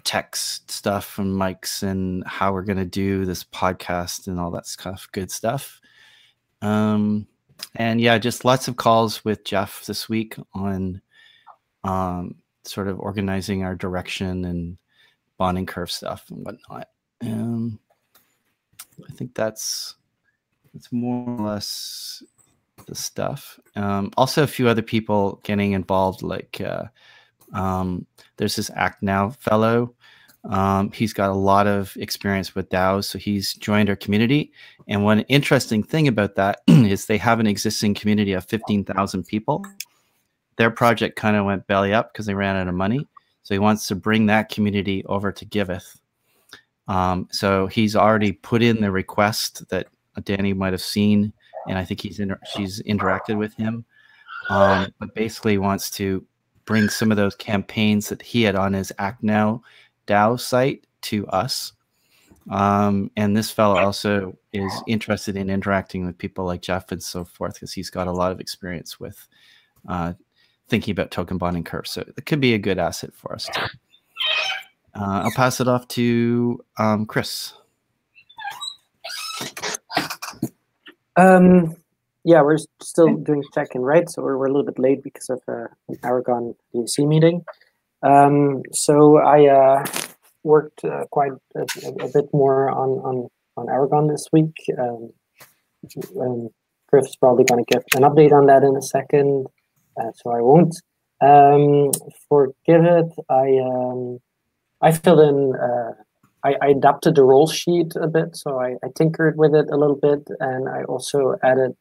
tech stuff and mics and how we're going to do this podcast and all that stuff, good stuff. And yeah, just lots of calls with Jeff this week on sort of organizing our direction and bonding curve stuff and whatnot. I think that's more or less the stuff. Also, a few other people getting involved, like there's this Act Now fellow. He's got a lot of experience with DAOs, so he's joined our community. And one interesting thing about that is they have an existing community of 15,000 people. Their project kind of went belly up because they ran out of money. So he wants to bring that community over to Giveth. So he's already put in the request that Danny might have seen, and I think she's interacted with him. But basically wants to bring some of those campaigns that he had on his Act Now DAO site to us. And this fellow also is interested in interacting with people like Jeff and so forth, because he's got a lot of experience with thinking about token bonding curves. So it could be a good asset for us too. I'll pass it off to Chris. Yeah, we're still doing check-in, right? So we're a little bit late because of an Aragon DAC meeting. So I worked quite a bit more on Aragon this week. Griff's probably going to give an update on that in a second, so I won't. For Giveth, I filled in. I adapted the role sheet a bit, so I tinkered with it a little bit, and I also added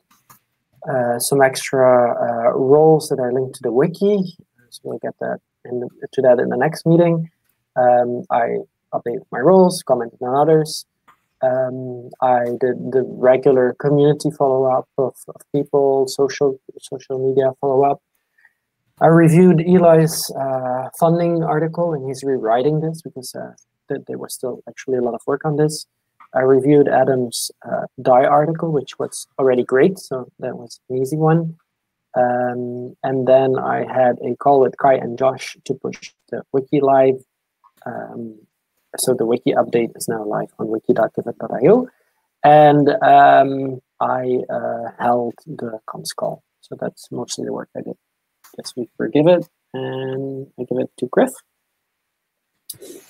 some extra roles that are linked to the wiki. So we'll get that to that in the next meeting. I updated my roles, commented on others. I did the regular community follow-up of people, social media follow-up. I reviewed Eli's funding article, and he's rewriting this because there was still actually a lot of work on this. I reviewed Adam's DAI article, which was already great, so that was an easy one. And then I had a call with Kai and Josh to push the wiki live. So the wiki update is now live on wiki.giveth.io. And I held the comms call. So that's mostly the work I did this week for Giveth. And I give it to Griff.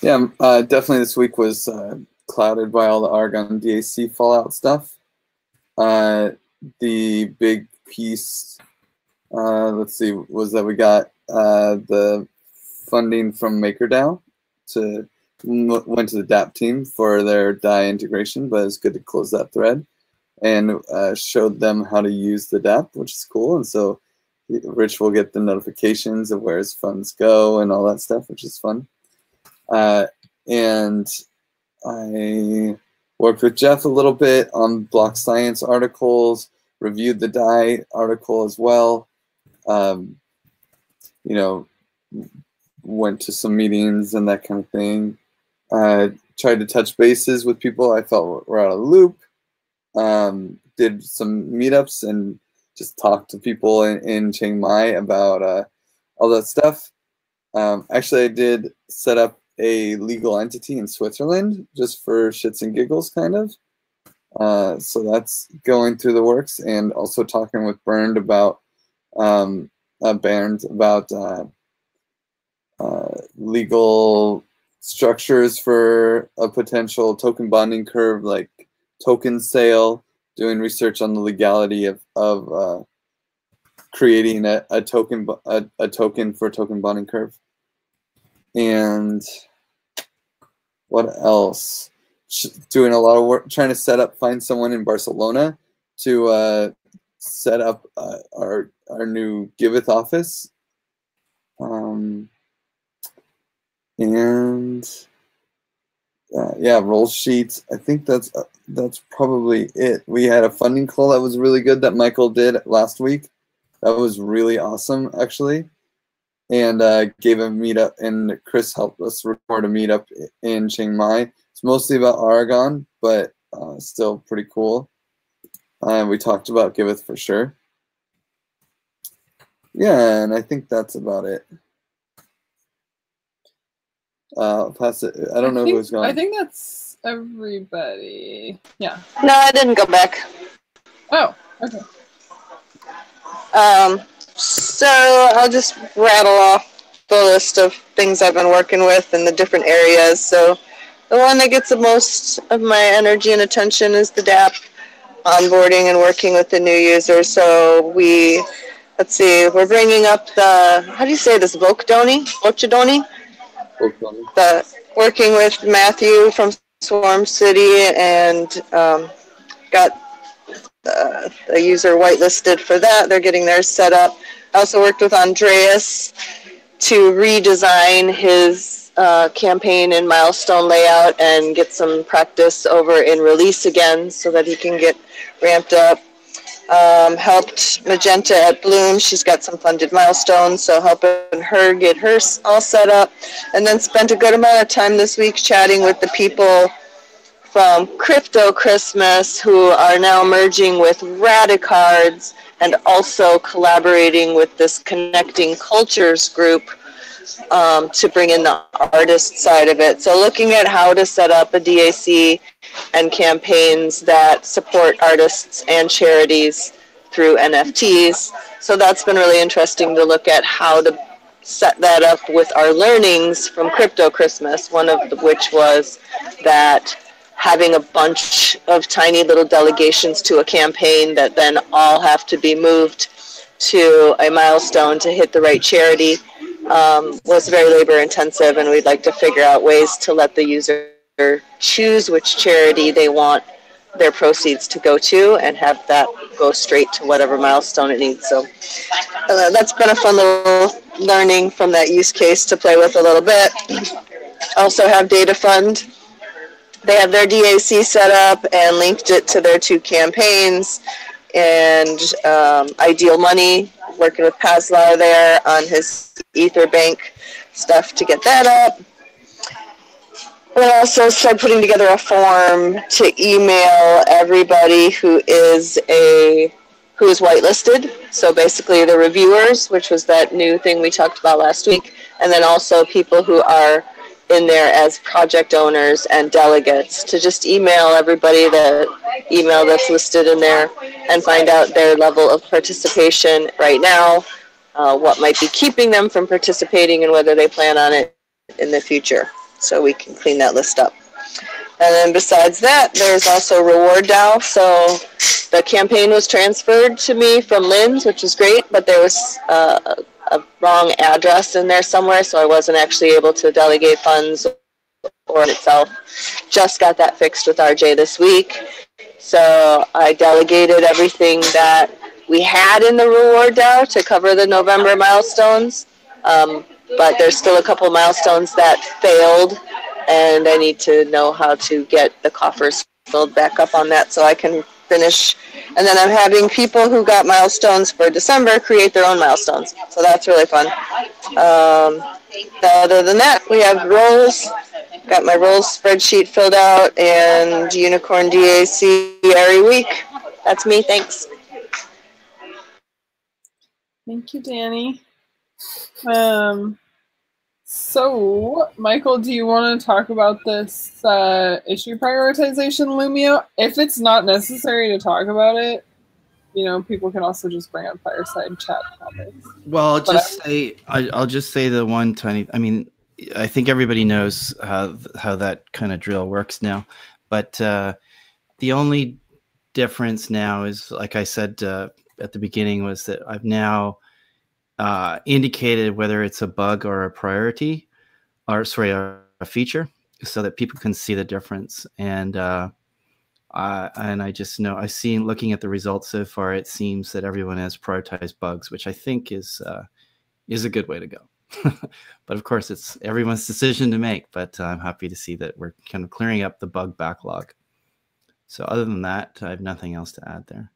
Yeah, definitely this week was clouded by all the Aragon DAC fallout stuff. The big piece, let's see, was that we got the funding from MakerDAO went to the DApp team for their DAI integration, but it's good to close that thread, and showed them how to use the DApp, which is cool. And so Rich will get the notifications of where his funds go and all that stuff, which is fun. And I worked with Jeff a little bit on block science articles, reviewed the DAI article as well. You know, went to some meetings and that kind of thing. Tried to touch bases with people I felt were out of the loop. Did some meetups and just talked to people in Chiang Mai about all that stuff. Actually, I did set up a legal entity in Switzerland just for shits and giggles, kind of. So that's going through the works, and also talking with Bernd about legal structures for a potential token bonding curve, like token sale, doing research on the legality of creating a token for a token bonding curve. And what else? Doing a lot of work trying to find someone in Barcelona to set up our new Giveth office. And yeah, roll sheets. I think that's probably it. We had a funding call that was really good that Michael did last week. That was really awesome, actually. And gave a meetup, and Chris helped us record a meetup in Chiang Mai. It's mostly about Aragon, but still pretty cool. We talked about Giveth for sure. Yeah, and I think that's about it. Pass it. I don't know who's gone. I think that's everybody. Yeah. No, I didn't go back. Oh, okay. So I'll just rattle off the list of things I've been working with in the different areas. So the one that gets the most of my energy and attention is the DApp onboarding and working with the new users. So let's see, we're bringing up how do you say this, Volkdoni? Working with Matthew from Swarm City and got the user whitelisted for that. They're getting theirs set up. I also worked with Andreas to redesign his campaign and milestone layout and get some practice over in release again so that he can get ramped up. Helped Magenta at Bloom. She's got some funded milestones, so helping her get hers all set up. And then spent a good amount of time this week chatting with the people from Crypto Christmas who are now merging with Radicards and also collaborating with this Connecting Cultures group to bring in the artist side of it. So looking at how to set up a DAC and campaigns that support artists and charities through NFTs. So that's been really interesting to look at how to set that up with our learnings from Crypto Christmas, one of which was that having a bunch of tiny little delegations to a campaign that then all have to be moved to a milestone to hit the right charity was very labor intensive, and we'd like to figure out ways to let the user choose which charity they want their proceeds to go to and have that go straight to whatever milestone it needs. So that's been a fun little learning from that use case to play with a little bit. Also have Data Fund. They have their DAC set up and linked it to their 2 campaigns. And Ideal Money, working with Paslar there on his Etherbank stuff to get that up. We also started putting together a form to email everybody who is whitelisted. So basically the reviewers, which was that new thing we talked about last week, and then also people who are in there as project owners and delegates, to just email everybody the email that's listed in there and find out their level of participation right now, what might be keeping them from participating, and whether they plan on it in the future, so we can clean that list up. And then besides that, there's also Reward DAO. So the campaign was transferred to me from Lynn's, which is great, but there was a wrong address in there somewhere, so I wasn't actually able to delegate funds or itself. Just got that fixed with RJ this week. So I delegated everything that we had in the Reward DAO to cover the November milestones, but there's still a couple milestones that failed, and I need to know how to get the coffers filled back up on that so I can finish. And then I'm having people who got milestones for December create their own milestones. So that's really fun. Other than that, we have roles. Got my roles spreadsheet filled out and Unicorn DAC every week. That's me. Thanks. Thank you, Danny. So, Michael, do you want to talk about this issue prioritization Loomio? If it's not necessary to talk about it, you know, people can also just bring up fireside chat topics. Well, I'll just say the one tiny. I mean, I think everybody knows how that kind of drill works now, but the only difference now is, like I said at the beginning, was that I've now indicated whether it's a bug or a priority, or sorry, a feature, so that people can see the difference. And I just know, looking at the results so far, it seems that everyone has prioritized bugs, which I think is a good way to go. But of course, it's everyone's decision to make. But I'm happy to see that we're kind of clearing up the bug backlog. So other than that, I have nothing else to add there.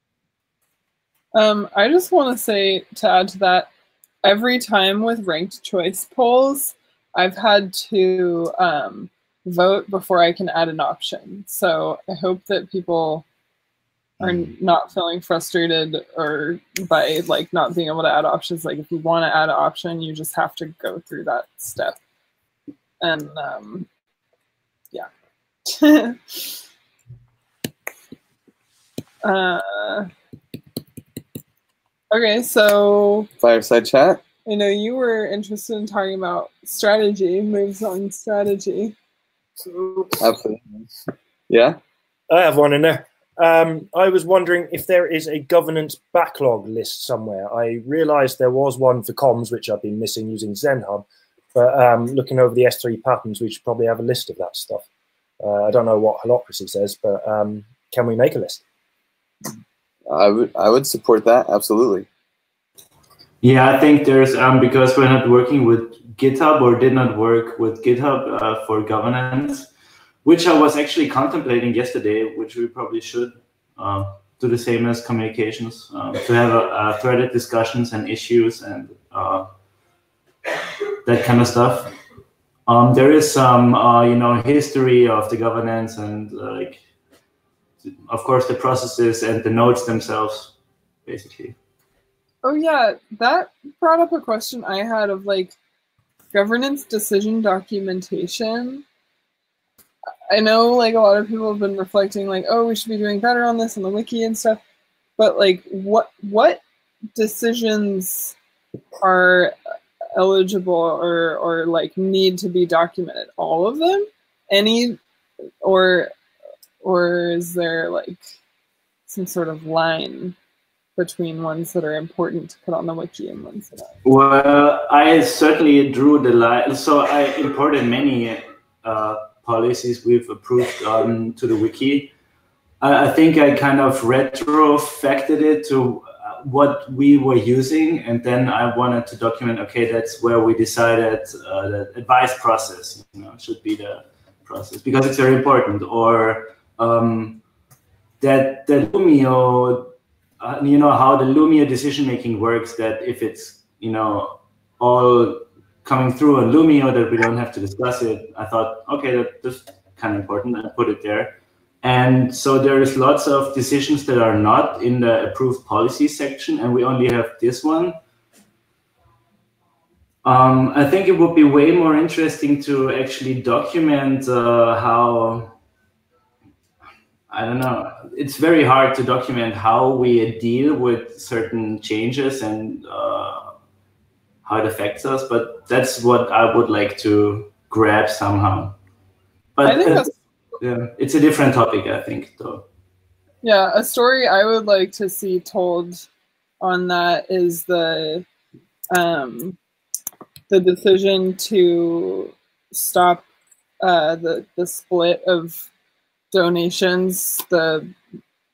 I just want to say, to add to that, every time with ranked choice polls, I've had to vote before I can add an option. So I hope that people are not feeling frustrated or by like not being able to add options. Like if you want to add an option, you just have to go through that step. And yeah. Okay, so Fireside chat. I know you were interested in talking about strategy, moves on strategy. Absolutely. Yeah. I have one in there. I was wondering if there is a governance backlog list somewhere. I realized there was one for comms, which I've been missing using ZenHub. But looking over the S3 patterns, we should probably have a list of that stuff. I don't know what Holacracy says, but can we make a list? I would support that, absolutely. Yeah, I think there's because we're not working with GitHub or did not work with GitHub for governance, which I was actually contemplating yesterday, which we probably should do the same as communications, to have threaded discussions and issues and that kind of stuff. There is some history of the governance and like, of course, the processes and the nodes themselves, basically. Oh yeah, that brought up a question I had of like governance decision documentation. I know like a lot of people have been reflecting like, oh, we should be doing better on this on the wiki and stuff. But like what decisions are eligible or like need to be documented? All of them? Any or is there like some sort of line between ones that are important to put on the wiki and ones that aren't? Well, I certainly drew the line. So I imported many policies we've approved to the wiki. I think I kind of retrofactored it to what we were using, and then I wanted to document, okay, that's where we decided the advice process, should be the process, because it's very important. Or that the Lumio, how the Lumio decision-making works, that if it's, all coming through on Lumio, that we don't have to discuss it. I thought, okay, that's kind of important, and put it there. And so there is lots of decisions that are not in the approved policy section, and we only have this one. I think it would be way more interesting to actually document how, I don't know, it's very hard to document how we deal with certain changes and how it affects us, but that's what I would like to grab somehow. But I think that's, yeah, it's a different topic, I think, though. Yeah, a story I would like to see told on that is the decision to stop the split of donations, the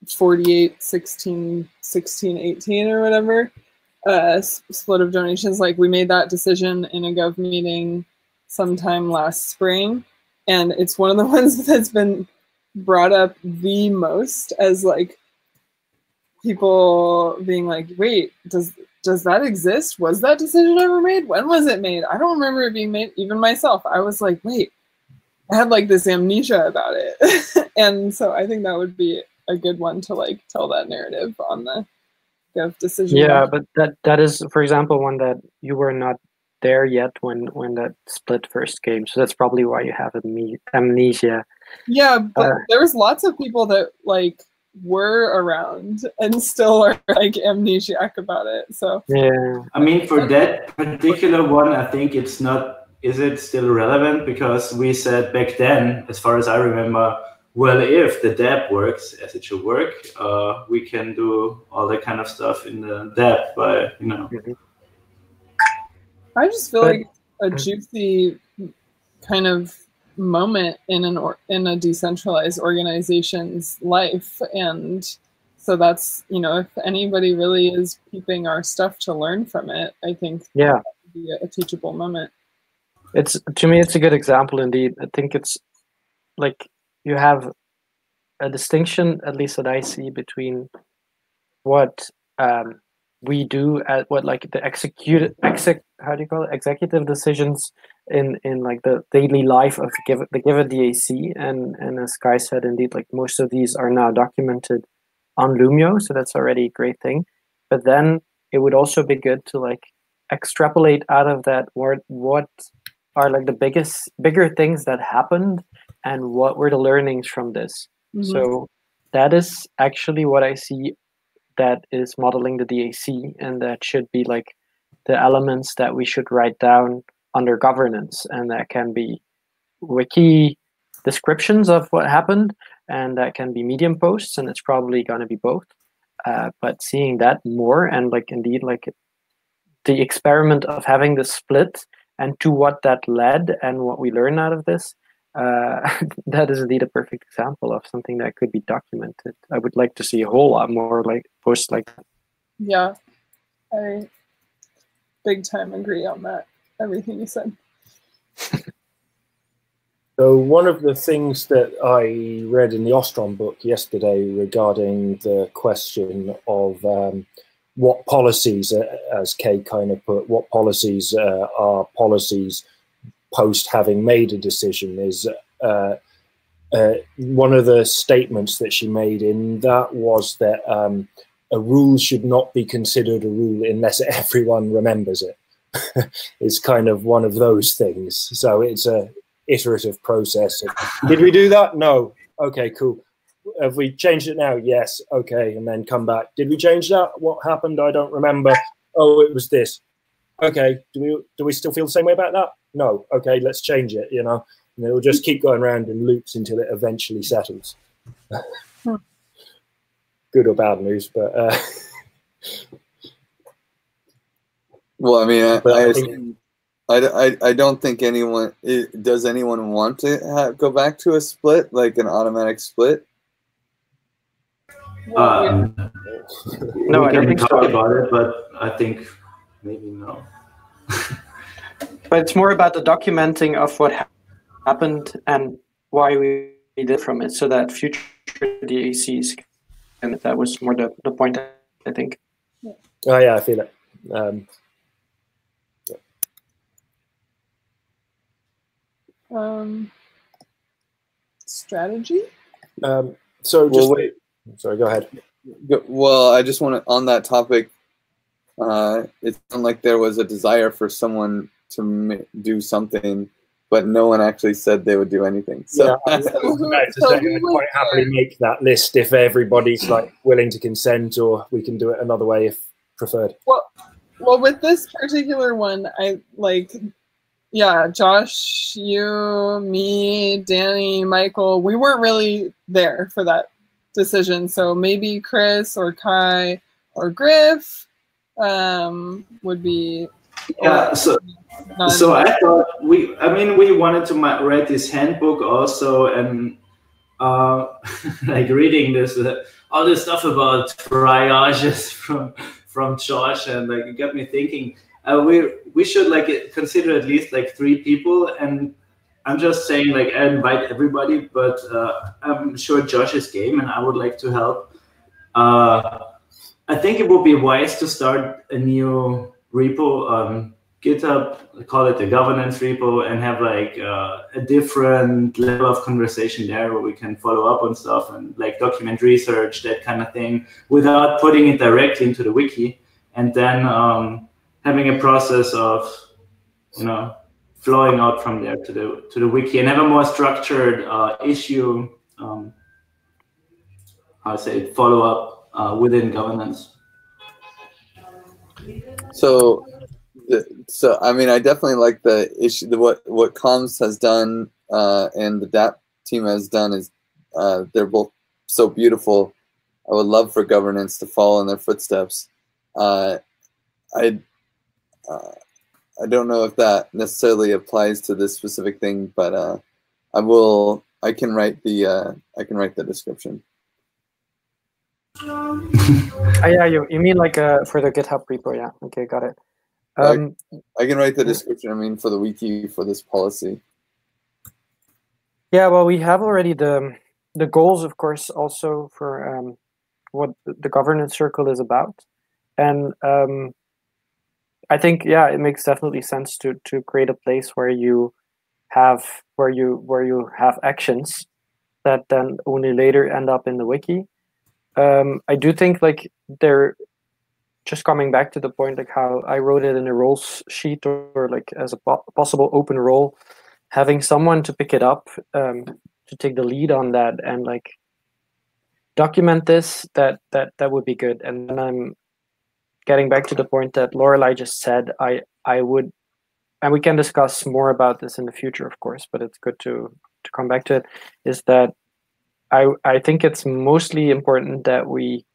48, 16, 16, 18 or whatever, split of donations. Like we made that decision in a gov meeting sometime last spring. And it's one of the ones that's been brought up the most as like people being like, wait, does that exist? Was that decision ever made? When was it made? I don't remember it being made. Even myself, I was like, wait, I had like this amnesia about it. And so I think that would be a good one to like tell that narrative on the gov decision. Yeah, but that is, for example, one that you were not there yet when that split first came, so that's probably why you have amnesia. Yeah, but there was lots of people that like were around and still are like amnesiac about it. So yeah, I mean, for that particular one, I think it's not. Is it still relevant? Because we said back then, as far as I remember, well, if the DApp works as it should work, we can do all that kind of stuff in the DApp, but Mm-hmm. I just feel like a juicy kind of moment in a decentralized organization's life, and so that's if anybody really is keeping our stuff to learn from it, I think that would be a teachable moment. To me it's a good example indeed. I think it's like you have a distinction, at least that I see, between what we do at what like the executive decisions in like the daily life of the given DAC, and as Kai said, indeed, like most of these are now documented on Lumio, so that's already a great thing. But then it would also be good to like extrapolate out of that what are like the bigger things that happened, and what were the learnings from this. So that is actually what I see that is modeling the DAC, and that should be like the elements that we should write down under governance, and that can be wiki descriptions of what happened, and that can be Medium posts, and it's probably going to be both. But seeing that more, and like indeed like the experiment of having the split and to what that led and what we learn out of this, that is indeed a perfect example of something that could be documented. I would like to see a whole lot more like posts like that. Yeah, I big time agree on that. Everything you said. So one of the things that I read in the Ostrom book yesterday regarding the question of what policies, as Kay kind of put, what policies are policies post having made a decision, is one of the statements that she made in that was that a rule should not be considered a rule unless everyone remembers it. It's kind of one of those things. So it's a iterative process. Did we do that? No. Okay, cool. Have we changed it now? Yes. Okay, and then come back. Did we change that? What happened? I don't remember. Oh, it was this. Okay. Do we still feel the same way about that? No. Okay, let's change it. You know, and it'll just keep going around in loops until it eventually settles. Good or bad news, but. Well, I mean, I don't think anyone does. Anyone want to go back to a split, like an automatic split? No, we I don't can think talk so. about it, but I think maybe no. But it's more about the documenting of what happened and why we did from it, so that future DACs, and that was more the point, I think. Oh yeah, I feel it. Strategy? So just wait. Sorry, go ahead. Well, I just want to, on that topic, it sounded like there was a desire for someone to do something, but no one actually said they would do anything. So, yeah, I'd quite happily make that list if everybody's like willing to consent, or we can do it another way if preferred. Well, with this particular one, I like, yeah, Josh, you, me, Danny, Michael, we weren't really there for that decision. So maybe Chris or Kai or Griff would be. Yeah. So I thought we wanted to write this handbook also, and like reading this all this stuff about triages from Josh, and like it got me thinking. We should like consider at least like 3 people, and I'm just saying like I invite everybody, but I'm sure Josh is game, and I would like to help. I think it would be wise to start a new repo on GitHub, call it the governance repo, and have like a different level of conversation there where we can follow up on stuff and like document research, that kind of thing, without putting it directly into the wiki, and then having a process of, you know, flowing out from there to the wiki, and have a more structured issue, follow up within governance. So I mean, I definitely like the issue. What Comms has done and the DAP team has done is they're both so beautiful. I would love for governance to follow in their footsteps. I don't know if that necessarily applies to this specific thing, but I can write the description. Yeah, you mean like for the GitHub repo? Yeah. Okay, got it. I can write the description. I mean, for the wiki for this policy. Yeah, well, we have already the goals, of course, also for what the governance circle is about, and I think, yeah, it makes definitely sense to create a place where you have actions that then only later end up in the wiki. I do think like just coming back to the point, like how I wrote it in a roles sheet or like as a possible open role, having someone to pick it up, to take the lead on that and like document this, that would be good. And then I'm getting back to the point that Lorelei just said, I would, and we can discuss more about this in the future, of course, but it's good to come back to it, is that I think it's mostly important that we,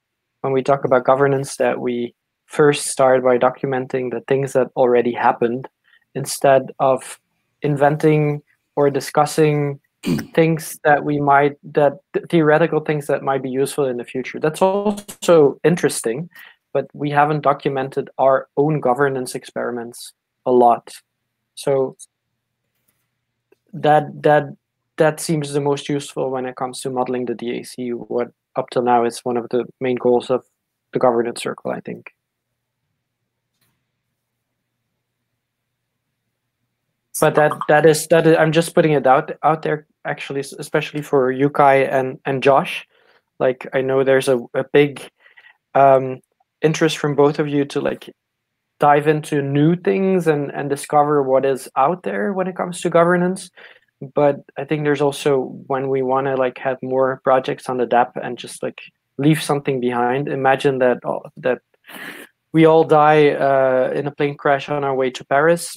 when we talk about governance, that we first start by documenting the things that already happened instead of inventing or discussing things that theoretical things that might be useful in the future. That's also interesting, but we haven't documented our own governance experiments a lot. So that seems the most useful when it comes to modeling the DAC, what up till now is one of the main goals of the governance circle, I think. But that is I'm just putting it out there, actually, especially for Yukai and Josh. Like, I know there's a big interest from both of you to like dive into new things and discover what is out there when it comes to governance. But I think there's also, when we want to like have more projects on the DApp and just like leave something behind, imagine that we all die in a plane crash on our way to Paris.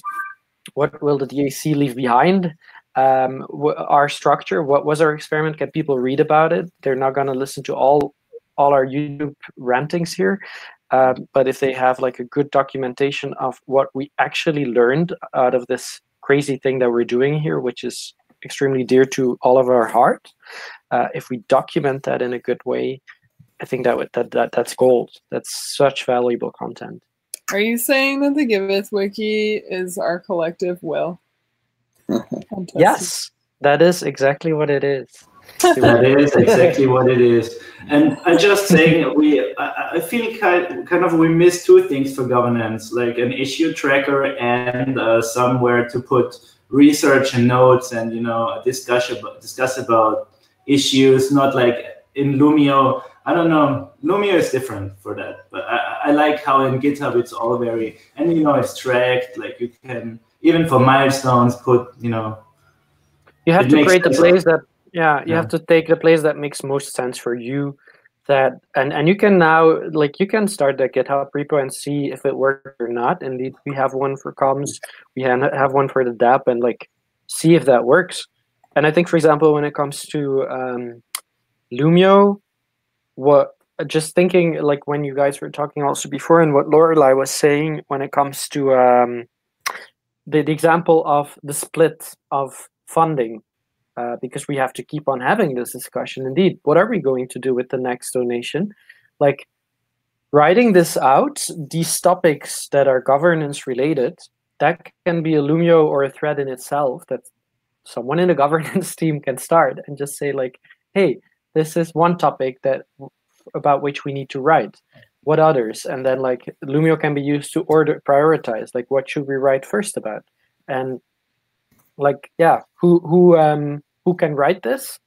What will the DAC leave behind? Our structure, what was our experiment? Can people read about it? They're not going to listen to all our YouTube rantings here. But if they have like a good documentation of what we actually learned out of this crazy thing that we're doing here, which is extremely dear to all of our heart, if we document that in a good way, I think that's gold. That's such valuable content. Are you saying that the Giveth Wiki is our collective will? Yes, that is exactly what it is. That is exactly what it is. And I just saying, I feel kind of we miss two things for governance, like an issue tracker and somewhere to put research and notes and discuss about issues. Not like in Lumio. I don't know. Lumio is different for that, but I like how in GitHub it's all very, and it's tracked. Like you can even for milestones put You have to create the place that. Yeah, you have to take the place that makes most sense for you. That and you can now you can start the GitHub repo and see if it works or not. Indeed, we have one for comms, we have one for the DApp, and see if that works. And I think, for example, when it comes to Lumio, just thinking when you guys were talking also before, and what Lorelei was saying when it comes to the example of the split of funding. Because we have to keep on having this discussion. Indeed, what are we going to do with the next donation? Writing this out, these topics that are governance related, that can be a Lumio or a thread in itself that someone in the governance team can start and just say hey, this is one topic about which we need to write. What others? And then Lumio can be used to prioritize, what should we write first about? And who can write this?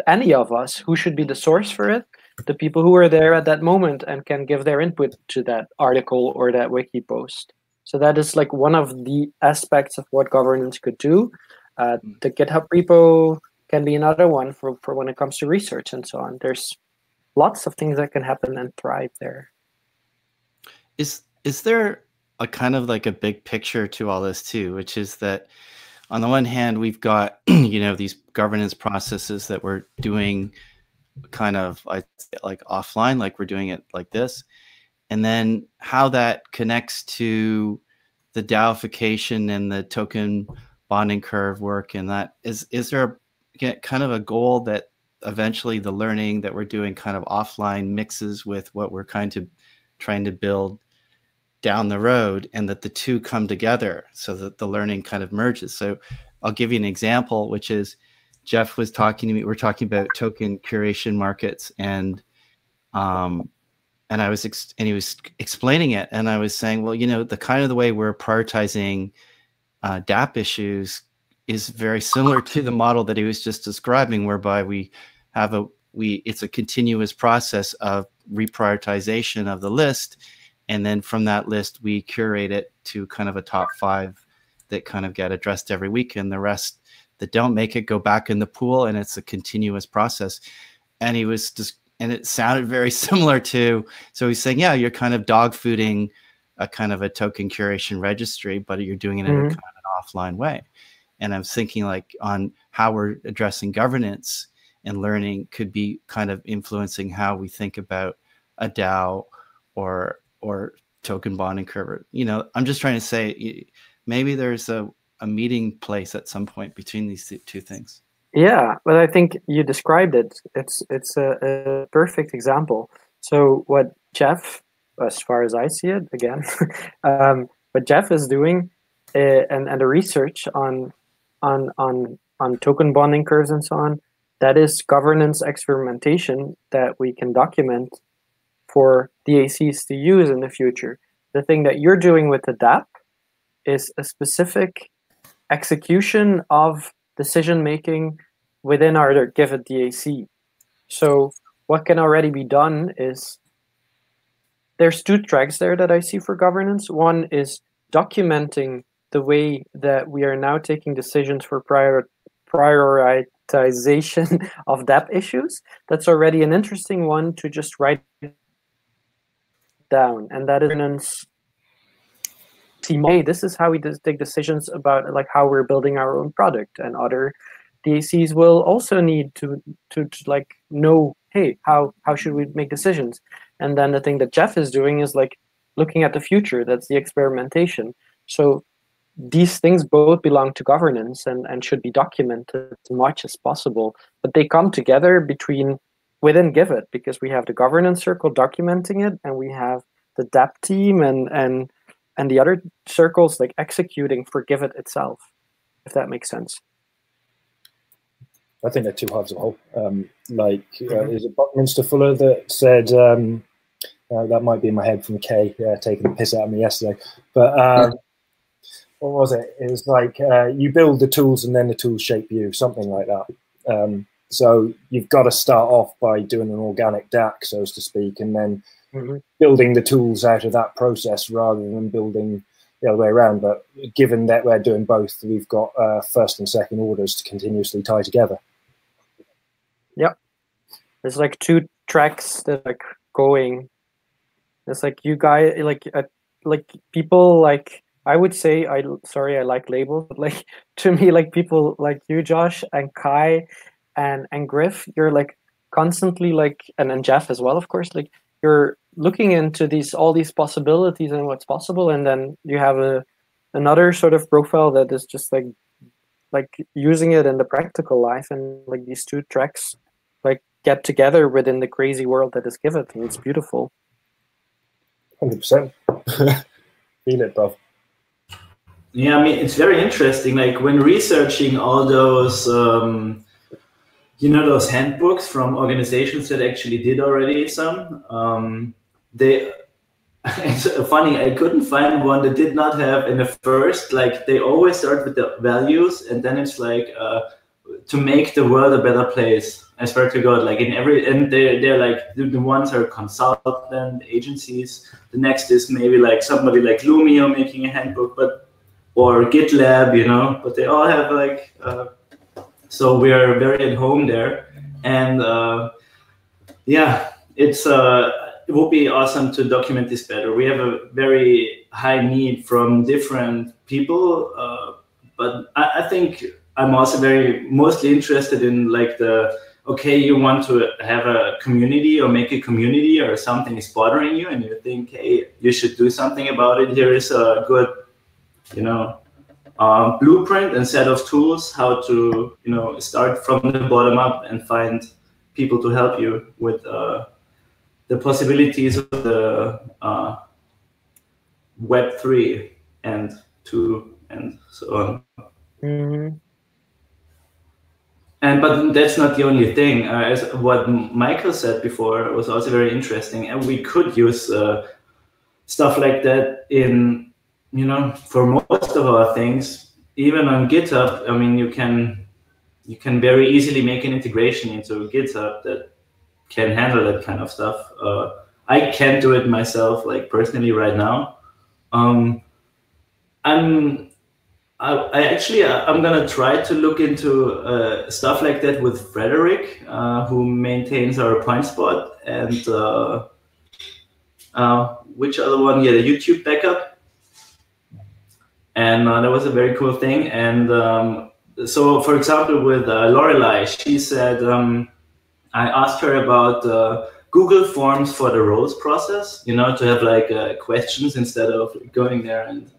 Any of us. Who should be the source for it? The people who are there at that moment and can give their input to that article or that wiki post. So that is one of the aspects of what governance could do. The GitHub repo can be another one for when it comes to research and so on. There's lots of things that can happen and thrive there. Is there a kind of a big picture to all this too, which is that on the one hand, we've got, these governance processes that we're doing kind of offline, we're doing it like this. And then how that connects to the DAOification and the token bonding curve work. And that is there kind of a goal that eventually the learning that we're doing kind of offline mixes with what we're trying to build down the road, and that the two come together so that the learning kind of merges. So I'll give you an example, which is Jeff was talking to me. We're talking about token curation markets, and he was explaining it, and I was saying, well, the kind of the way we're prioritizing DApp issues is very similar to the model that he was just describing, whereby we have it's a continuous process of reprioritization of the list. And then from that list, we curate it to kind of a top 5 that kind of get addressed every week. And the rest that don't make it go back in the pool. And it's a continuous process. And he was just, and it sounded very similar to, so he's saying, yeah, you're kind of dog fooding a kind of a token curation registry, but you're doing it in a kind of an offline way. And I'm thinking like on how we're addressing governance and learning could be kind of influencing how we think about a DAO or token bonding curve. You know, I'm just trying to say maybe there's a meeting place at some point between these two things. Yeah, but I think you described it. It's a perfect example. So what Jeff, as far as I see it, again, what Jeff is doing, and the research on token bonding curves and so on, that is governance experimentation that we can document for DACs to use in the future. The thing that you're doing with the DApp is a specific execution of decision making within our given DAC. So what can already be done is there's 2 tracks there that I see for governance. One is documenting the way that we are now taking decisions for prioritization of DApp issues. That's already an interesting one to just write down, and that is hey, this is how we take decisions about like how we're building our own product, and other DACs will also need to like know, hey, how should we make decisions? And then the thing that Jeff is doing is like looking at the future. That's the experimentation. So these things both belong to governance and should be documented as much as possible, but they come together within Giveth, because we have the governance circle documenting it, and we have the DApp team and the other circles like executing for Giveth itself, if that makes sense. I think they're 2 halves of a whole. Is it Buckminster Fuller that said, that might be in my head from Kay, taking the piss out of me yesterday, but what was it? It was like you build the tools and then the tools shape you, something like that. So you've got to start off by doing an organic DAC, so to speak, and then building the tools out of that process rather than building the other way around. But given that we're doing both, we've got first and second orders to continuously tie together. Yep. There's like 2 tracks that are going. It's like you guys, like people like, I would say, I like labels, but like to me, like people like you, Josh, and Kai and Griff, you're like constantly like, and Jeff as well, of course, like you're looking into all these possibilities and what's possible, and then you have another sort of profile that is just like using it in the practical life, and like these 2 tracks like get together within the crazy world that is Giveth, and it's beautiful. 100%. Feel it, bro. Yeah, I mean, it's very interesting. Like when researching all those, those handbooks from organizations that actually did already some, it's funny, I couldn't find one that did not have in the first, like they always start with the values, and then it's like to make the world a better place. I swear to God, like and they're like, the ones are consultant agencies. The next is maybe like somebody like Lumio making a handbook, or GitLab, but they all have like, so we are very at home there. And it would be awesome to document this better. We have a very high need from different people, but I think I'm also mostly interested in like you want to have a community or make a community, or something is bothering you and you think, hey, you should do something about it. Here is a good, blueprint and set of tools how to, start from the bottom up and find people to help you with the possibilities of the Web3 and 2 and so on. Mm-hmm. But that's not the only thing. As what Michael said before was also very interesting, and we could use stuff like that in, for most of our things. Even on GitHub, I mean, you can very easily make an integration into GitHub that can handle that kind of stuff. I can't do it myself, like personally right now. I'm gonna try to look into stuff like that with Frederick, who maintains our PointSpot, and which other one? Yeah, the YouTube backup. And that was a very cool thing. And so, for example, with Lorelei, she said, I asked her about Google Forms for the roles process, you know, to have like questions instead of going there. And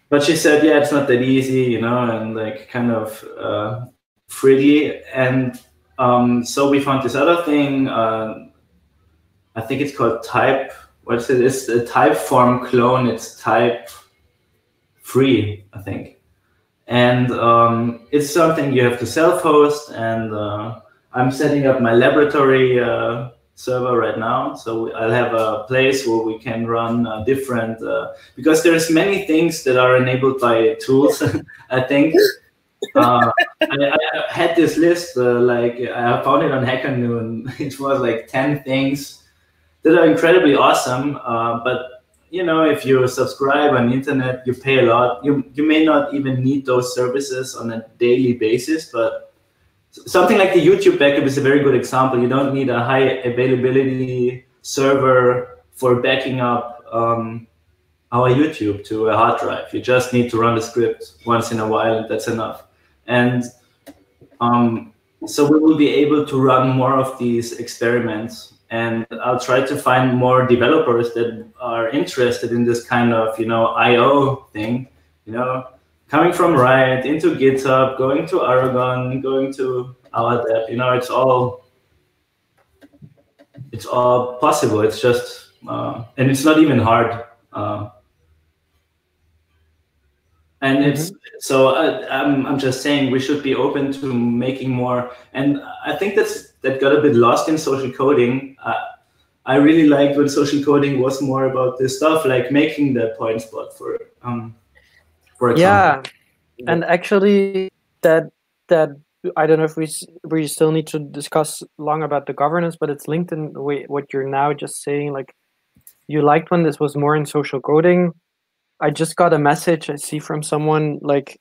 but she said, yeah, it's not that easy, you know, and like kind of freely. And so we found this other thing. I think it's called Type. What is it? It's a Typeform clone. It's type free, I think. And it's something you have to self-host. And I'm setting up my laboratory server right now. So I'll have a place where we can run different, because there's many things that are enabled by tools, I think. I had this list, like I found it on Hacker Noon. It was like 10 things that are incredibly awesome, but you know, if you subscribe on the internet, you pay a lot. You may not even need those services on a daily basis, but something like the YouTube backup is a very good example. You don't need a high availability server for backing up our YouTube to a hard drive. You just need to run the script once in a while, and that's enough. And so we will be able to run more of these experiments. And I'll try to find more developers that are interested in this kind of, you know, I/O thing, you know, coming from Riot into GitHub, going to Aragon, going to our dev, you know, it's all possible. It's just, and it's not even hard. And it's so I'm just saying we should be open to making more. And I think that got a bit lost in social coding. I really liked when social coding was more about this stuff, like making the PointSpot for example. Yeah, and actually that I don't know if we still need to discuss long about the governance, but it's linked in the way what you're now just saying. Like, you liked when this was more in social coding. I just got a message I see from someone like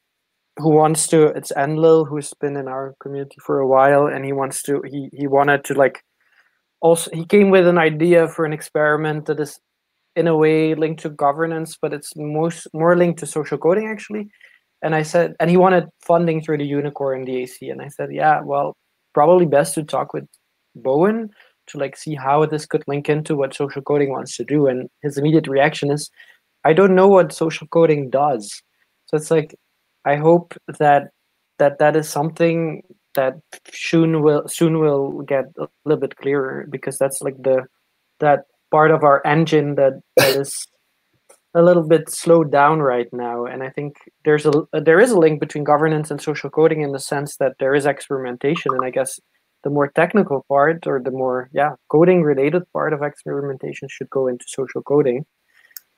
who wants to. It's Enlil, who's been in our community for a while, and he wanted to like. Also, he came with an idea for an experiment that is in a way linked to governance, but it's more linked to social coding actually. And I said, and he wanted funding through the Unicorn DAC, and I said, yeah, well, probably best to talk with Bowen to like see how this could link into what social coding wants to do. And his immediate reaction is, I don't know what social coding does. So it's like, I hope that is something that soon will get a little bit clearer, because that's like that part of our engine that is a little bit slowed down right now. And I think there is a link between governance and social coding in the sense that there is experimentation, and I guess the more technical part, or the more coding related part of experimentation, should go into social coding.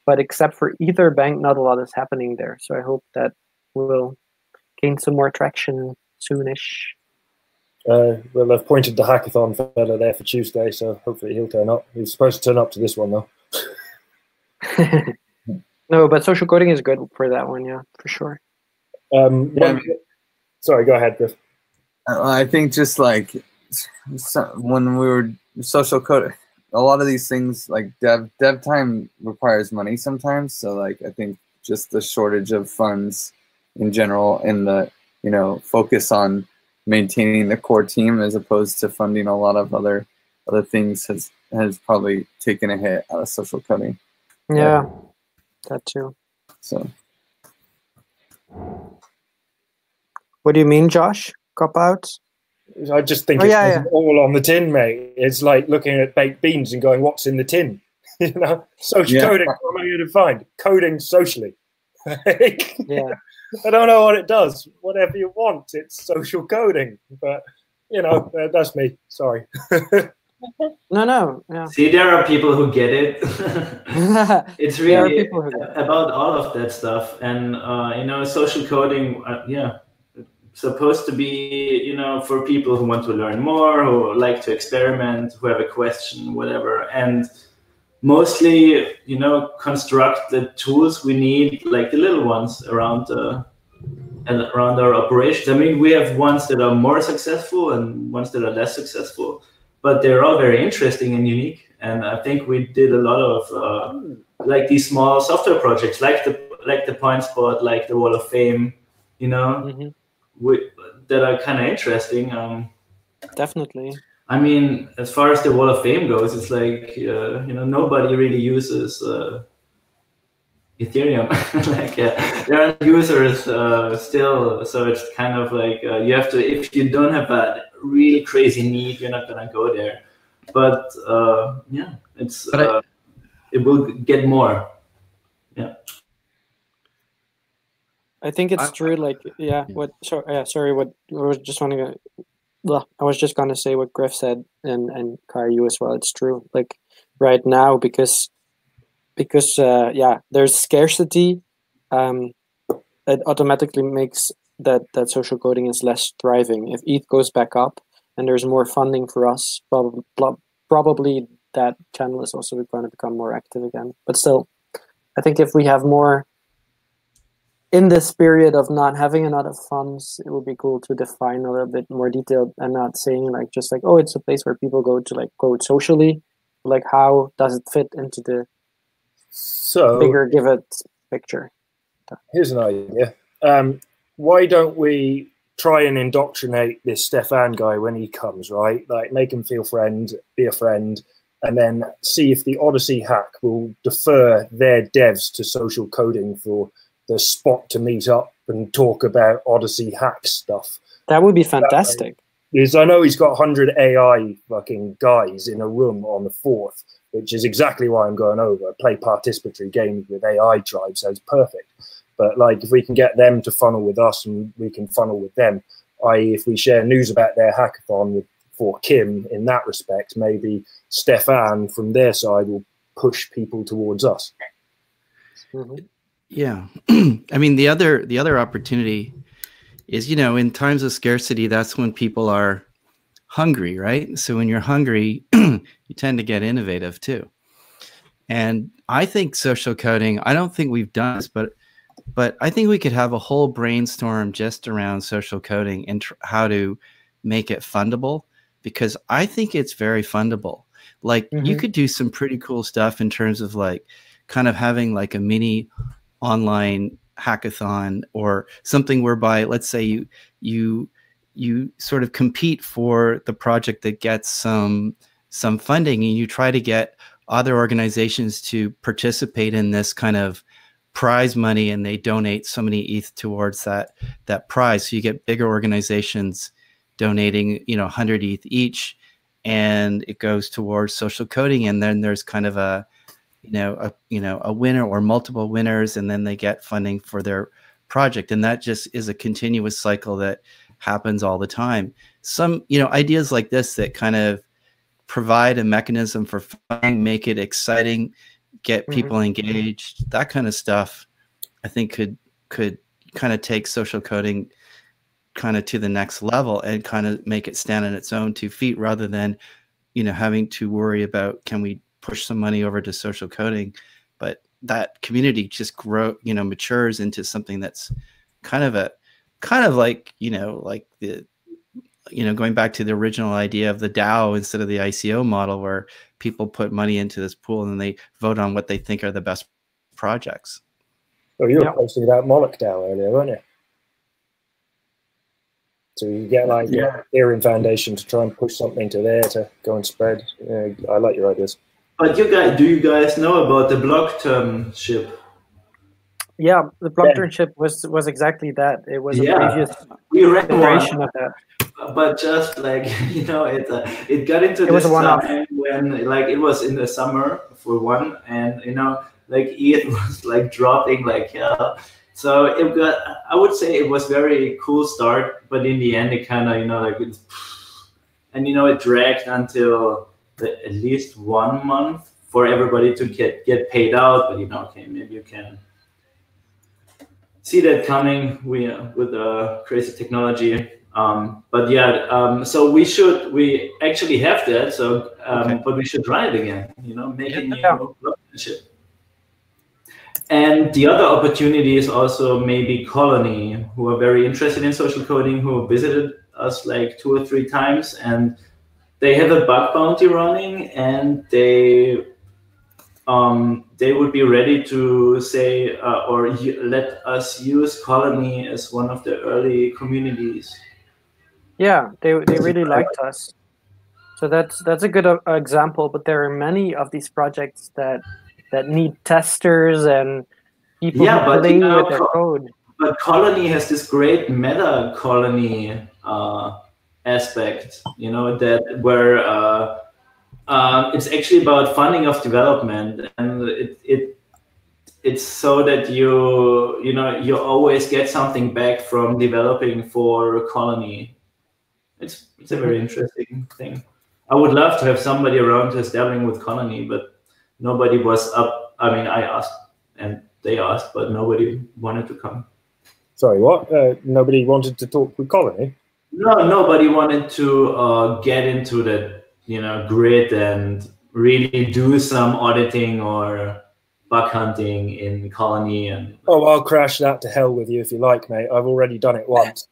But except for Etherbank, not a lot is happening there. So I hope that we'll gain some more traction soonish. Well, I've pointed the hackathon fella there for Tuesday, so hopefully he'll turn up. He's supposed to turn up to this one, though. No, but social coding is good for that one, yeah, for sure. Sorry, go ahead, Griff. I think just like when we were social coding, a lot of these things like dev time requires money sometimes. So like I think just the shortage of funds in general, and the focus on maintaining the core team as opposed to funding a lot of other things has probably taken a hit out of social coding. Yeah, that too. So what do you mean, Josh? Cop out? I just think it's all on the tin, mate. It's like looking at baked beans and going, what's in the tin? Social coding, what am I going to find? Coding socially. Yeah. I don't know what it does. Whatever you want, it's social coding. But, that's me. Sorry. No. Yeah. See, there are people who get it. It's really about all of that stuff. And, social coding, supposed to be, you know, for people who want to learn more, who like to experiment, who have a question, whatever. And mostly, you know, construct the tools we need, like the little ones around our operations. I mean, we have ones that are more successful and ones that are less successful, but they're all very interesting and unique. And I think we did a lot of like these small software projects, like the Point Spot, like the Wall of Fame, you know, that are kind of interesting. Definitely. I mean, as far as the Wall of Fame goes, it's like you know, nobody really uses Ethereum. Like there are users still, so it's kind of like you have to. If you don't have a really crazy need, you're not gonna go there. But yeah, it's it will get more. Yeah. I think it's true. Like, yeah. What? Sorry. What? I was just wanting to. Well, I was just gonna say what Griff said, and Kai, you as well. It's true. Like right now, because yeah, there's scarcity. It automatically makes that social coding is less thriving. If ETH goes back up and there's more funding for us, probably that channel is also going to become more active again. But still, I think if we have more. In this period of not having a lot of funds, it would be cool to define a little bit more detailed and not saying like just like, oh, it's a place where people go to like code socially. Like, how does it fit into the bigger give it picture? Here's an idea. Why don't we try and indoctrinate this Stefan guy when he comes, right? Like, make him feel be a friend, and then see if the Odyssey hack will defer their devs to social coding for the spot to meet up and talk about Odyssey hack stuff. That would be fantastic. Because I know he's got 100 AI fucking guys in a room on the 4th, which is exactly why I'm going over. Play participatory games with AI tribes, so it's perfect. But like, if we can get them to funnel with us and we can funnel with them, i.e. if we share news about their hackathon for Kim in that respect, maybe Stefan from their side will push people towards us. Yeah. I mean, the other opportunity is, you know, in times of scarcity, that's when people are hungry, right? So when you're hungry, you tend to get innovative too. And I think social coding, I don't think we've done this, but I think we could have a whole brainstorm just around social coding and how to make it fundable, because I think it's very fundable. Like you could do some pretty cool stuff in terms of like kind of having like a mini online hackathon or something whereby, let's say you sort of compete for the project that gets some funding, and you try to get other organizations to participate in this kind of prize money, and they donate so many ETH towards that prize. So you get bigger organizations donating, you know, 100 ETH each, and it goes towards social coding. And then there's kind of a winner or multiple winners, and then they get funding for their project. And that just is a continuous cycle that happens all the time. Some, you know, ideas like this that kind of provide a mechanism for funding, make it exciting, get people engaged, that kind of stuff, I think could kind of take social coding kind of to the next level and kind of make it stand on its own 2 feet, rather than, you know, having to worry about, can we push some money over to social coding? But that community just matures into something that's kind of like, you know, like going back to the original idea of the DAO instead of the ICO model, where people put money into this pool and they vote on what they think are the best projects. Well, you were posting about Moloch DAO earlier, weren't you? So you get like Ethereum Foundation to try and push something to there to go and spread. Yeah, I like your ideas. But do you guys know about the Blocktermship? Yeah, the Blocktermship was exactly that. It was a previous iteration of that. But just like, you know, it got into this time when like it was in the summer for one, and you know, like ETH was like dropping like hell. So I would say it was very cool start, but in the end it kind of, you know, like and you know, it dragged until at least 1 month for everybody to get paid out. But you know, okay, maybe you can see that coming. We with crazy technology. But yeah, so we actually have that. So, Okay. but we should try it again. You know, make a new Yeah. relationship. And the other opportunity is also maybe Colony, who are very interested in social coding, who visited us like 2 or 3 times, and they have a bug bounty running, and they would be ready to say or let us use Colony as one of the early communities. Yeah, they really liked us. So that's a good example. But there are many of these projects that need testers and people who play with their code. But Colony has this great meta colony aspect, you know, that where it's actually about funding of development, and it's so that you always get something back from developing for Colony. It's a very interesting thing. I would love to have somebody around who's dabbling with Colony, but nobody was up. I mean, I asked and they asked, but nobody wanted to come. Sorry, what? Nobody wanted to talk with Colony? No, nobody wanted to get into the grid and really do some auditing or bug hunting in Colony. And oh, I'll crash that to hell with you if you like, mate. I've already done it once.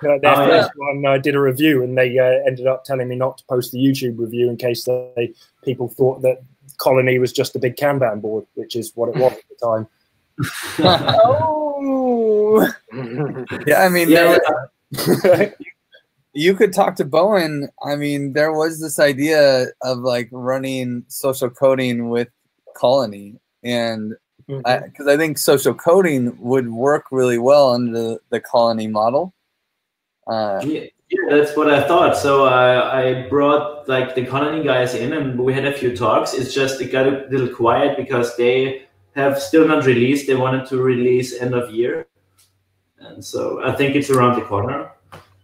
Their first one, I did a review, and they ended up telling me not to post the YouTube review in case people thought that Colony was just a big Kanban board, which is what it was at the time. Oh. Yeah, I mean, you could talk to Bowen. I mean, there was this idea of like running social coding with Colony, and because I think social coding would work really well under the Colony model. Yeah, that's what I thought. So I brought like the Colony guys in, and we had a few talks. It's just it got a little quiet because they have still not released. They wanted to release end of year, and so I think it's around the corner.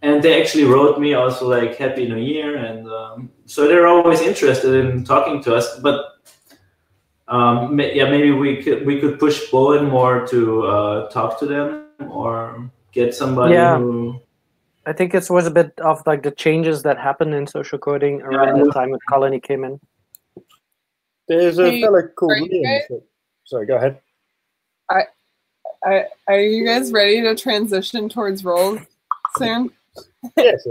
And they actually wrote me also like Happy New Year, and so they're always interested in talking to us. But yeah, maybe we could push Bowen more to talk to them or get somebody who. I think it was a bit of like the changes that happened in social coding around the time that Colony came in. There's a fella called Liam. Sorry, go ahead. Are you guys ready to transition towards roles soon? Yes.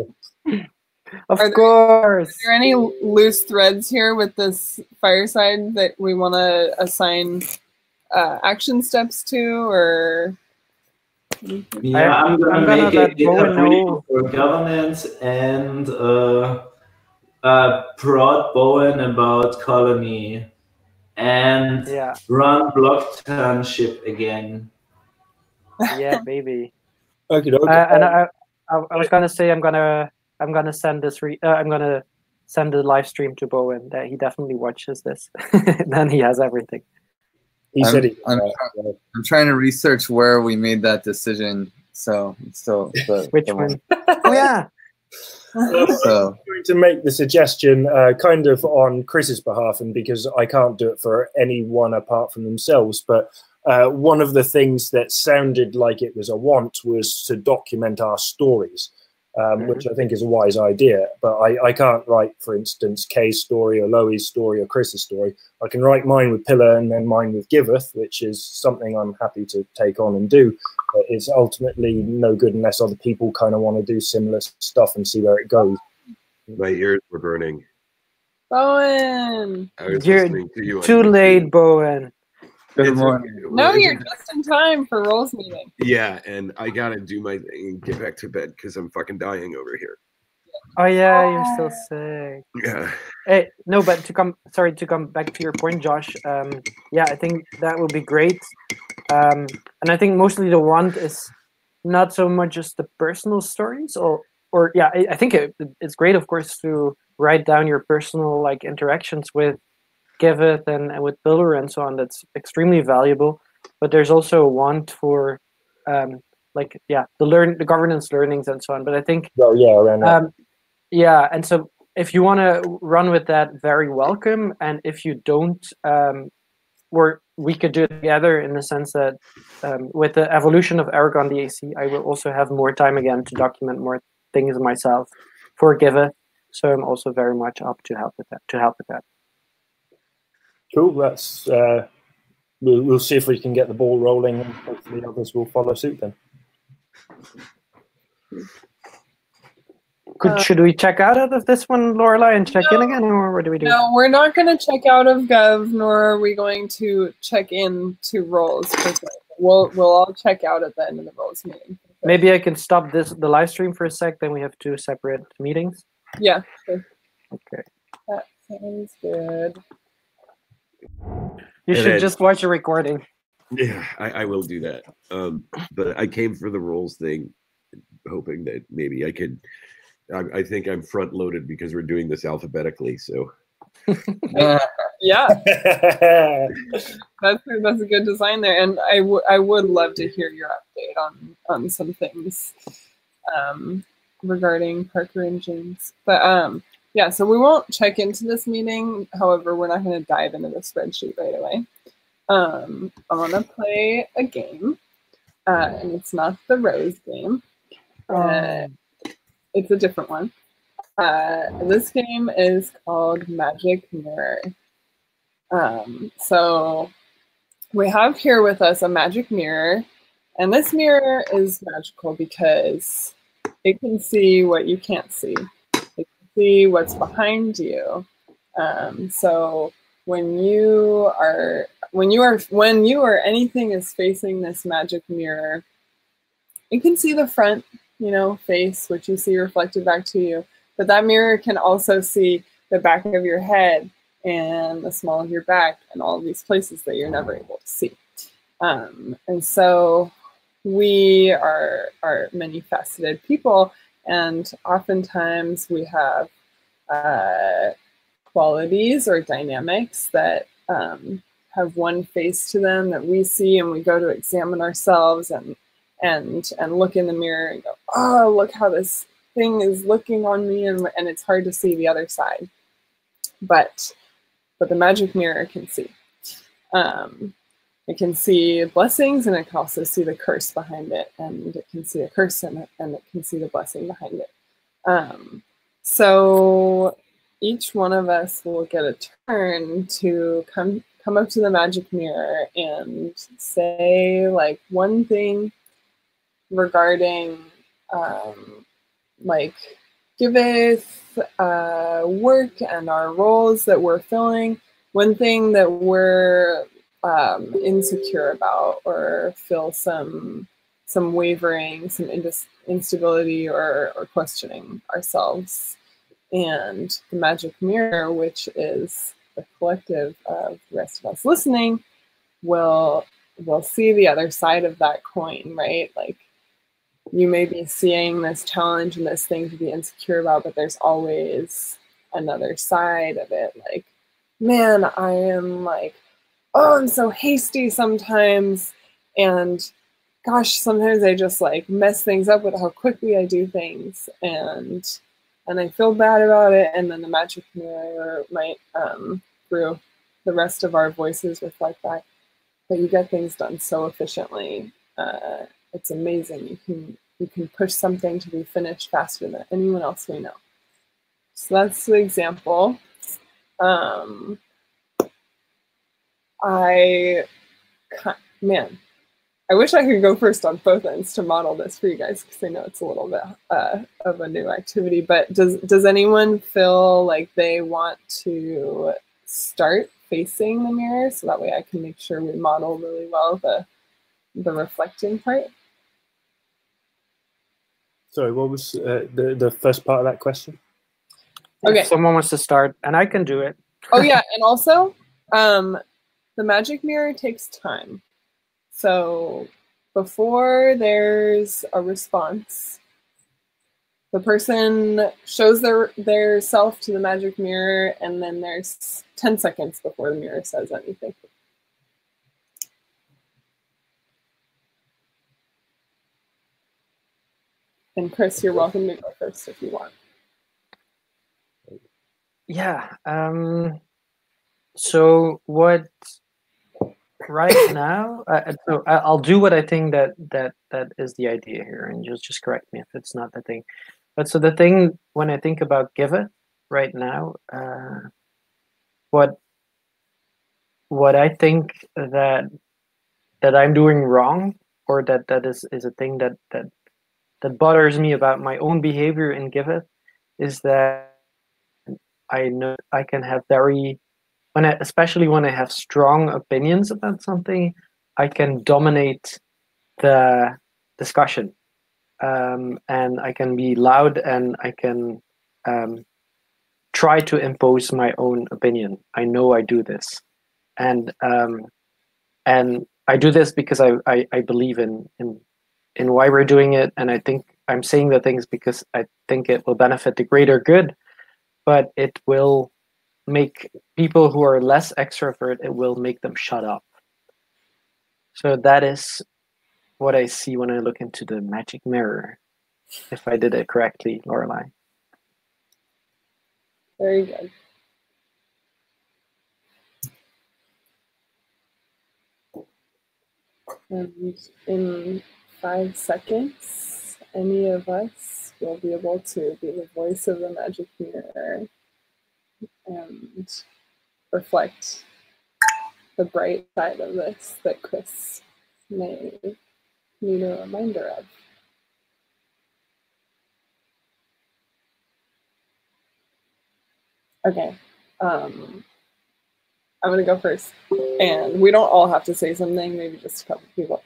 Of course. Are there any loose threads here with this fireside that we want to assign action steps to, or? Yeah, I'm gonna make a GitHub repo for governance and prod Bowen about Colony and run Blocktownship again. Yeah, baby. Okay. And I was gonna say I'm gonna send this I'm gonna send the live stream to Bowen that he definitely watches this. Then he has everything. I'm trying to research where we made that decision. So it's still which one? Oh yeah. So I'm going to make the suggestion kind of on Chris's behalf, and because I can't do it for anyone apart from themselves, but one of the things that sounded like it was a want was to document our stories. Which I think is a wise idea, but I can't write, for instance, Kay's story or Loe's story or Chris's story. I can write mine with Pillar and then mine with Giveth, which is something I'm happy to take on and do. But it's ultimately no good unless other people kind of want to do similar stuff and see where it goes. My ears were burning. Bowen! I was You're listening to you. Too late, Bowen. Good morning. No, you're just in time for Roles meeting. Yeah, and I gotta do my thing and get back to bed because I'm fucking dying over here. Oh yeah, you're still sick. Yeah. Hey, no, but to come back to your point, Josh. Yeah, I think that would be great. And I think mostly the want is not so much just the personal stories, or yeah, I think it's great, of course, to write down your personal like interactions with Giveth and with Pillar and so on. That's extremely valuable. But there's also a want for the governance learnings and so on. But I think around that. Yeah, and so if you want to run with that, very welcome. And if you don't, we could do it together in the sense that with the evolution of Aragon DAC, I will also have more time again to document more things myself for Giveth. So I'm also very much up to help with that. Cool. That's we'll see if we can get the ball rolling, and hopefully others will follow suit then. Should we check out of this one, Lorelei, and check in again, or what do we do? No, we're not going to check out of Gov, nor are we going to check in to roles. We'll all check out at the end of the roles meeting. Maybe I can stop the live stream for a sec. Then we have 2 separate meetings. Yeah. Sure. Okay. That sounds good. You should just watch a recording. Yeah, I will do that. But I came for the roles thing, hoping that maybe I could. I think I'm front loaded because we're doing this alphabetically. So. Yeah. That's a good design there, and I would love to hear your update on some things regarding Parker and James. But yeah, so we won't check into this meeting. However, we're not going to dive into the spreadsheet right away. I want to play a game, and it's not the Rose game. It's a different one. This game is called Magic Mirror. So we have here with us a magic mirror, and this mirror is magical because it can see what you can't see. It can see what's behind you. So when you or anything is facing this magic mirror, you can see the front, face, which you see reflected back to you. But that mirror can also see the back of your head and the small of your back and all of these places that you're never able to see. And so we are many-faceted people, and oftentimes we have qualities or dynamics that have one face to them that we see, and we go to examine ourselves and look in the mirror and go, oh, look how this thing is looking on me, and it's hard to see the other side. But the magic mirror can see. It can see blessings, and it can also see the curse behind it, and it can see a curse and it can see the blessing behind it. So each one of us will get a turn to come up to the magic mirror and say like one thing regarding like Giveth work and our roles that we're filling, one thing that we're insecure about or feel some wavering, some instability or questioning ourselves. And the magic mirror, which is the collective of the rest of us listening, will see the other side of that coin, right? Like, you may be seeing this challenge and this thing to be insecure about, but there's always another side of it. Like, man, I am like, oh, I'm so hasty sometimes. And gosh, sometimes I just like mess things up with how quickly I do things. And I feel bad about it. And then the magic mirror might, through the rest of our voices, reflect that. But you get things done so efficiently. It's amazing. You can push something to be finished faster than anyone else we know. So that's the example. I wish I could go first on both ends to model this for you guys, because I know it's a little bit of a new activity. But does anyone feel like they want to start facing the mirror so that way I can make sure we model really well the reflecting part? Sorry, what was the first part of that question? Okay. If someone wants to start, and I can do it. Oh yeah, and also, the magic mirror takes time. So before there's a response, the person shows their self to the magic mirror, and then there's 10 seconds before the mirror says anything. And Chris, you're welcome to go first if you want. Yeah. So what right now, so I'll do what I think that is the idea here, and just correct me if it's not the thing. But so the thing when I think about Giveth right now, what I think that I'm doing wrong, or that is a thing that bothers me about my own behavior in Giveth, is that I know I can have especially when I have strong opinions about something, I can dominate the discussion, and I can be loud, and I can try to impose my own opinion. I know I do this, and I do this because I believe in why we're doing it, and I think I'm saying the things because I think it will benefit the greater good, but it will make people who are less extrovert, it will make them shut up. So that is what I see when I look into the magic mirror, if I did it correctly, Lorelei. Very good. And in 5 seconds, any of us will be able to be the voice of the magic mirror and reflect the bright side of this that Chris may need a reminder of. Okay, I'm gonna go first, and we don't all have to say something, maybe just a couple of people.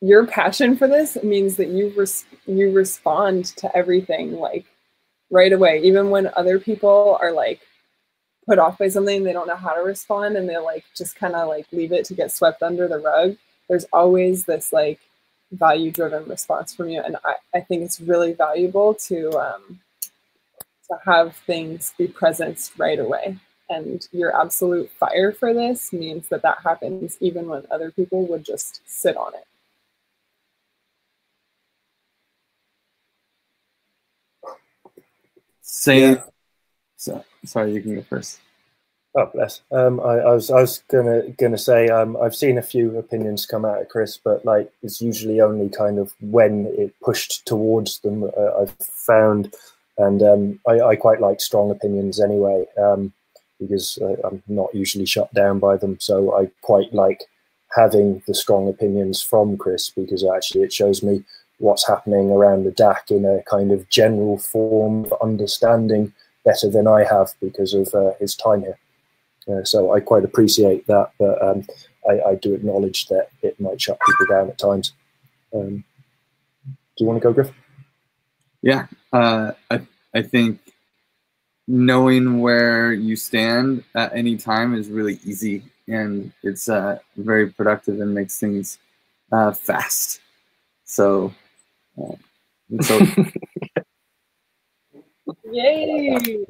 Your passion for this means that you respond to everything like right away, even when other people are like put off by something, they don't know how to respond, and they like just kind of like leave it to get swept under the rug. There's always this like value-driven response from you, and I think it's really valuable to have things be present right away. And your absolute fire for this means that happens even when other people would just sit on it. Same. So, sorry, you can go first. Oh, bless. I was gonna say I've seen a few opinions come out of Chris, but like it's usually only kind of when it pushed towards them. I've found, and I quite like strong opinions anyway, because I'm not usually shut down by them. So I quite like having the strong opinions from Chris, because actually it shows me what's happening around the DAC in a kind of general form of understanding better than I have because of his time here. So I quite appreciate that, but I do acknowledge that it might shut people down at times. Do you want to go, Griff? Yeah, I think knowing where you stand at any time is really easy, and it's very productive and makes things fast. So, it's okay. Yay!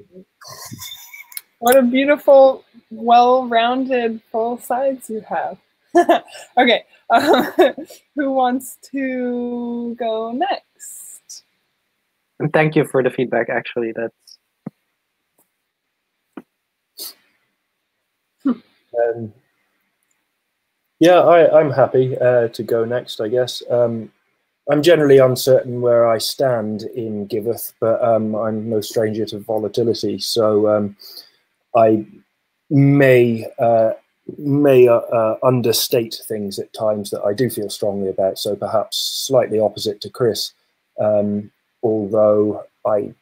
What a beautiful, well-rounded, full sides you have. Okay, who wants to go next? And thank you for the feedback, actually. That's yeah, I'm happy to go next, I guess. I'm generally uncertain where I stand in Giveth, but I'm no stranger to volatility, so I may understate things at times that I do feel strongly about, so perhaps slightly opposite to Chris, although I'm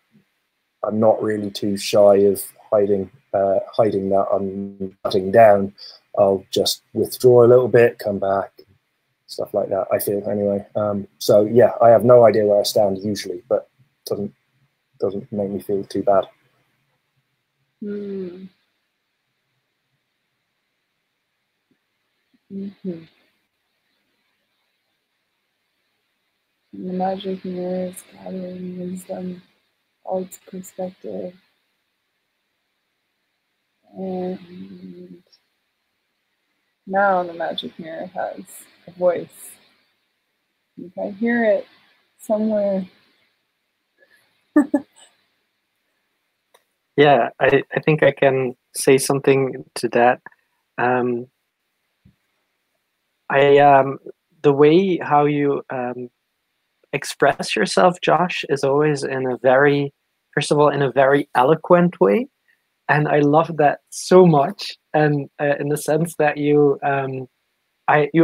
not really too shy of hiding that I'm cutting down. I'll just withdraw a little bit, come back, stuff like that, I feel, anyway. So yeah, I have no idea where I stand usually, but doesn't make me feel too bad. Mm. Mm-hmm. The magic mirror is gathering wisdom, alt perspective, and now the magic mirror has a voice. If I hear it somewhere. yeah, I think I can say something to that. The way how you express yourself, Josh, is always in a very, first of all, in a very eloquent way, and I love that so much. And in the sense that you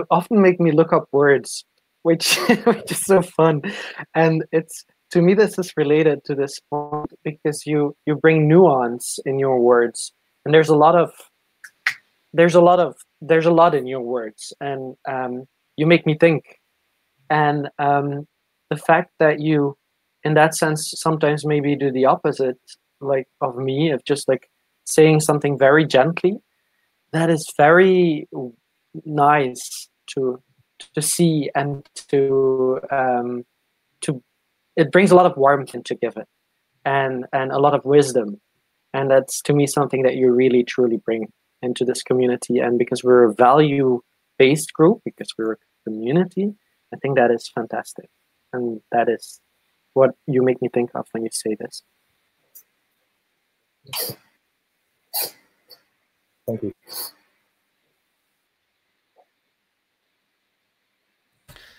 often make me look up words, which which is so fun, and it's, to me, this is related to this point because you bring nuance in your words, and there's a lot in your words, and you make me think, and the fact that you, in that sense, sometimes maybe do the opposite, like of me, of just like saying something very gently, that is very nice to see, and to it brings a lot of warmth into Give It, and a lot of wisdom, and that's, to me, something that you really truly bring into this community. And because we're a value-based group, because we're a community, I think that is fantastic, and that is what you make me think of when you say this. Thank you.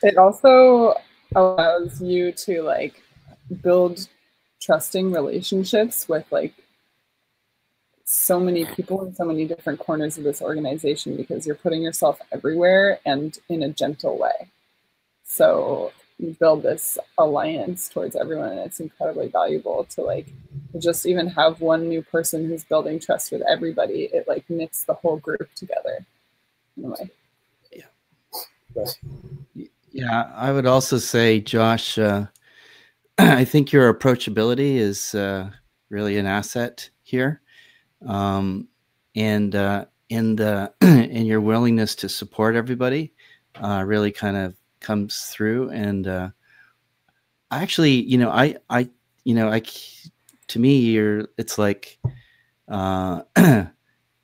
It also allows you to like build trusting relationships with like so many people in so many different corners of this organization, because you're putting yourself everywhere and in a gentle way. So you build this alliance towards everyone, and it's incredibly valuable to like just even have one new person who's building trust with everybody. It like knits the whole group together in a way. Yeah, I would also say, Josh, I think your approachability is really an asset here, and in your willingness to support everybody really kind of comes through. And actually, to me, it's like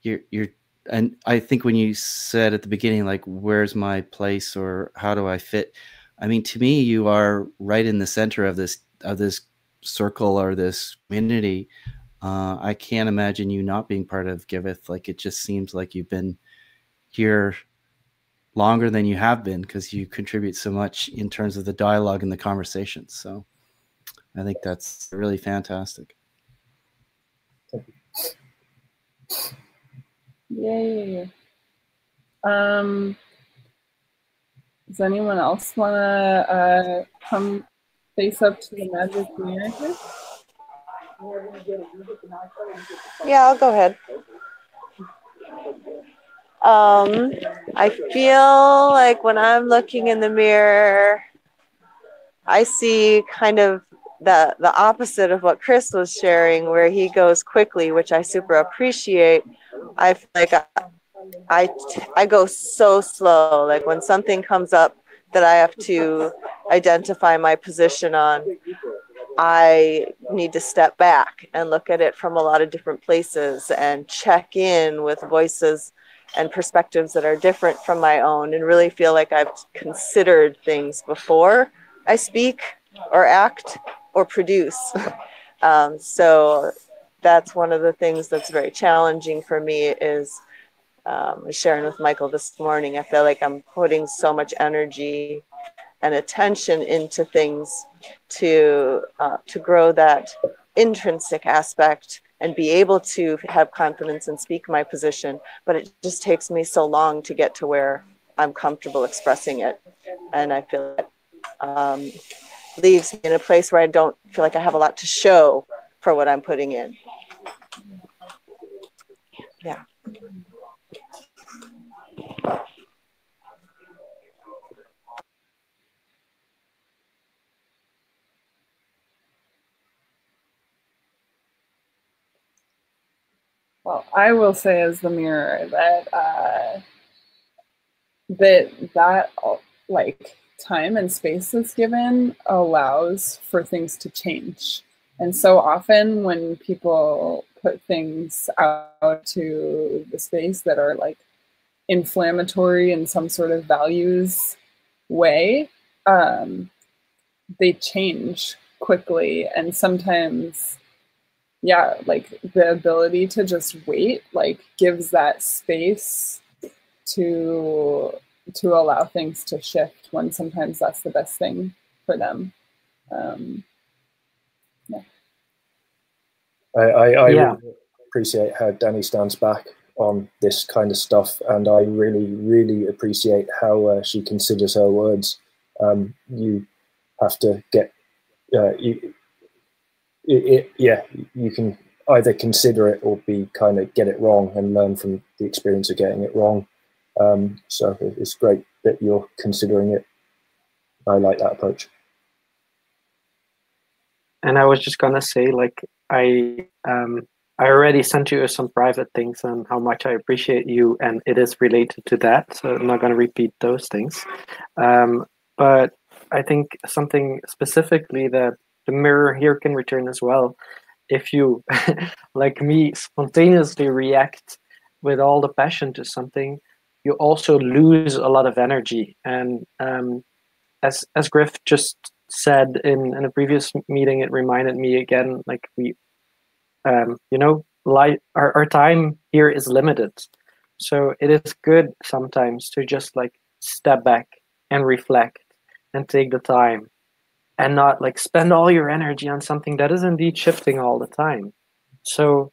you're. And I think when you said at the beginning, like, where's my place or how do I fit? I mean, to me, you are right in the center of this circle or this community. I can't imagine you not being part of Giveth. Like, it just seems like you've been here longer than you have been, because you contribute so much in terms of the dialogue and the conversations. So I think that's really fantastic. Thank you. Yay. Does anyone else want to come face up to the magic mirror here? Yeah, I'll go ahead. I feel like when I'm looking in the mirror, I see kind of the opposite of what Chris was sharing, where he goes quickly, which I super appreciate. I feel like I go so slow. Like when something comes up that I have to identify my position on, I need to step back and look at it from a lot of different places and check in with voices and perspectives that are different from my own, and really feel like I've considered things before I speak or act or produce. So that's one of the things that's very challenging for me, is sharing with Michael this morning. I feel like I'm putting so much energy and attention into things to grow that intrinsic aspect and be able to have confidence and speak my position. But it just takes me so long to get to where I'm comfortable expressing it. And I feel like leaves me in a place where I don't feel like I have a lot to show for what I'm putting in. Yeah. Well, I will say as the mirror that that like time and space that's given allows for things to change. And so often when people put things out to the space that are like inflammatory in some sort of values way, they change quickly. And sometimes, yeah, like the ability to just wait, like gives that space to to allow things to shift when sometimes that's the best thing for them. Yeah. I really appreciate how Danny stands back on this kind of stuff, and I really appreciate how she considers her words. You have to get you can either consider it or get it wrong and learn from the experience of getting it wrong. So it's great that you're considering it. I like that approach. And I was just gonna say, like, I already sent you some private things on how much I appreciate you, and it is related to that, so I'm not gonna repeat those things. But I think something specifically that the mirror here can return as well, if you, like me, spontaneously react with all the passion to something, you also lose a lot of energy. And as Griff just said in a previous meeting, it reminded me again, like we, our time here is limited. So it is good sometimes to just like step back and reflect and take the time and not like spend all your energy on something that is indeed shifting all the time. So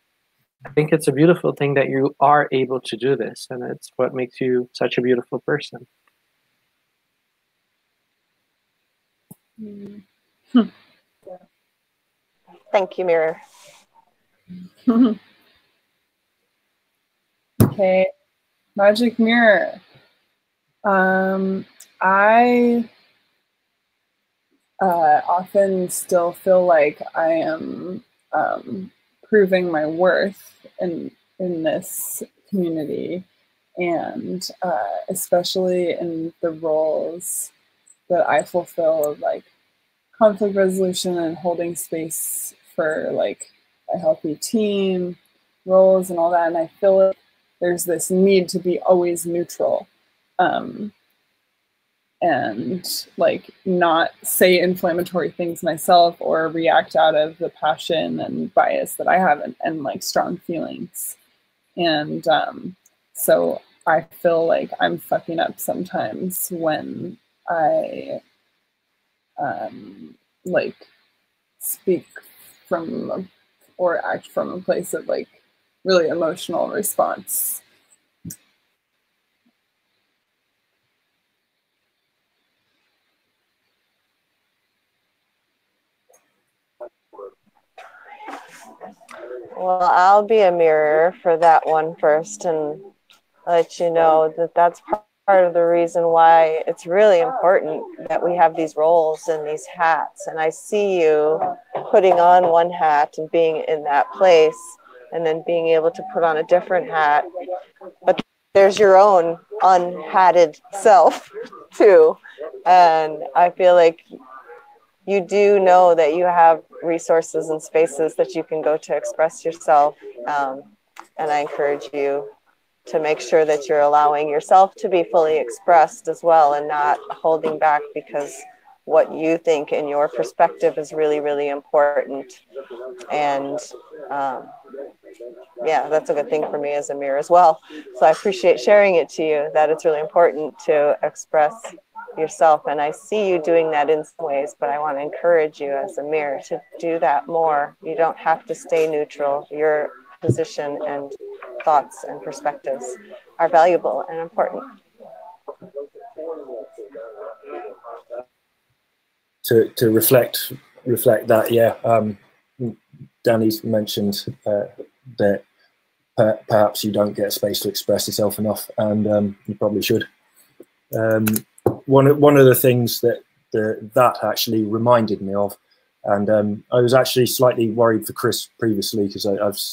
I think it's a beautiful thing that you are able to do this, and it's what makes you such a beautiful person. Thank you, Mirror. Okay, Magic Mirror. I often still feel like I am proving my worth in this community, and especially in the roles that I fulfill of like conflict resolution and holding space for like a healthy team roles and all that. And I feel like there's this need to be always neutral. And like not say inflammatory things myself or react out of the passion and bias that I have and like strong feelings. And so I feel like I'm fucking up sometimes when I like speak from or act from a place of like really emotional response. Well, I'll be a mirror for that one first and let you know that that's part of the reason why it's really important that we have these roles and these hats. And I see you putting on one hat and being in that place and then being able to put on a different hat. But there's your own unhatted self too. And I feel like you do know that you have resources and spaces that you can go to express yourself. And I encourage you to make sure that you're allowing yourself to be fully expressed as well and not holding back because what you think in your perspective is really, really important. And yeah, that's a good thing for me as a mirror as well. So I appreciate sharing it to you, that it's really important to express yourself. And I see you doing that in some ways, but I want to encourage you as a mirror to do that more. You don't have to stay neutral. Your position and thoughts and perspectives are valuable and important. To reflect that, yeah. Danny's mentioned that perhaps you don't get space to express yourself enough, and you probably should. One of the things that actually reminded me of, and I was actually slightly worried for Chris previously because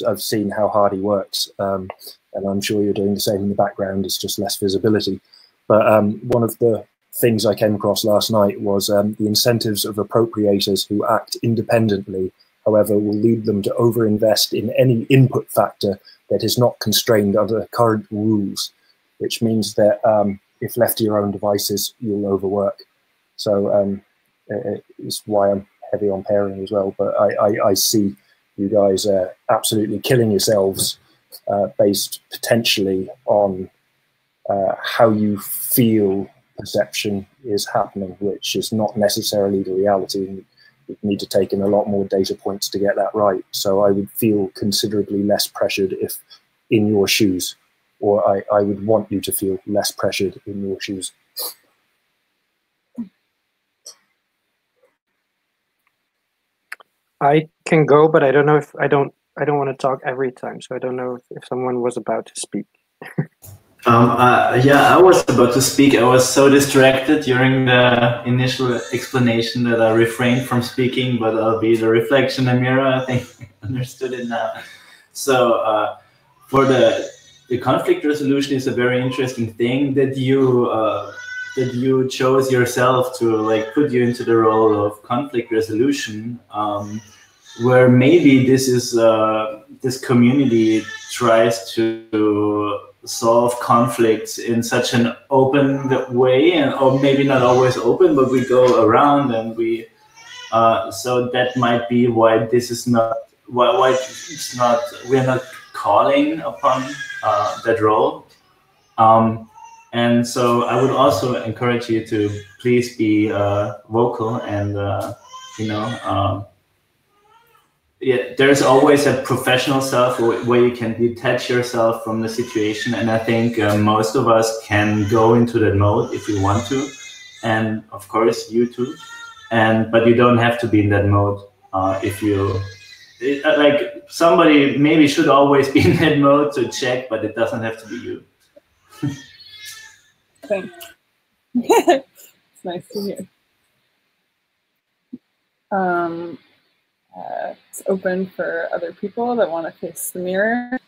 I've seen how hard he works, and I'm sure you're doing the same in the background. It's just less visibility. But one of the things I came across last night was the incentives of appropriators who act independently, however, will lead them to overinvest in any input factor that is not constrained under current rules, which means that if left to your own devices, you'll overwork. So it's why I'm heavy on pairing as well. But I see you guys absolutely killing yourselves based potentially on how you feel perception is happening, which is not necessarily the reality. You need to take in a lot more data points to get that right. So I would feel considerably less pressured if in your shoes, or I would want you to feel less pressured in your shoes. I can go, but I don't know if I don't want to talk every time, so I don't know if someone was about to speak. Yeah, I was about to speak. I was so distracted during the initial explanation that I refrained from speaking, but I'll be the reflection and mirror. I think I understood it now. So for the conflict resolution is a very interesting thing that you chose yourself to like put you into the role of conflict resolution, where maybe this is this community tries to solve conflicts in such an open way, and or maybe not always open, but we go around and we so that might be why this is not why it's not, we're not calling upon that role. And so I would also encourage you to please be vocal and yeah, there's always a professional self where you can detach yourself from the situation, and I think most of us can go into that mode if you want to, and of course you too. But you don't have to be in that mode if you like. Somebody maybe should always be in that mode to check, but it doesn't have to be you. Thanks. It's nice to hear. It's open for other people that want to face the mirror.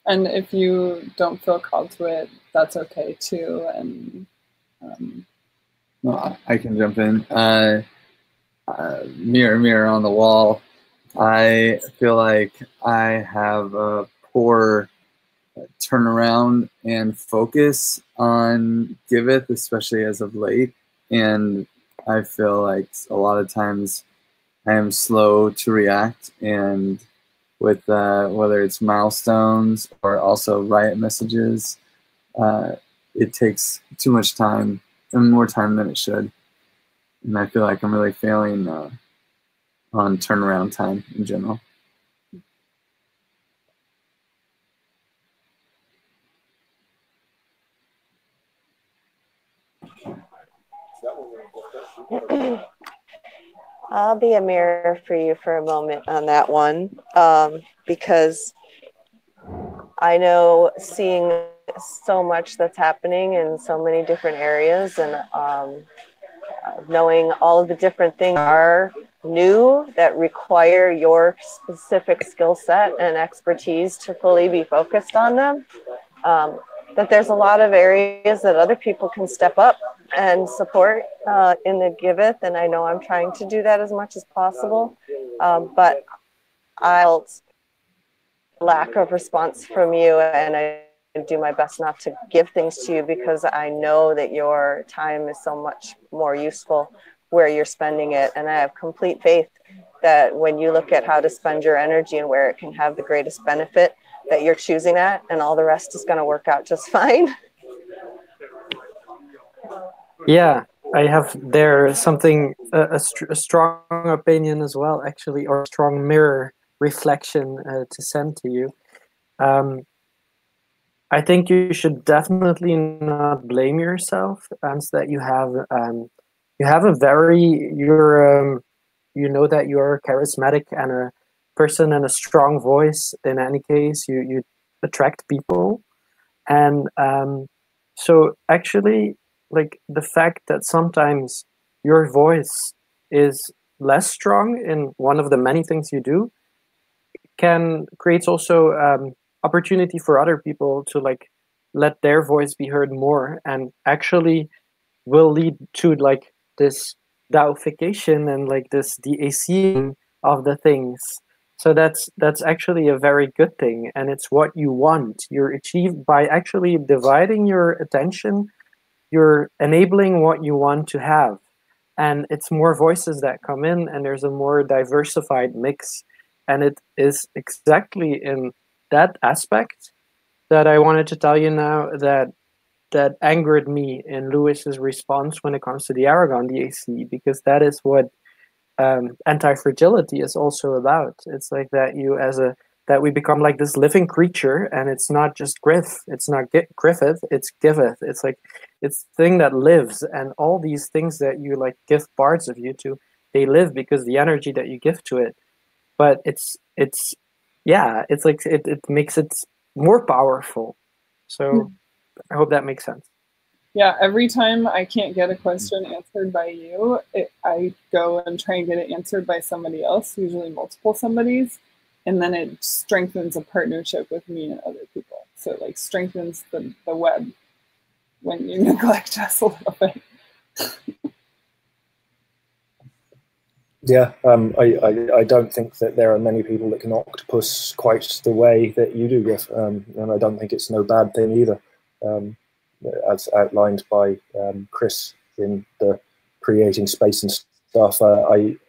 And if you don't feel called to it, that's okay too. And no, I can jump in. Mirror, mirror on the wall. I feel like I have a poor turnaround and focus on Giveth, especially as of late. And I feel like a lot of times I am slow to react, and with whether it's milestones or also riot messages, it takes too much time, and more time than it should. And I feel like I'm really failing on turnaround time in general. I'll be a mirror for you for a moment on that one, because I know seeing so much that's happening in so many different areas, and knowing all of the different things are new that require your specific skill set and expertise to fully be focused on them, that there's a lot of areas that other people can step up and support in the Giveth, and I know I'm trying to do that as much as possible, but I'll lack of response from you, and I do my best not to give things to you because I know that your time is so much more useful where you're spending it, and I have complete faith that when you look at how to spend your energy and where it can have the greatest benefit, that you're choosing that, and all the rest is going to work out just fine. Yeah, I have there something, a strong opinion as well, actually, or a strong mirror reflection to send to you. I think you should definitely not blame yourself, and that you have a very, you know that you're charismatic and a person and a strong voice. In any case, you attract people, and so actually, like the fact that sometimes your voice is less strong in one of the many things you do can create also opportunity for other people to like let their voice be heard more, and actually will lead to like this Daoification and like this DACing of the things. So that's actually a very good thing, and it's what you want. You're achieved by actually dividing your attention. You're enabling what you want to have, and it's more voices that come in, and there's a more diversified mix, and it is exactly in that aspect that I wanted to tell you now that angered me in Lewis's response when it comes to the Aragon DAC, because that is what anti-fragility is also about. It's like that that we become like this living creature, and it's not just Griff, it's not Griffith, it's Giveth. It's like it's thing that lives, and all these things that you like give parts of you to, they live because the energy that you give to it. But it's like it makes it more powerful. So I hope that makes sense. Yeah, every time I can't get a question answered by you, I go and try and get it answered by somebody else, usually multiple somebodies, and then it strengthens a partnership with me and other people. So it like strengthens the web when you neglect us a little bit. Yeah, I don't think that there are many people that can octopus quite the way that you do, Griff, and I don't think it's no bad thing either. As outlined by Chris in the creating space and stuff, I'm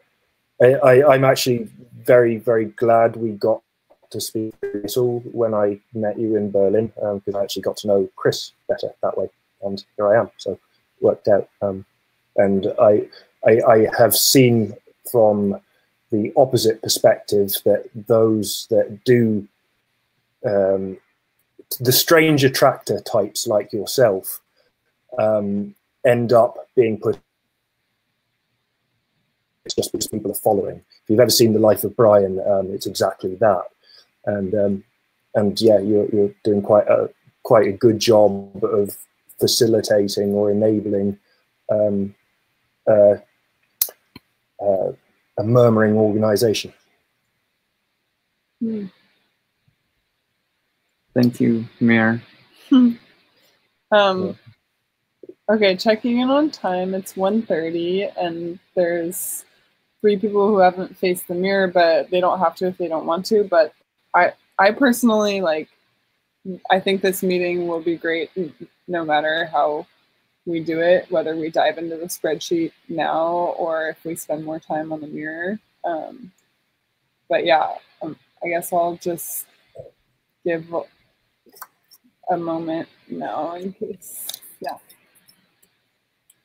actually very, very glad we got to speak to this all when I met you in Berlin, because I actually got to know Chris better that way, and here I am. So it worked out, and I have seen from the opposite perspective that those that do the strange attractor types like yourself end up being put. It's just because people are following. If you've ever seen The Life of Brian, it's exactly that. And yeah, you're doing quite a good job of facilitating or enabling a murmuring organization. Thank you, Mayor. Okay, checking in on time. It's 1:30, and there's 3 people who haven't faced the mirror, but they don't have to if they don't want to. But I personally I think this meeting will be great no matter how we do it, whether we dive into the spreadsheet now or if we spend more time on the mirror. But yeah, I guess I'll just give a moment now in case,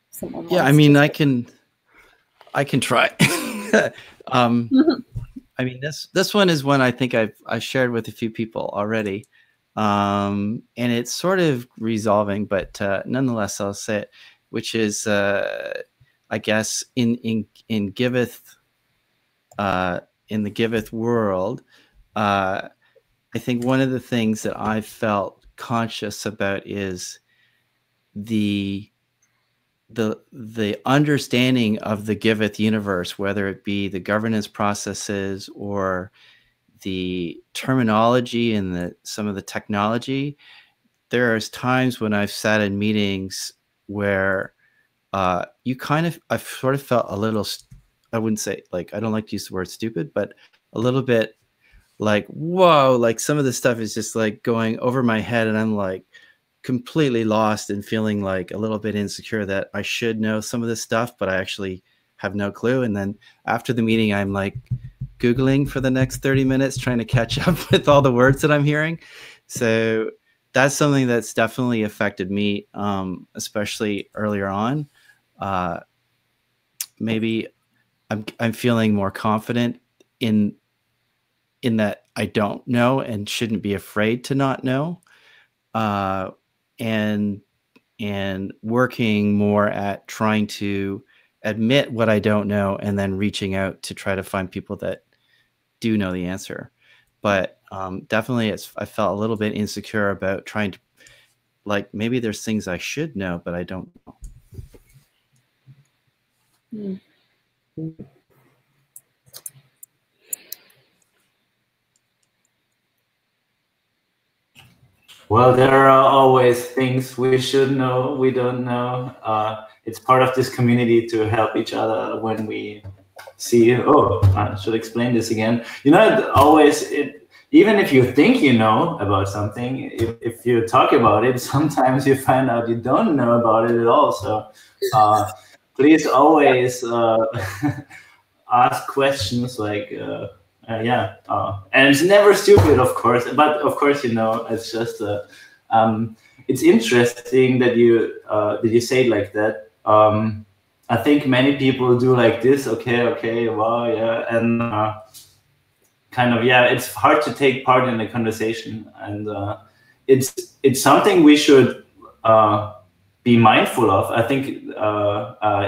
someone I mean, I can try. I mean, this one is one I think I've shared with a few people already, and it's sort of resolving, but nonetheless, I'll say it, which is, I guess, in Giveth, in the Giveth world, I think one of the things that I felt conscious about is the understanding of the Giveth universe, whether it be the governance processes or the terminology and some of the technology. There are times when I've sat in meetings where I've sort of felt a little, I wouldn't say, like, I don't like to use the word stupid, but a little bit like, whoa, like some of the stuff is just like going over my head, and I'm like completely lost and feeling like a little bit insecure that I should know some of this stuff, but I actually have no clue. And then after the meeting, I'm like Googling for the next 30 minutes, trying to catch up with all the words that I'm hearing. So that's something that's definitely affected me, especially earlier on. Maybe I'm feeling more confident in that I don't know and shouldn't be afraid to not know, and working more at trying to admit what I don't know and then reaching out to try to find people that do know the answer. But definitely I felt a little bit insecure about trying to, like, maybe there's things I should know, but I don't know. Well, there are always things we should know, we don't know. It's part of this community to help each other when we see, oh, I should explain this again. You know, even if you think you know about something, if you talk about it, sometimes you find out you don't know about it at all. So please always ask questions like, yeah, and it's never stupid, of course. But of course, you know, it's just it's interesting that you say it like that. I think many people do like this. Okay, wow, yeah, and kind of, yeah. It's hard to take part in a conversation, and it's something we should be mindful of. I think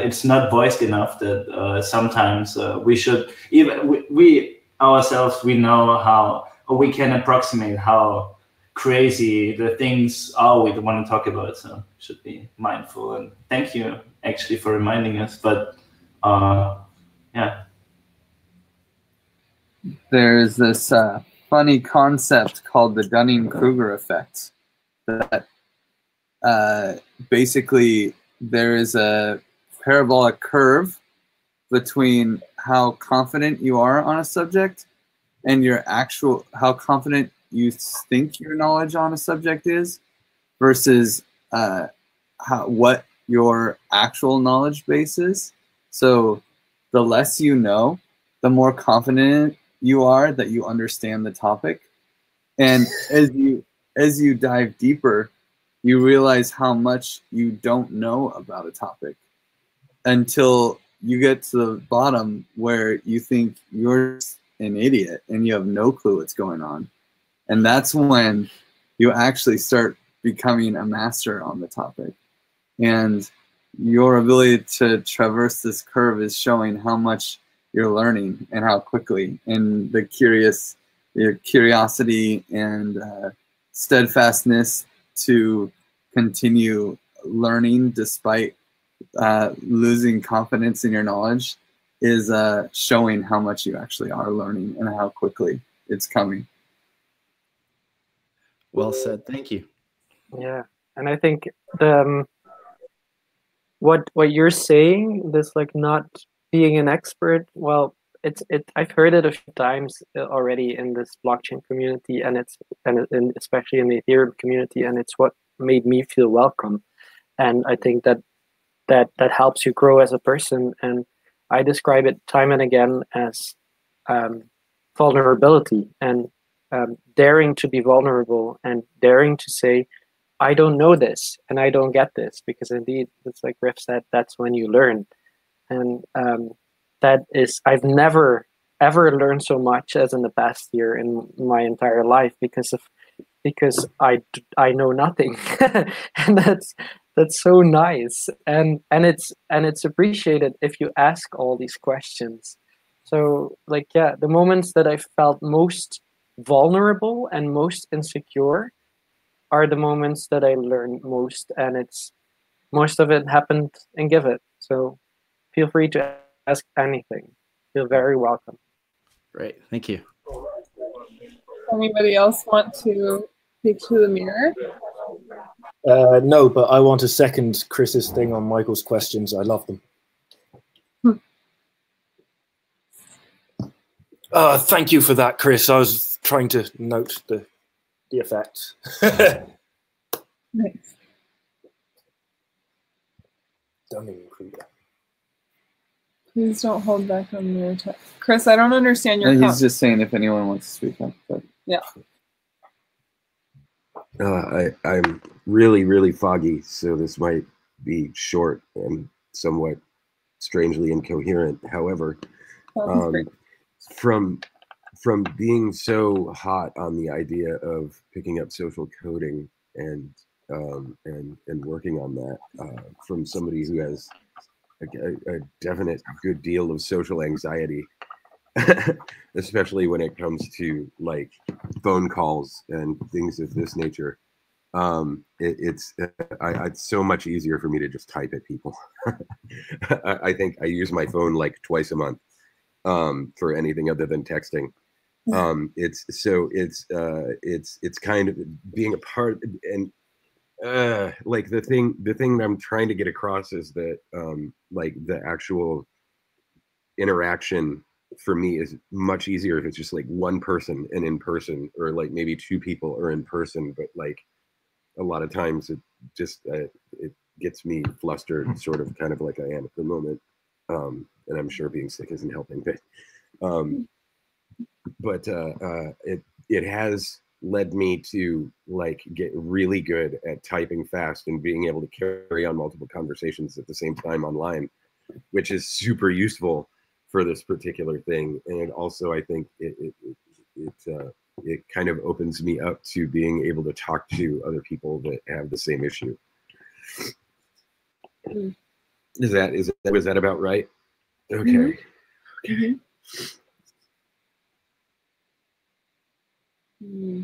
it's not voiced enough that sometimes we should, even we ourselves, we know how, or we can approximate how crazy the things are we want to talk about. So should be mindful. And thank you actually for reminding us. But yeah. There's this funny concept called the Dunning-Kruger effect that basically there is a parabolic curve between how confident you are on a subject and your actual, how confident you think your knowledge on a subject is versus what your actual knowledge base is. So the less you know, the more confident you are that you understand the topic. And as you dive deeper, you realize how much you don't know about a topic until you get to the bottom where you think you're an idiot and you have no clue what's going on. And that's when you actually start becoming a master on the topic. And your ability to traverse this curve is showing how much you're learning and how quickly, and your curiosity and steadfastness to continue learning despite losing confidence in your knowledge is showing how much you actually are learning and how quickly it's coming. Well said. Thank you. Yeah, and I think what you're saying, this like not being an expert, well, I've heard it a few times already in this blockchain community, and especially in the Ethereum community, and it's what made me feel welcome. And I think that helps you grow as a person. And I describe it time and again as vulnerability, and daring to be vulnerable and daring to say, I don't know this and I don't get this, because indeed, it's like Riff said, that's when you learn. And that is, I've never ever learned so much as in the past year in my entire life because I know nothing. And that's so nice. And it's appreciated if you ask all these questions. So like, yeah, the moments that I felt most vulnerable and most insecure are the moments that I learn most, and it's most of it happened in Give It. So feel free to ask anything. Feel very welcome. Great, thank you. Anybody else want to speak to the mirror? No, but I want to second Chris's thing on Michael's questions. I love them. Thank you for that, Chris. I was trying to note the effect. Nice. Dunning-Kruger. Please don't hold back on your text. Chris, I don't understand your He's just saying if anyone wants to speak up. But. Yeah. I'm really, really foggy, so this might be short and somewhat strangely incoherent. However, from being so hot on the idea of picking up social coding and working on that, from somebody who has a definite good deal of social anxiety, especially when it comes to like phone calls and things of this nature. It's so much easier for me to just type at people. I think I use my phone like twice a month for anything other than texting. It's kind of being a part, and like the thing that I'm trying to get across is that like the actual interaction for me is much easier if it's just like one person and in person, or like maybe two people are in person, but like a lot of times it just it gets me flustered, sort of kind of like I am at the moment, and I'm sure being sick isn't helping, but but it has led me to like get really good at typing fast and being able to carry on multiple conversations at the same time online, which is super useful for this particular thing. And it also, I think it kind of opens me up to being able to talk to other people that have the same issue. Was that about right? Okay. Mm-hmm.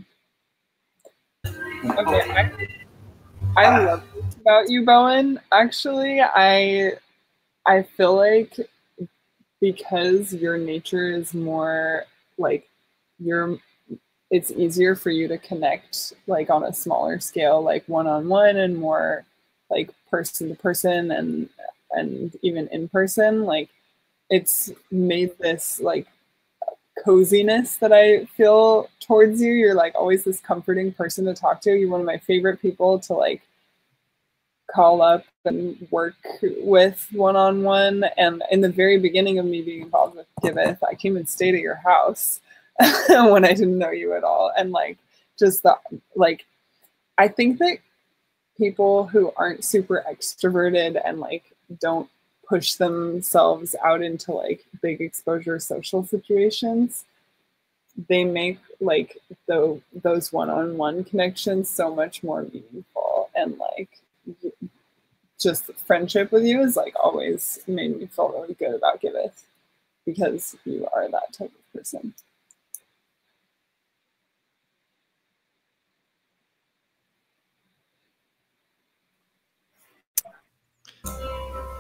Okay, I love this about you, Bowen. Actually, I feel like because your nature is more like it's easier for you to connect like on a smaller scale, like one-on-one, and more like person to person and even in person. Like it's made this like coziness that I feel towards you. You're like always this comforting person to talk to. You're one of my favorite people to like call up and work with one-on-one. And in the very beginning of me being involved with Giveth, I came and stayed at your house when I didn't know you at all. And like just the like, I think that people who aren't super extroverted and like don't push themselves out into like big exposure social situations, they make like those one-on-one connections so much more meaningful. And like just friendship with you is like always made me feel really good about Giveth, because you are that type of person.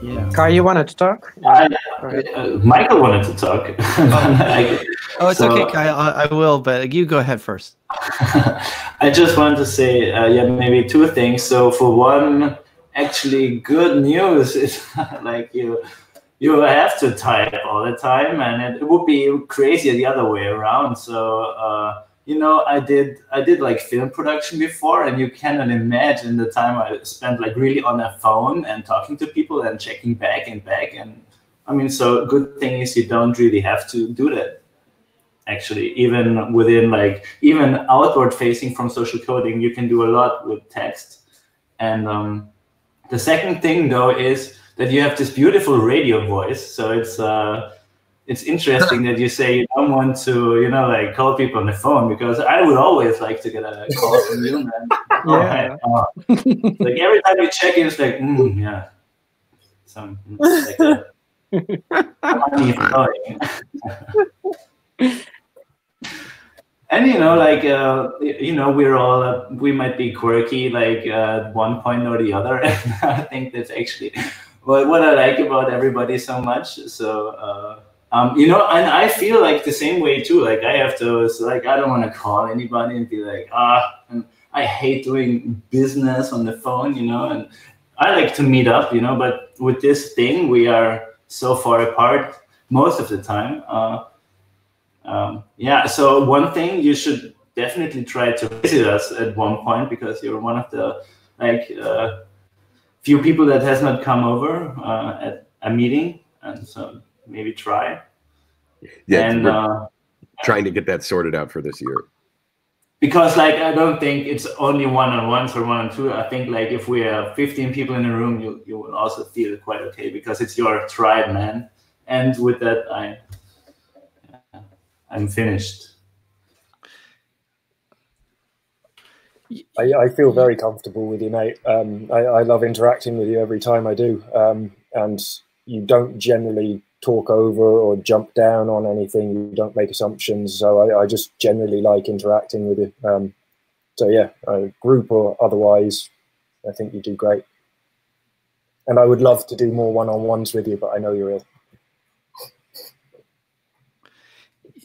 Yeah. Kai, you wanted to talk? Michael wanted to talk. Oh, it's okay, Kai. I will, but you go ahead first. I just wanted to say, maybe two things. So for one, actually good news is like you have to type all the time, and it would be crazy the other way around. So I did like film production before, and you cannot imagine the time I spent like really on a phone and talking to people and checking back. And I mean, so good thing is you don't really have to do that. Actually, even within like even outward facing from social coding, you can do a lot with text. And the second thing though is that you have this beautiful radio voice. So it's interesting that you say you don't want to, like call people on the phone, because I would always like to get a call from you, man. Yeah. Like every time you check in, it's like, yeah. Some like a funny feeling. And we're all we might be quirky like at one point or the other. And I think that's actually what I like about everybody so much. So and I feel like the same way too. Like I have to, like I don't want to call anybody and be like, and I hate doing business on the phone, and I like to meet up, but with this thing, we are so far apart most of the time. So one thing, you should definitely try to visit us at one point, because you're one of the few people that has not come over at a meeting, and so maybe try. Yeah, and we're trying to get that sorted out for this year. Because like I don't think it's only one-on-ones or one-on-two. I think like if we have 15 people in a room, you will also feel quite okay, because it's your tribe, man. And with that, I'm finished. I feel very comfortable with you, mate. I love interacting with you every time I do. And you don't generally talk over or jump down on anything. You don't make assumptions. So I just generally like interacting with you. So yeah, group or otherwise, I think you do great. And I would love to do more one-on-ones with you, but I know you're ill.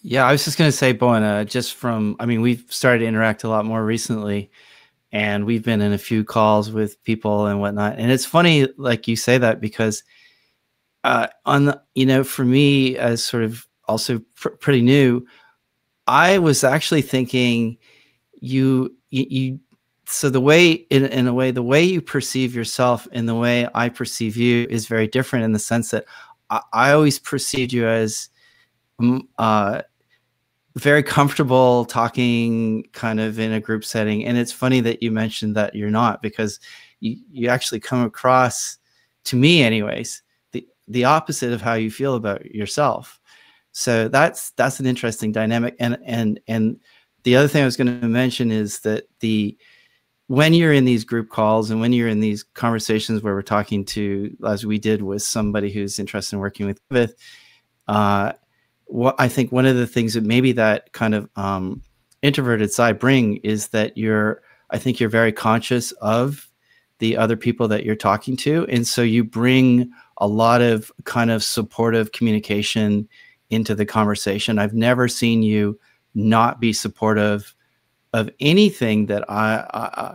Yeah, I was just going to say, Bowen, we've started to interact a lot more recently, and we've been in a few calls with people and whatnot. And it's funny, like you say that, because for me, as sort of also pretty new, I was actually thinking so the way, in a way, the way you perceive yourself and the way I perceive you is very different, in the sense that I always perceived you as very comfortable talking kind of in a group setting. And it's funny that you mentioned that you're not, because you actually come across, to me anyways, the opposite of how you feel about yourself. So that's an interesting dynamic. And the other thing I was going to mention is that when you're in these group calls and when you're in these conversations where we're talking to, as we did with somebody who's interested in working with, what I think one of the things that maybe that kind of introverted side bring is that I think you're very conscious of the other people that you're talking to. And so you bring a lot of kind of supportive communication into the conversation. I've never seen you not be supportive of anything that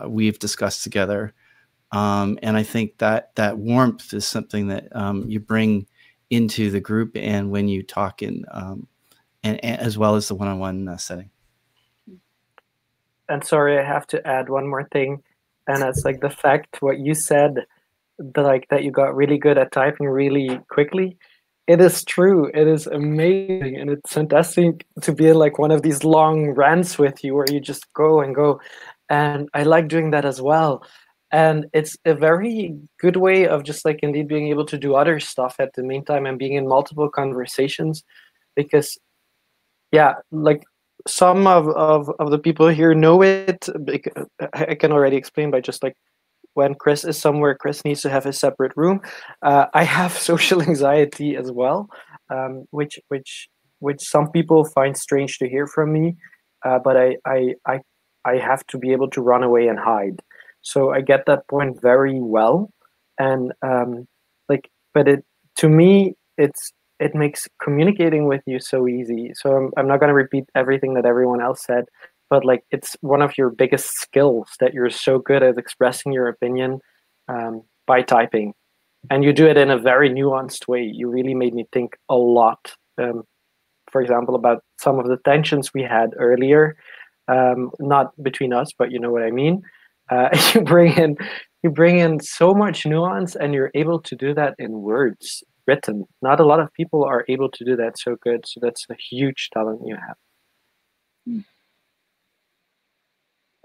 we've discussed together. And I think that warmth is something that you bring into the group and when you talk and as well as the one-on-one setting. And sorry, I have to add one more thing. And that's like the fact what you said, that you got really good at typing really quickly. It is true. It is amazing. And it's fantastic to be in like one of these long rants with you where you just go and go. And I like doing that as well. And it's a very good way of just like indeed being able to do other stuff at the meantime and being in multiple conversations. Because yeah, like some of the people here know it. I can already explain by just like when Chris is somewhere, Chris needs to have a separate room. I have social anxiety as well, which some people find strange to hear from me. But I have to be able to run away and hide. So I get that point very well, and to me it makes communicating with you so easy. So I'm not going to repeat everything that everyone else said, but like it's one of your biggest skills that you're so good at expressing your opinion by typing, and you do it in a very nuanced way. You really made me think a lot. For example, about some of the tensions we had earlier, not between us, but you know what I mean. You bring in so much nuance, and you're able to do that in words written. Not a lot of people are able to do that so good. So that's a huge talent you have.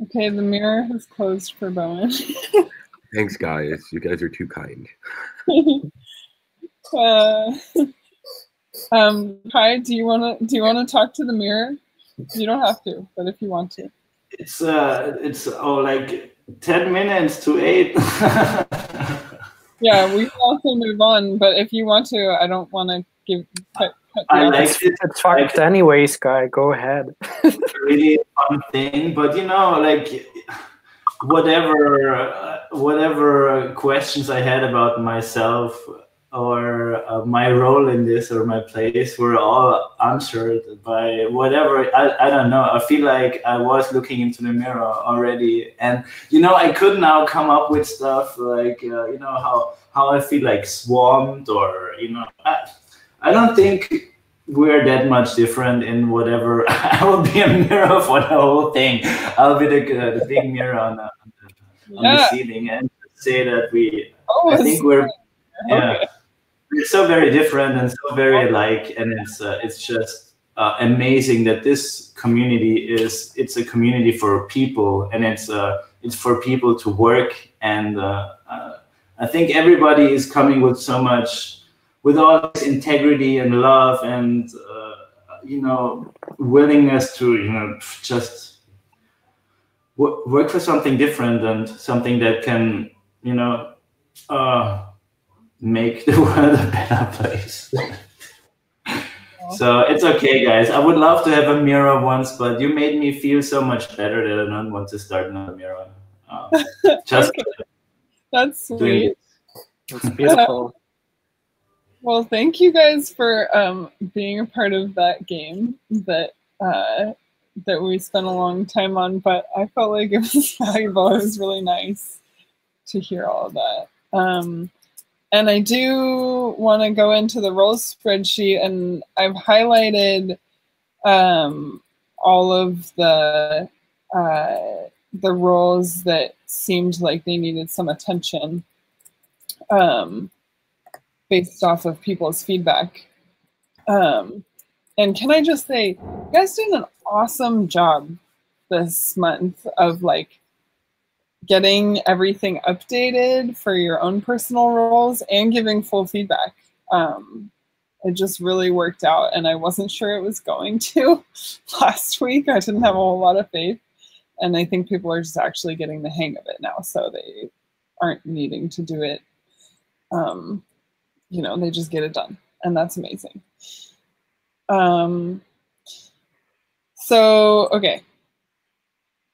Okay, the mirror has closed for Bowen. Thanks, guys. You guys are too kind. Kai, do you wanna talk to the mirror? You don't have to, but if you want to. It's like 10 minutes to 8. Yeah, we can also move on, but if you want to, I don't want to cut I like it. It's fucked anyways, Guy. Go ahead. Really fun thing, but you know, like whatever questions I had about myself or my role in this or my place were all answered by whatever. I don't know. I feel like I was looking into the mirror already, and you know, I could now come up with stuff like you know how I feel like swamped, or you know, I don't think we're that much different in whatever. I will be a mirror for the whole thing. I'll be the big mirror on the ceiling and say that I think we're we're so very different and so very alike, and it's just amazing that this community it's a community for people, and it's for people to work, and I think everybody is coming with so much, with all this integrity and love and you know, willingness to, you know, just work for something different and something that can, you know, make the world a better place. So it's okay, guys. I would love to have a mirror once, but you made me feel so much better that I don't want to start another mirror. Just okay. That's sweet. It's beautiful. Well, thank you guys for being a part of that game that we spent a long time on, but I felt like it was valuable. It was really nice to hear all of that. And I do want to go into the roles spreadsheet, and I've highlighted all of the roles that seemed like they needed some attention based off of people's feedback. And can I just say, you guys did an awesome job this month of like getting everything updated for your own personal roles and giving full feedback. It just really worked out, and I wasn't sure it was going to last week. I didn't have a whole lot of faith, and I think people are just actually getting the hang of it now, so they aren't needing to do it. You know, they just get it done, and that's amazing. So, okay.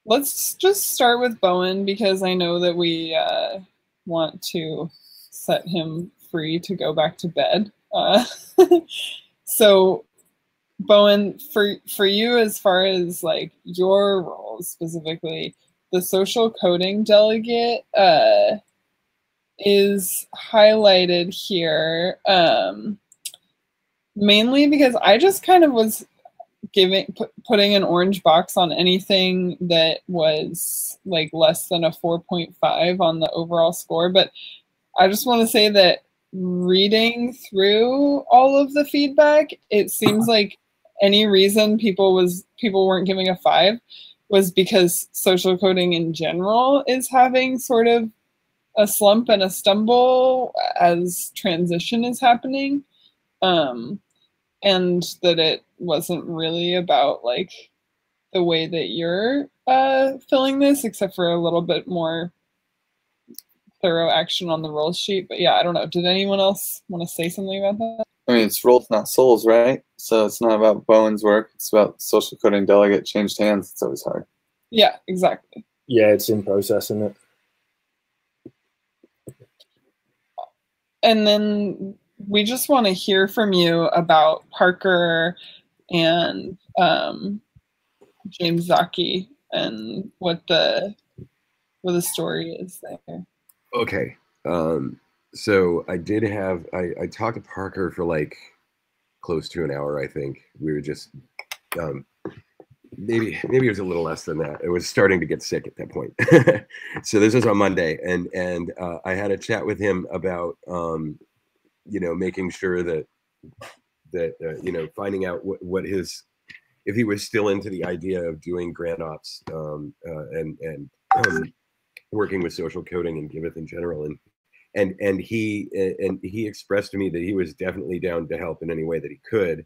Let's just start with Bowen, because I know that we want to set him free to go back to bed. So, Bowen, for you, as far as like your role specifically, the social coding delegate is highlighted here, mainly because I just kind of was putting an orange box on anything that was like less than a 4.5 on the overall score. But I just want to say that reading through all of the feedback, it seems like any reason people weren't giving a 5 was because social coding in general is having sort of a slump and a stumble as transition is happening. And that it wasn't really about like the way that you're filling this, except for a little bit more thorough action on the role sheet. But yeah, I don't know. Did anyone else want to say something about that? I mean, it's roles, not souls, right? So it's not about Bowen's work. It's about social coding delegate changed hands. It's always hard. Yeah, exactly. Yeah, it's in process, isn't it? And then we just want to hear from you about Parker and James Zaki and what the story is there. Okay. So I did have, I talked to Parker for like close to an hour, I think. We were just, maybe it was a little less than that. It was starting to get sick at that point. So this was on Monday, and I had a chat with him about, you know, making sure that you know, finding out what his, if he was still into the idea of doing grant ops and working with social coding and Giveth in general, and he expressed to me that he was definitely down to help in any way that he could,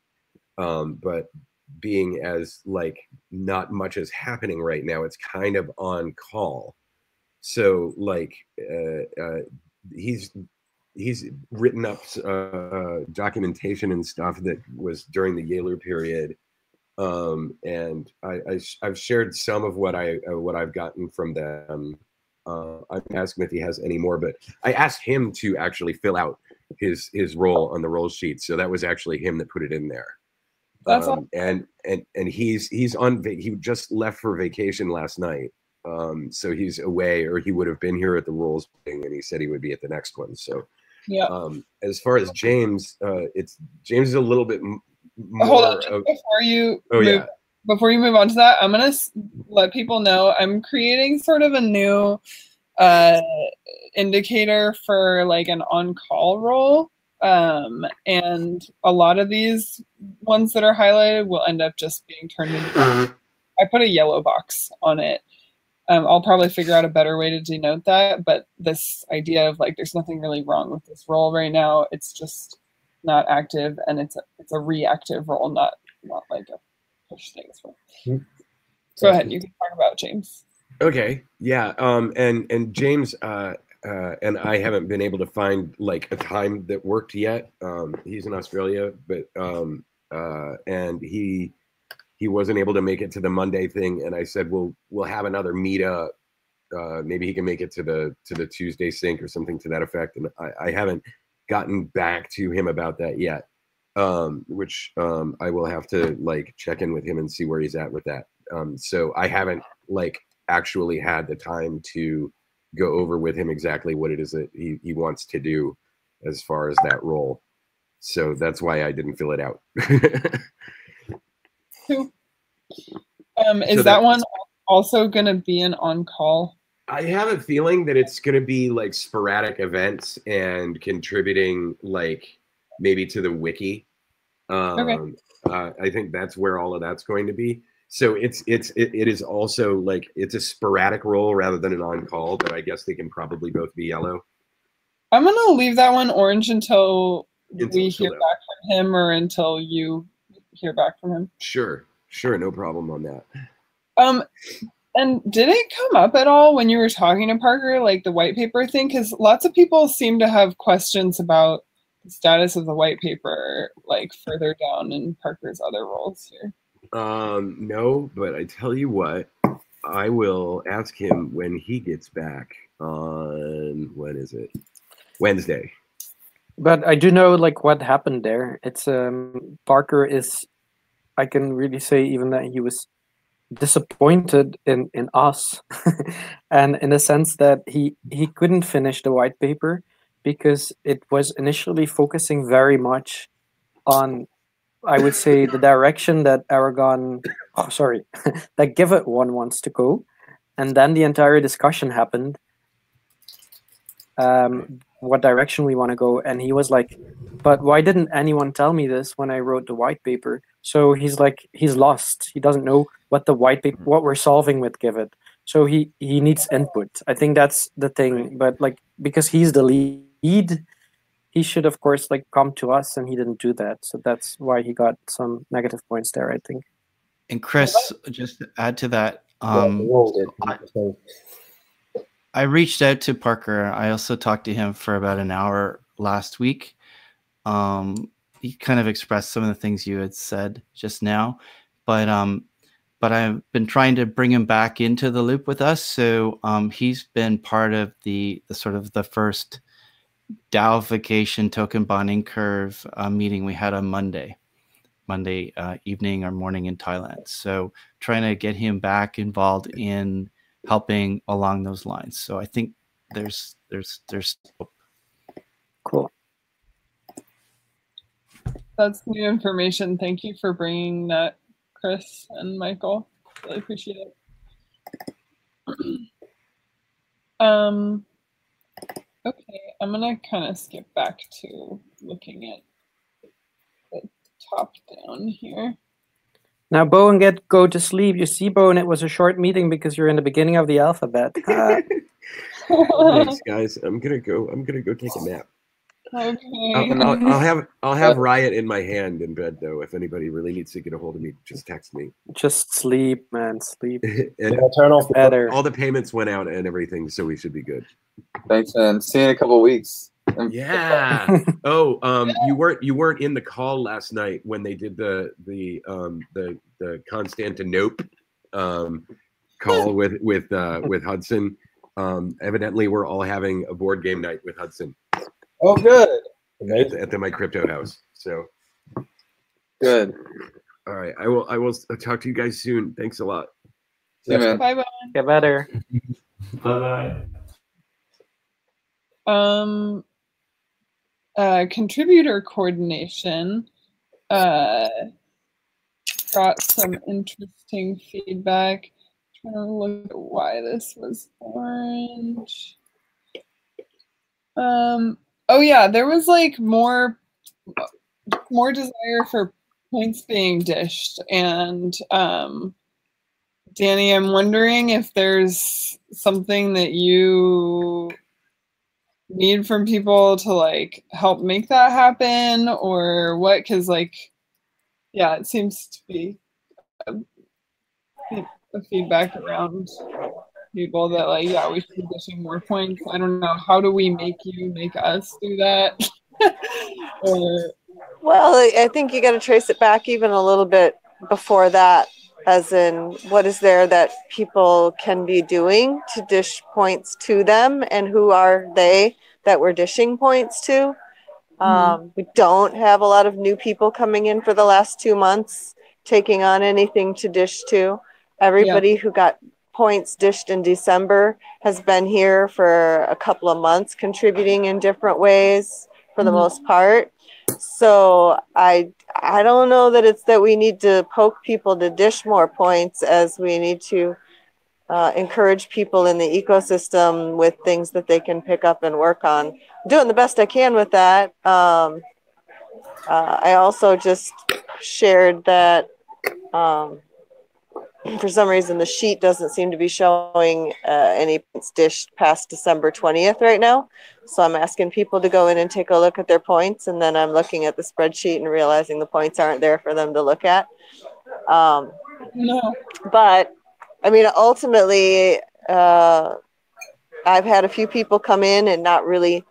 but being as like not much is happening right now, it's kind of on call. So like he's written up documentation and stuff that was during the Yaler period, and I've shared some of what I've gotten from them. I'm asking if he has any more, but I asked him to actually fill out his role on the role sheet, so that was actually him that put it in there. That's awesome. And he's on he just left for vacation last night, so he's away, or he would have been here at the roles thing, and he said he would be at the next one. So yeah. As far as James, James is a little bit more. Hold on, before you move on to that, I'm gonna let people know I'm creating sort of a new indicator for like an on-call role, and a lot of these ones that are highlighted will end up just being turned into. I put a yellow box on it. I'll probably figure out a better way to denote that, but this idea of like there's nothing really wrong with this role right now, it's just not active, and it's a reactive role, not like a push things for. Go ahead, you can talk about James. Okay, yeah, and James and I haven't been able to find like a time that worked yet. He's in Australia, but and he wasn't able to make it to the Monday thing, and I said we'll have another meetup. Maybe he can make it to the Tuesday sync or something to that effect. And I haven't gotten back to him about that yet, which I will have to like check in with him and see where he's at with that. So I haven't like actually had the time to go over with him exactly what it is that he wants to do as far as that role. So that's why I didn't fill it out. Is that one also going to be an on-call? I have a feeling that it's going to be like sporadic events and contributing like maybe to the wiki. I think that's where all of that's going to be. So it is also like it's a sporadic role rather than an on-call, but I guess they can probably both be yellow. I'm gonna leave that one orange until we hear back from him, or until you hear back from him. Sure, no problem on that. And did it come up at all when you were talking to Parker, like the white paper thing? Because lots of people seem to have questions about the status of the white paper, like further down in Parker's other roles here. No, but I tell you what, I will ask him when he gets back on, when is it? Wednesday. But I do know like what happened there. It's Parker is, I can really say even that he was disappointed in us and in the sense that he couldn't finish the white paper because it was initially focusing very much on, I would say, the direction that that Give It one wants to go, and then the entire discussion happened, what direction we want to go, and he was like, but why didn't anyone tell me this when I wrote the white paper? So he's like, he's lost. He doesn't know what the white paper, what we're solving with Give It. So he needs input. I think that's the thing. But like, because he's the lead, he should of course like come to us, and he didn't do that. So that's why he got some negative points there, I think. And Chris, just to add to that, I reached out to Parker. I also talked to him for about an hour last week. He kind of expressed some of the things you had said just now, but I've been trying to bring him back into the loop with us. So he's been part of the sort of the first DAOification token bonding curve meeting we had on Monday evening or morning in Thailand. So trying to get him back involved in helping along those lines. So I think there's hope. Cool. That's new information. Thank you for bringing that, Chris and Michael. Really appreciate it. Okay, I'm gonna kind of skip back to looking at the top down here. Now, Bowen, go to sleep. You see, Bowen, it was a short meeting because you're in the beginning of the alphabet. Thanks, guys. I'm gonna go take a nap. Okay. I'll have Riot in my hand in bed though. If anybody really needs to get a hold of me, just text me. Just sleep, man. Sleep. And turn off all the payments went out and everything, so we should be good. Thanks, man. See you in a couple of weeks. Yeah. You weren't in the call last night when they did the Constantinople call with Hudson. Evidently, we're all having a board game night with Hudson. Oh, good. At my crypto house. So good. All right. I will talk to you guys soon. Thanks a lot. See you, man. Bye bye. Get better. Bye bye. Contributor coordination got some interesting feedback. Trying to look at why this was orange. Oh yeah, there was like more desire for points being dished, and Danny, I'm wondering if there's something that you need from people to like help make that happen, or what? Because like, yeah, it seems to be a feedback around people that like, yeah, we should be dishing more points. I don't know. How do we make us do that? Well, I think you got to trace it back even a little bit before that, as in what is there that people can be doing to dish points to them, and who are they that we're dishing points to? We don't have a lot of new people coming in for the last 2 months taking on anything to dish to. Everybody who got points dished in December has been here for a couple of months, contributing in different ways for the most part. So I don't know that it's that we need to poke people to dish more points, as we need to encourage people in the ecosystem with things that they can pick up and work on. I'm doing the best I can with that. I also just shared that for some reason the sheet doesn't seem to be showing any points dished past December 20th right now. So I'm asking people to go in and take a look at their points, and then I'm looking at the spreadsheet and realizing the points aren't there for them to look at. No. But I mean, ultimately, I've had a few people come in and not really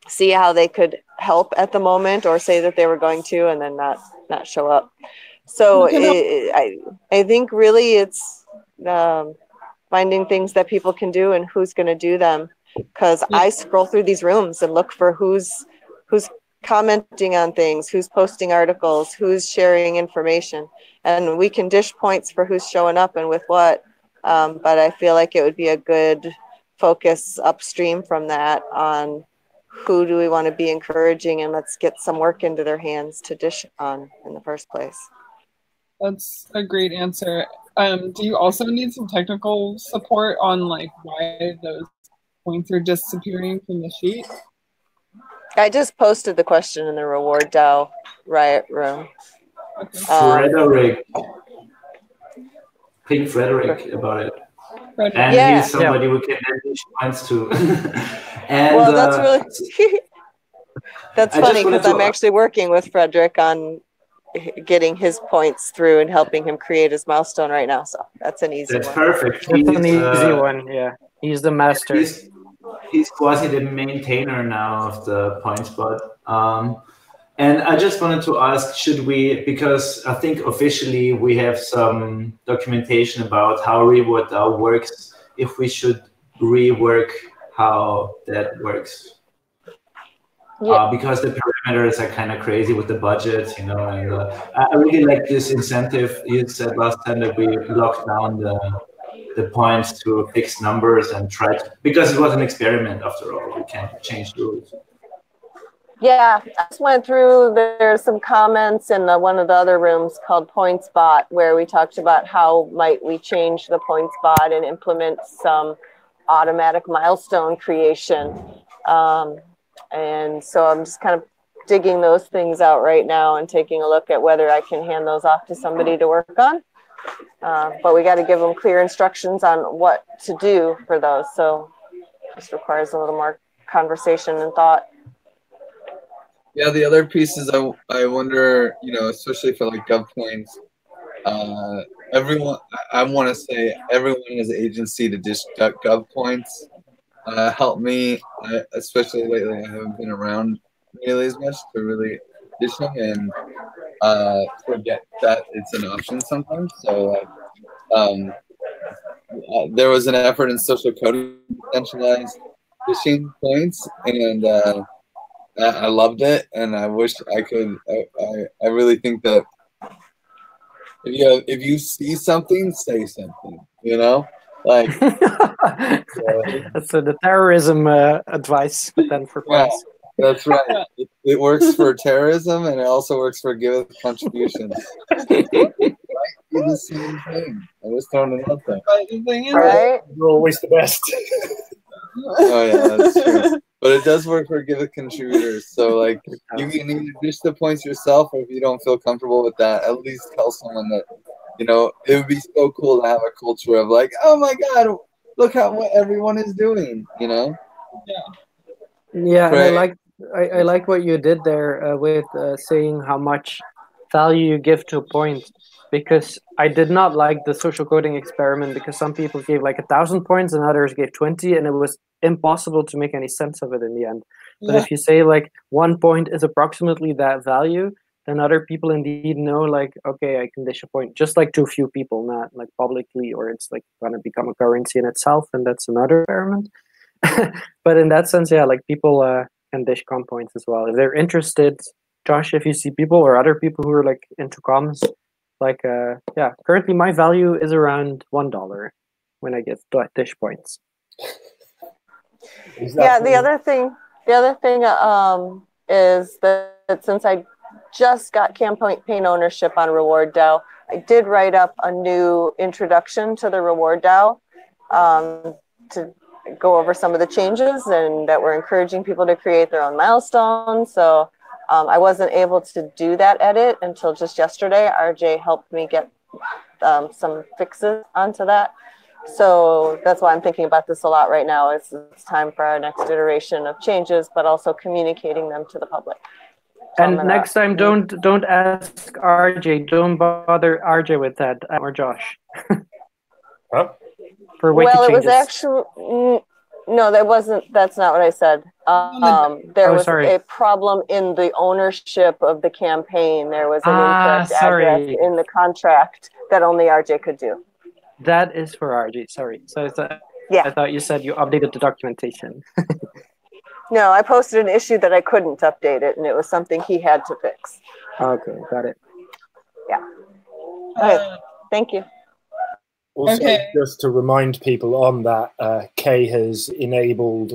see how they could help at the moment, or say that they were going to and then not show up. So I think really it's finding things that people can do and who's going to do them. Because I scroll through these rooms and look for who's commenting on things, who's posting articles, who's sharing information, and we can dish points for who's showing up and with what. But I feel like it would be a good focus upstream from that on who do we want to be encouraging, and let's get some work into their hands to dish on in the first place. That's a great answer. Do you also need some technical support on like why those points are disappearing from the sheet? I just posted the question in the Reward DAO Riot room. Okay. Frederick. Ping Frederick about it. Frederick. And Yeah. he's somebody we can dish points to. And Well, that's really that's I funny just wanted because I'm to- actually working with Frederick on getting his points through and helping him create his milestone right now. So that's an easy That's one. perfect. That's an He's, easy one. Yeah, he's the master. He's quasi the maintainer now of the point spot. And I just wanted to ask, should we, because I think officially we have some documentation about how Reward DAO works, if we should rework how that works. Yeah. Because the parameters are kind of crazy with the budget, you know, and I really like this incentive. You said last time that we locked down the points to fixed numbers and try to, because it was an experiment after all, we can't change the rules. Yeah, I just went through, there's some comments in one of the other rooms called PointsBot where we talked about how might we change the PointsBot and implement some automatic milestone creation. And so I'm just kind of digging those things out right now and taking a look at whether I can hand those off to somebody to work on. But we got to give them clear instructions on what to do for those. So this requires a little more conversation and thought. Yeah, the other piece is I wonder, you know, especially for like Gov points, everyone, I want to say everyone has agency to dish Gov points. Help me, especially lately. I haven't been around nearly as much to really dish them and forget that it's an option sometimes. So there was an effort in social coding to centralize dishing points, and I loved it, and I wish I could. I really think that if you see something, say something. You know, like That's the terrorism advice, but then for points. Yeah, that's right. It works for terrorism, and it also works for giving contributions. It might be the same thing. I was throwing it out there. The thing is, Right? You're always the best. Oh yeah, that's true. But it does work for give contributors. So like you can either dish the points yourself, or if you don't feel comfortable with that, at least tell someone that, you know, it would be so cool to have a culture of like, oh my God, look what everyone is doing, you know? Yeah, and Right. I like what you did there with saying how much value you give to a point, because I did not like the social coding experiment because some people gave like 1,000 points and others gave 20, and it was impossible to make any sense of it in the end. But if you say like 1 point is approximately that value, then other people indeed know like, okay, I can dish a point, just like to a few people, not like publicly, or it's like going to become a currency in itself, and that's another experiment. But in that sense, yeah, like people can dish com points as well if they're interested. Josh, if you see people or other people who are like into comms, like yeah, currently my value is around $1 when I get dish points. Yeah, the other thing is that since I just got campaign ownership on Reward DAO, I did write up a new introduction to the Reward DAO to go over some of the changes and that we're encouraging people to create their own milestones. So I wasn't able to do that edit until just yesterday. RJ helped me get some fixes onto that. So that's why I'm thinking about this a lot right now. It's time for our next iteration of changes, but also communicating them to the public. So and next time, don't ask RJ. Don't bother RJ with that, or Josh. Huh? For wiki well, changes. it was actually no, that's not what I said. There was a problem in the ownership of the campaign. There was an incorrect address in the contract that only RJ could do. That is for RJ. Sorry. So yeah. I thought you said you updated the documentation. No, I posted an issue that I couldn't update it, and it was something he had to fix. Okay, got it. Yeah. Okay. Thank you. Also, just to remind people on that, Kay has enabled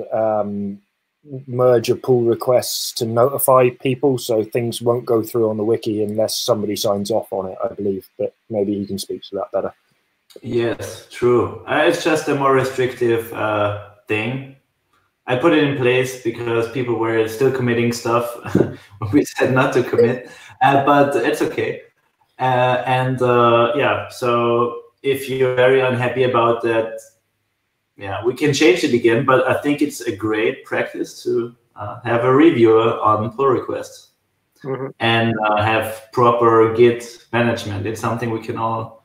merger pull requests to notify people, so things won't go through on the wiki unless somebody signs off on it, I believe. But maybe you can speak to that better. Yes, true. It's just a more restrictive thing. I put it in place because people were still committing stuff we said not to commit, but it's okay. Yeah, so if you're very unhappy about that, yeah, we can change it again, but I think it's a great practice to have a reviewer on pull requests and have proper Git management. It's something we can all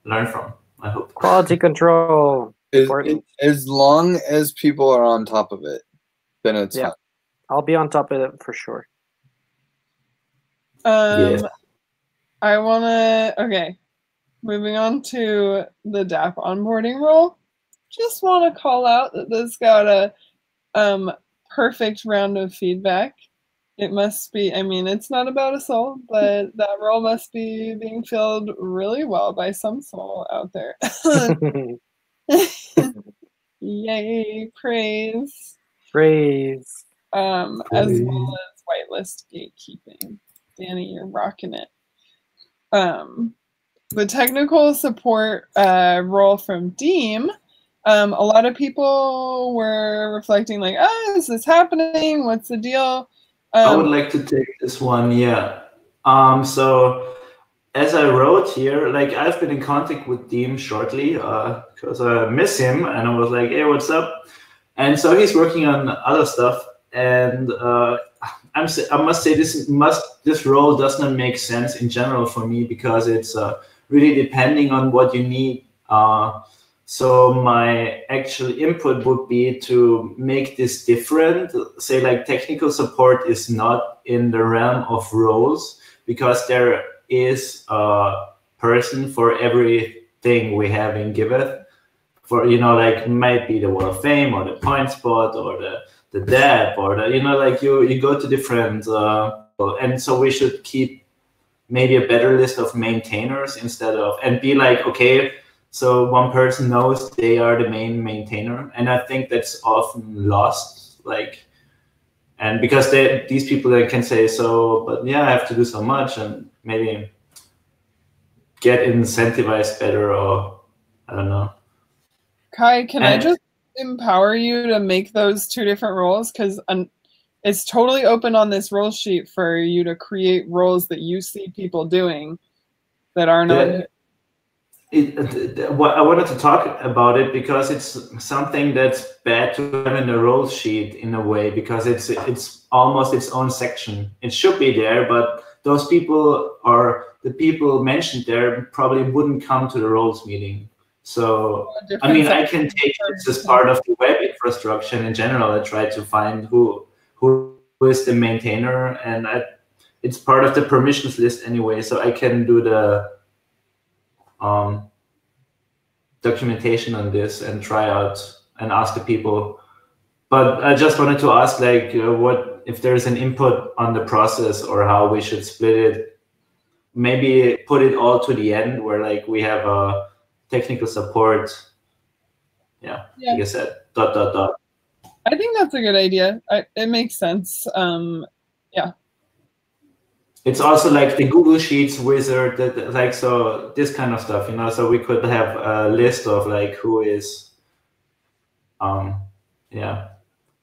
learn from, I hope. Quality control. As long as people are on top of it, then it's fine. I'll be on top of it for sure. Yes. I want to, moving on to the DApp onboarding role. Just want to call out that this got a perfect round of feedback. It must be, I mean, it's not about a soul, but that role must be being filled really well by some soul out there. Yay, praise. Praise. As well as whitelist gatekeeping. Danny, you're rocking it. The technical support role from Deem, a lot of people were reflecting like, is this happening? What's the deal? I would like to take this one, yeah. So as I wrote here, like I've been in contact with Deem shortly because I miss him, and I was like, hey, what's up? And so he's working on other stuff, and I must say this role does not make sense in general for me because it's really depending on what you need. So my actual input would be to make this different. Say like technical support is not in the realm of roles because there is a person for everything we have in Giveth. For, like might be the Wall of Fame or the Point Spot or the DApp or the, like you go to different, and so we should keep maybe a better list of maintainers instead of, and be like, okay, so one person knows they are the main maintainer. And I think that's often lost, like, and because these people that can say, so, but yeah, I have to do so much and maybe get incentivized better, or I don't know. Kai, can I just empower you to make those two different roles? Because it's totally open on this role sheet for you to create roles that you see people doing that are not. I wanted to talk about it because it's something that's bad to have in the role sheet in a way, because it's almost its own section. It should be there, but those people or the people mentioned there probably wouldn't come to the roles meeting. So, I mean, I can take this as part of the web infrastructure, and in general, I try to find who is the maintainer, and it's part of the permissions list anyway, so I can do the documentation on this and try out and ask the people. But I just wanted to ask, like, what if there's an input on the process or how we should split it? Maybe put it all to the end where like we have a technical support. Yeah, like I said, ... I think that's a good idea. It makes sense. Yeah. It's also like the Google Sheets wizard, like, so this kind of stuff, so we could have a list of like who is, yeah,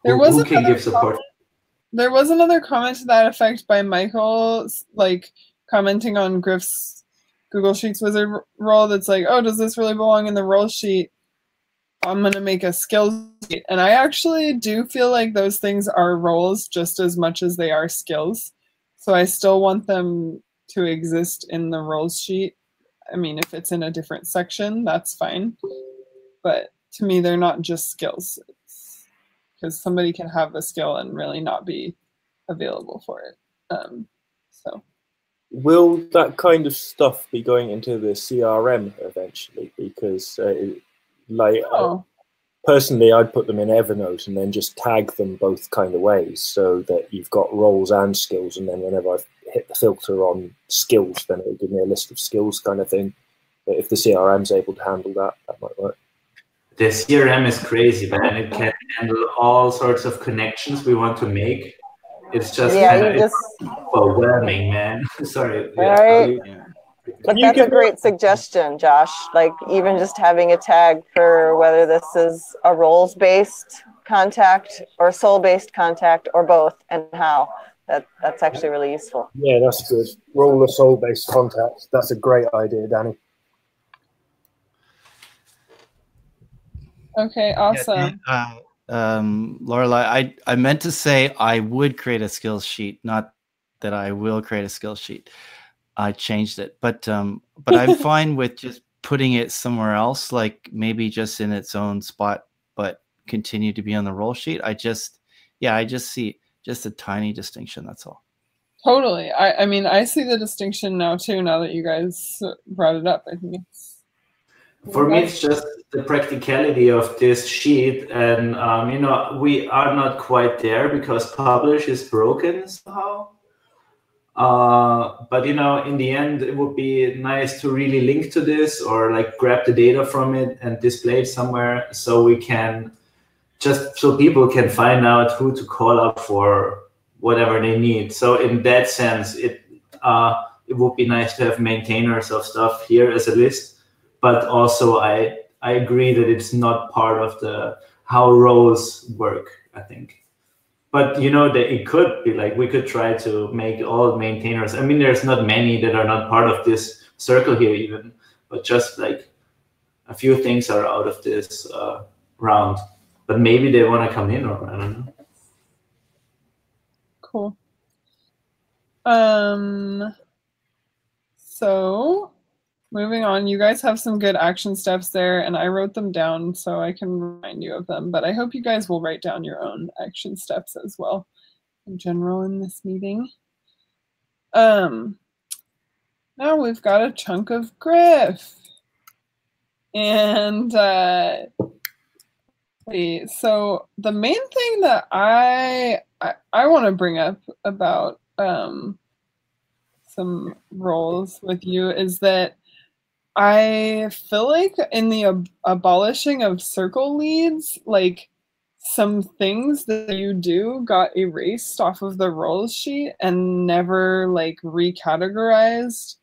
who can give support. there was another comment to that effect by Michael, like commenting on Griff's Google Sheets wizard role. That's like, oh, does this really belong in the role sheet? I'm gonna make a skills sheet. And I actually do feel like those things are roles just as much as they are skills. So I still want them to exist in the roles sheet. I mean, if it's in a different section, that's fine. But to me, they're not just skills. Because somebody can have a skill and really not be available for it. So, will that kind of stuff be going into the CRM eventually? Because, personally, I'd put them in Evernote and then just tag them both kind of ways, so that you've got roles and skills. And then whenever I hit the filter on skills, then it'll give me a list of skills kind of thing. But if the CRM's able to handle that, that might work. The CRM is crazy, man. It can handle all sorts of connections we want to make. It's just overwhelming, man. Sorry. Right. But that's a great suggestion, Josh. Like even just having a tag for whether this is a roles-based contact or soul-based contact or both, and how. That's actually really useful. Yeah, that's good. Role or soul-based contact. That's a great idea, Danny. Okay, awesome. Lorelei, I meant to say I would create a skills sheet, not that I will create a skills sheet. I changed it, but I'm fine with just putting it somewhere else, like maybe just in its own spot, but continue to be on the roll sheet. I just see just a tiny distinction. That's all. Totally. I mean, I see the distinction now too. Now that you guys brought it up, I think it's. For me, it's just the practicality of this sheet, and you know, we are not quite there because publish is broken somehow. But you know, in the end, it would be nice to really link to this, or like grab the data from it and display it somewhere, so we can so people can find out who to call up for whatever they need. So in that sense, it would be nice to have maintainers of stuff here as a list. But also, I agree that it's not part of the how roles work, I think. But you know, that it could be like we could try to make all maintainers. I mean, there's not many that are not part of this circle here even, but just like a few things are out of this round. But maybe they want to come in, or I don't know. Cool. So moving on, you guys have some good action steps there, and I wrote them down so I can remind you of them, but I hope you guys will write down your own action steps as well in general in this meeting. Now we've got a chunk of Griff. And so the main thing that I want to bring up about some roles with you is that I feel like in the abolishing of circle leads, like some things that you do got erased off of the roles sheet and never like recategorized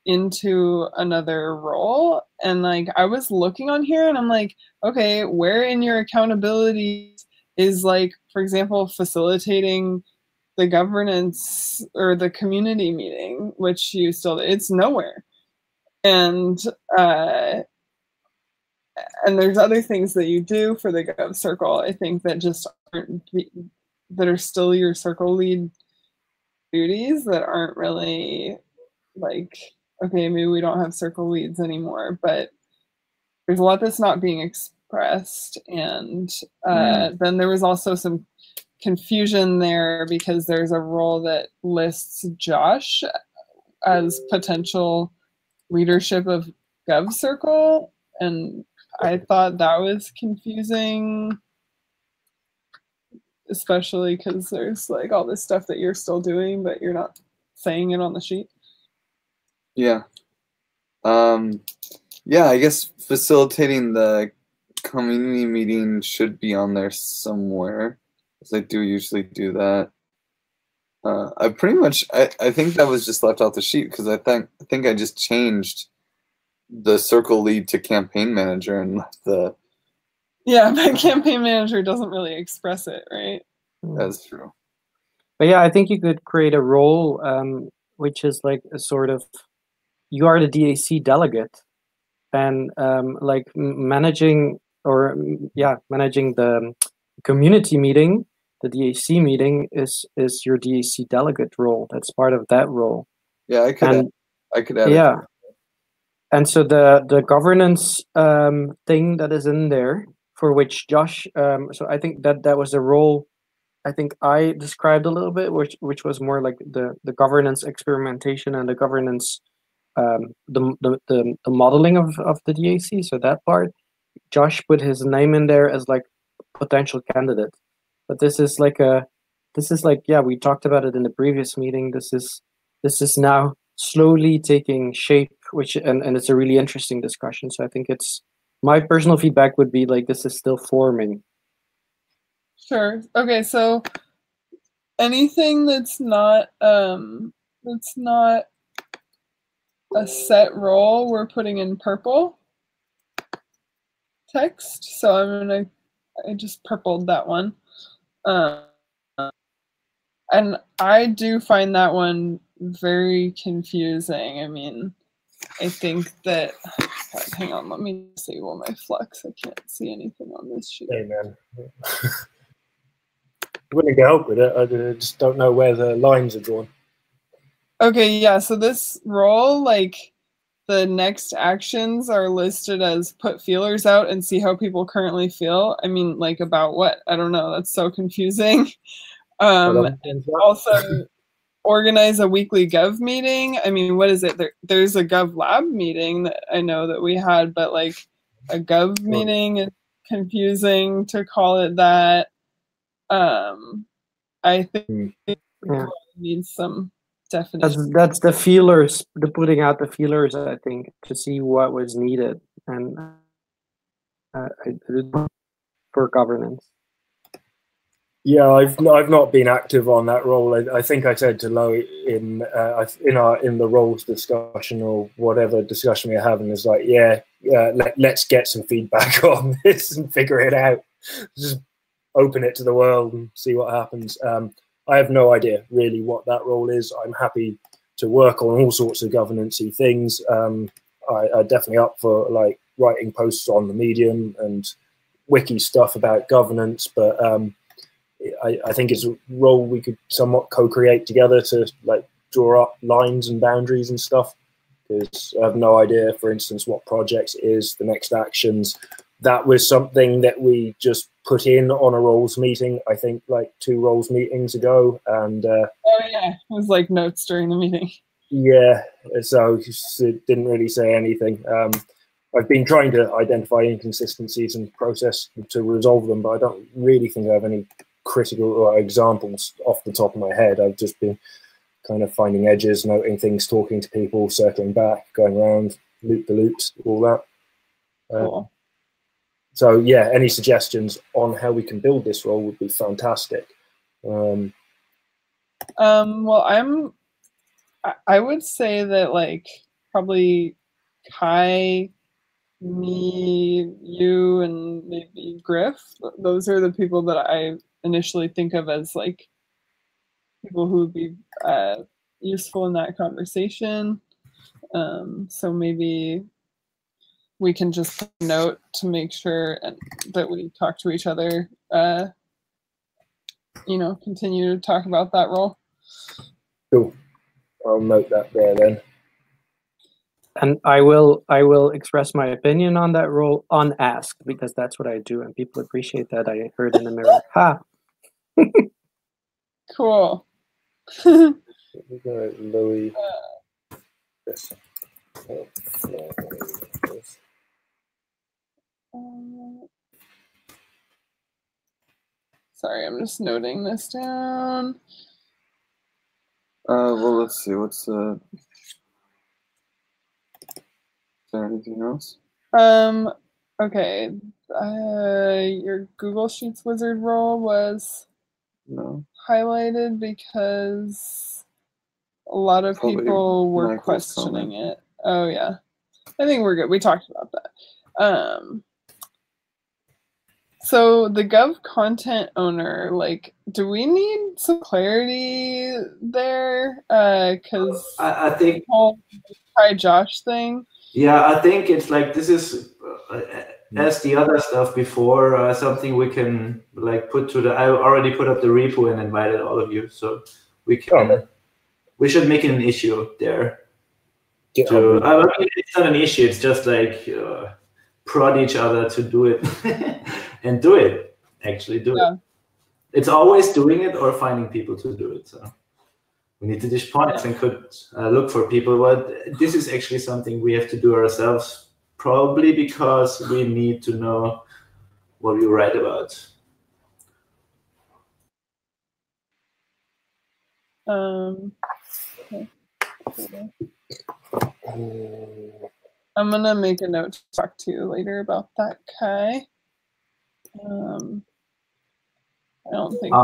into another role. And like I was looking on here and I'm like, okay, where in your accountability is like, for example, facilitating the governance or the community meeting, which you still, it's nowhere. And there's other things that you do for the Gov Circle, I think, that just aren't, that are still your circle lead duties that aren't really like, okay, maybe we don't have circle leads anymore, but there's a lot that's not being expressed. And then there was also some confusion there because there's a role that lists Josh as potential leadership of Gov Circle, and I thought that was confusing, especially because there's like all this stuff that you're still doing, but you're not saying it on the sheet. Yeah. Yeah, I guess facilitating the community meeting should be on there somewhere, because I do usually do that. I pretty much, I think that was just left off the sheet because I think I just changed the circle lead to campaign manager and left the. Yeah, but campaign manager doesn't really express it, right? That's true. But yeah, I think you could create a role which is like a sort of, you are the DAC delegate, and like managing, or managing the community meeting, the DAC meeting is your DAC delegate role. That's part of that role. Yeah, I could add yeah. And so the governance thing that is in there, for which Josh, so I think that was a role I think I described a little bit, which was more like the governance experimentation and the governance, the modeling of the DAC. So that part, Josh put his name in there as like potential candidate. But this is like we talked about it in the previous meeting. This is now slowly taking shape, and it's a really interesting discussion. So I think my personal feedback would be like, this is still forming. Sure. Okay, so anything that's not a set role, we're putting in purple text. So I just purpled that one. And I do find that one very confusing. I mean, I think that, hang on, let me disable my flux. I can't see anything on this sheet. Hey, man. Willing to help with it. I just don't know where the lines are drawn. Okay, yeah, so this role, like, the next actions are listed as put feelers out and see how people currently feel. I mean, like, about what? I don't know. That's so confusing. And also organize a weekly Gov meeting. I mean, what is it? There's a Gov Lab meeting that I know that we had, but like a Gov meeting is confusing to call it that. I think it needs some definition. That's the feelers, the putting out the feelers, I think, to see what was needed and for governance. Yeah, I've not been active on that role. I think I said to Lo in the roles discussion or whatever discussion we're having is like, let's get some feedback on this and figure it out. Just open it to the world and see what happens. I have no idea really what that role is. I'm happy to work on all sorts of governance-y things. I definitely up for like writing posts on the Medium and wiki stuff about governance, but I think it's a role we could somewhat co-create together to like draw up lines and boundaries and stuff, because I have no idea, for instance, what projects it is, the next actions. That was something that we just put in on a roles meeting, I think like 2 roles meetings ago. And oh yeah, it was like notes during the meeting. Yeah, so it didn't really say anything. I've been trying to identify inconsistencies in the process to resolve them, but I don't really think I have any critical examples off the top of my head. I've just been kind of finding edges, noting things, talking to people, circling back, going around, loop the loops, all that. Cool. So yeah, any suggestions on how we can build this role would be fantastic. Well, I would say that like probably Kai, me, you, and maybe Griff. Those are the people that I initially think of as like people who would be useful in that conversation. So maybe we can just note to make sure that we talk to each other, continue to talk about that role. Cool. I'll note that there then. And I will express my opinion on that role unasked, because that's what I do, and people appreciate that. I heard in the mirror. Ha. Cool. Louis. Yes. Sorry, I'm just noting this down. Well, let's see. Is there anything else? Okay. Your Google Sheets wizard role was highlighted because a lot of people were questioning it. Oh yeah, I think we're good. We talked about that. So the Gov content owner, like, do we need some clarity there? Because I think the whole try Josh thing. Yeah, I think it's like this is as the other stuff before, something we can like put to the. I already put up the repo and invited all of you, so we can. We should make it an issue there. I mean, it's not an issue. It's just like prod each other to do it and do it. Actually, do it. It's always doing it or finding people to do it. So we need to dish points and could look for people. But this is actually something we have to do ourselves, probably because we need to know what we write about. Okay. I'm gonna make a note to talk to you later about that, Kai. I don't think.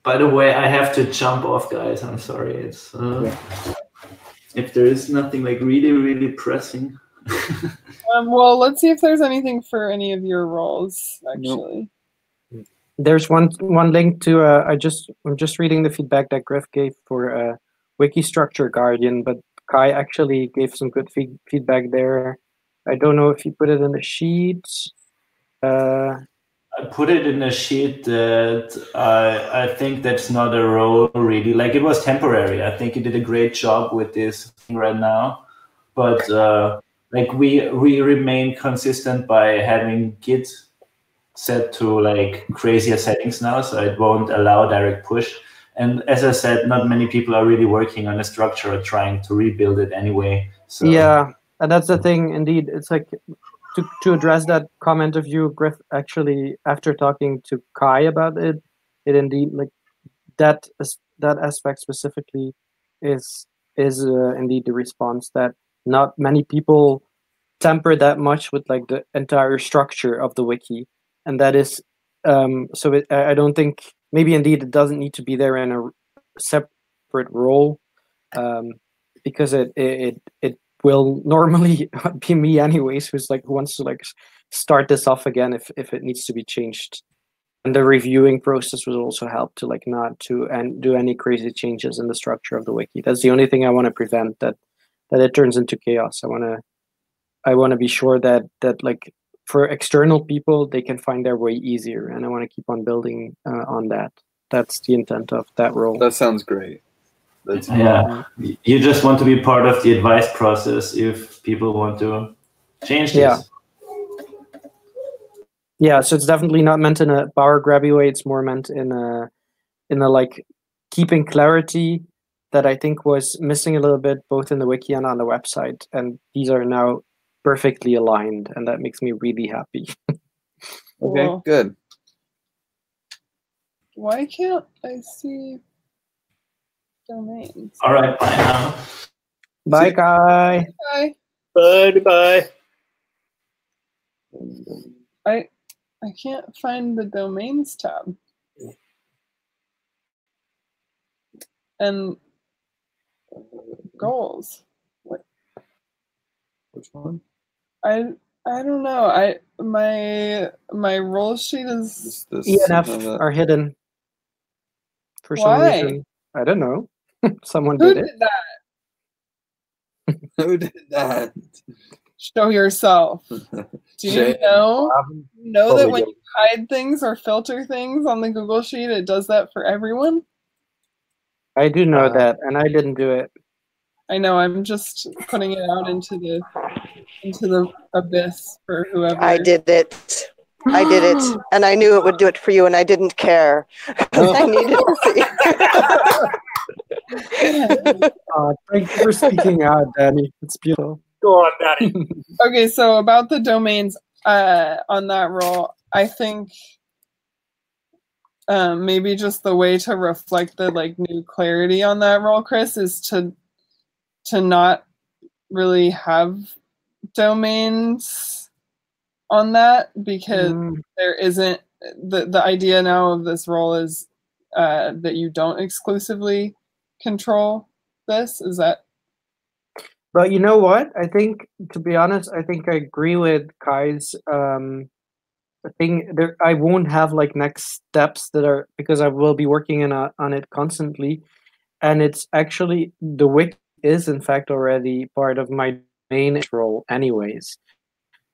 By the way, I have to jump off, guys. I'm sorry. It's if there is nothing like really pressing. Well, let's see if there's anything for any of your roles. Actually, there's one link to. I'm just reading the feedback that Griff gave for Wikistructure Guardian, but Kai actually gave some good feedback there. I don't know if he put it in the sheet. I put it in a sheet that I think that's not a role really. Like, it was temporary. I think he did a great job with this thing right now, but like we remain consistent by having Git set to like crazier settings now, so it won't allow direct push. And as I said, not many people are really working on a structure or trying to rebuild it anyway. So yeah, and that's the thing. Indeed, it's like to address that comment of you, Griff. Actually, after talking to Kai about it indeed like that aspect specifically is indeed the response that not many people tamper that much with like the entire structure of the wiki, and that is so I don't think. Maybe indeed it doesn't need to be there in a separate role, because it will normally be me anyways who wants to like start this off again if it needs to be changed. And the reviewing process will also help to like not to do any crazy changes in the structure of the wiki. That's the only thing I want to prevent, that it turns into chaos. I want to be sure that like for external people, they can find their way easier, and I want to keep on building on that. That's the intent of that role. That sounds great. You just want to be part of the advice process if people want to change this. Yeah, so it's definitely not meant in a power grabby way. It's more meant in a like keeping clarity that I think was missing a little bit both in the wiki and on the website, and these are now perfectly aligned, and that makes me really happy. Okay, good. Why can't I see domains? All right, bye now. Bye, Kai. Bye. Bye. I can't find the domains tab. And goals. What? Which one? I don't know. My role sheet is ENF are hidden for some Why? reason. I don't know. Someone Who did it. did that? Who did that? Show yourself. Do you Shame. know that Probably when don't. you hide things or filter things on the Google Sheet, it does that for everyone? I do know that, and I didn't do it. I know. I'm just putting it out into the abyss for whoever. I did it. I did it, and I knew it would do it for you, and I didn't care. I needed to see. Thank you for speaking out, Danny. It's beautiful. Go on, Danny. Okay, so about the domains on that role, I think maybe just the way to reflect the like new clarity on that role, Chris, is to not really have domains on that, because there isn't the idea now of this role is that you don't exclusively control this. Is that? But you know what? I think, to be honest, I think I agree with Kai's thing there. I won't have like next steps that are, because I will be working on it constantly, and it's actually the wiki is in fact already part of my main role anyways.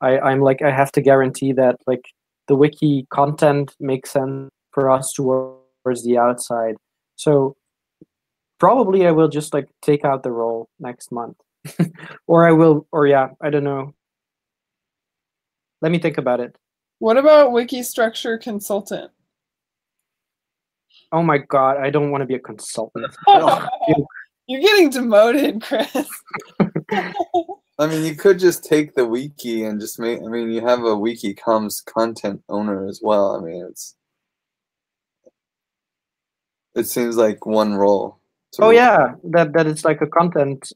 I'm like, I have to guarantee that like the wiki content makes sense for us towards the outside. So probably I will just like take out the role next month. Or I will, or yeah, I don't know. Let me think about it. What about wiki structure consultant? Oh my god, I don't want to be a consultant. You're getting demoted, Chris. I mean, you could just take the wiki and just make. I mean, you have a wiki comms content owner as well. I mean, it seems like one role. Oh yeah, that it's like a content.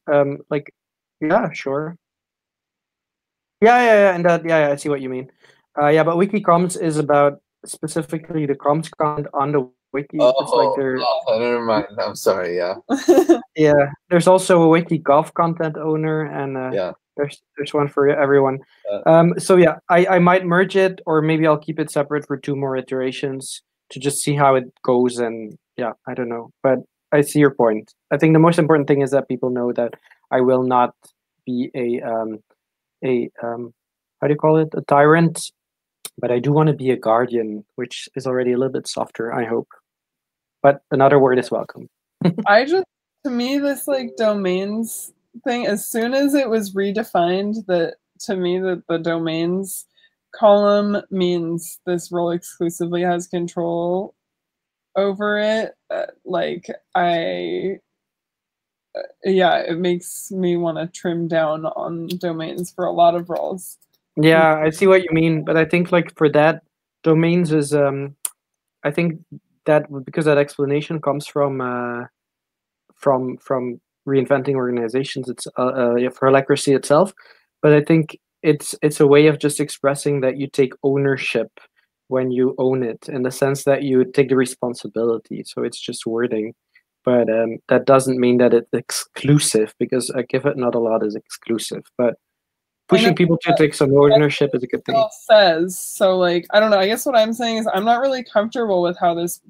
Like, yeah, sure. Yeah, and that, yeah, I see what you mean. Yeah, but wiki comms is about specifically the comms content on the wiki. It's like never mind. I'm sorry. Yeah. Yeah, there's also a wiki golf content owner, and yeah, there's one for everyone. So yeah, I might merge it, or maybe I'll keep it separate for 2 more iterations to just see how it goes. And yeah, I don't know, but I see your point. I think the most important thing is that people know that I will not be a how do you call it, a tyrant, but I do want to be a guardian, which is already a little bit softer, I hope. But another word is welcome. To me, this like domains thing, as soon as it was redefined, that to me that the domains column means this role exclusively has control over it. Yeah, it makes me want to trim down on domains for a lot of roles. Yeah, I see what you mean, but I think like for that, domains is I think that because that explanation comes from reinventing organizations, it's for Holacracy itself, but I think it's a way of just expressing that you take ownership when you own it, in the sense that you take the responsibility. So it's just wording, but that doesn't mean that it's exclusive, because Give It Not a Lot is exclusive, but pushing people to take some ownership is a good thing. Says so, like, I don't know, I guess what I'm saying is I'm not really comfortable with how this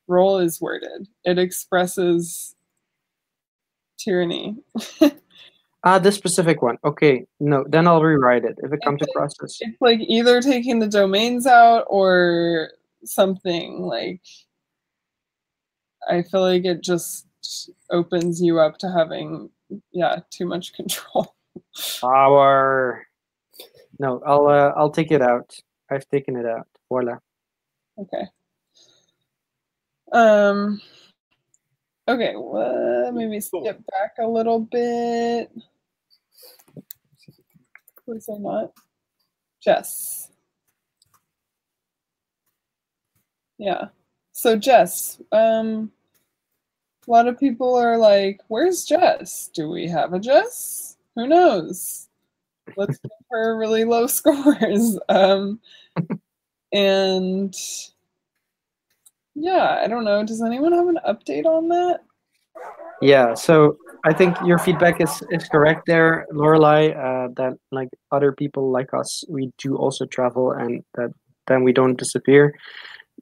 role is worded. It expresses tyranny. This specific one. Okay, no, then I'll rewrite it if it comes across this. It's like either taking the domains out or something. Like, I feel like it just opens you up to having, too much control. Power. No, I'll take it out. I've taken it out. Voila. Okay. Okay, well, maybe skip back a little bit. Was I not? Jess. Yeah. So Jess, a lot of people are like, where's Jess? Do we have a Jess? Who knows? Let's give her really low scores. And yeah, I don't know. Does anyone have an update on that? Yeah, so I think your feedback is correct there, Lorelei, that like other people like us, we do also travel, and that then we don't disappear.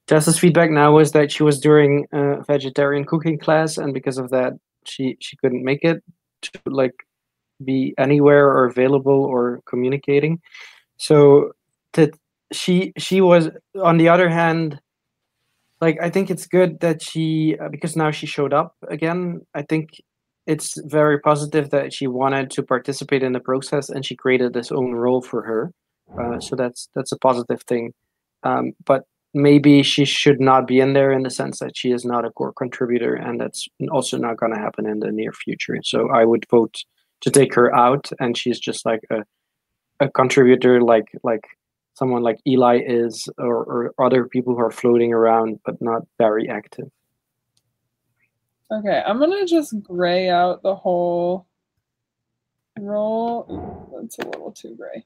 Jess's feedback now was that she was doing a vegetarian cooking class, and because of that, she couldn't make it to like be anywhere or available or communicating. So that she was, on the other hand, like, I think it's good that she, because now she showed up again. I think it's very positive that she wanted to participate in the process, and she created this own role for her. So that's a positive thing. But maybe she should not be in there, in the sense that she is not a core contributor, and that's also not going to happen in the near future. So I would vote to take her out, and she's just like a contributor, like someone like Eli is, or other people who are floating around but not very active. Okay, I'm gonna just gray out the whole roll. That's a little too gray.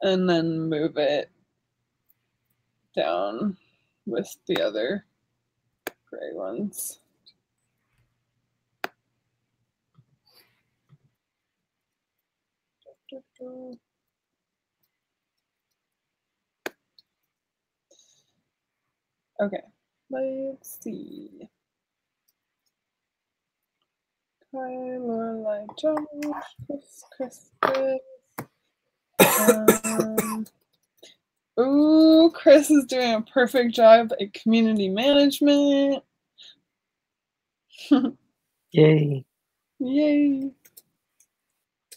And then move it down with the other gray ones. Okay, let's see. Hi, Lorelai, Josh, Chris. Ooh, Chris is doing a perfect job at community management. Yay. Yay.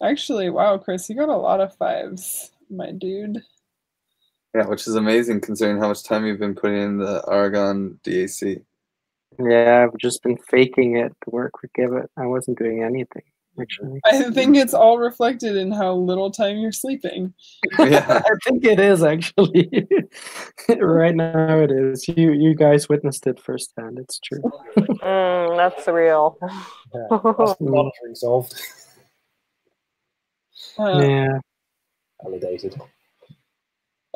Actually, wow, Chris, you got a lot of 5s, my dude. Yeah, which is amazing considering how much time you've been putting in the Aragon DAC. Yeah, I've just been faking it to work with Give It. I wasn't doing anything, actually. I think it's all reflected in how little time you're sleeping. Yeah. I think it is, actually. Right now it is. You guys witnessed it firsthand. It's true. That's real. Monitoring solved. Yeah. Validated.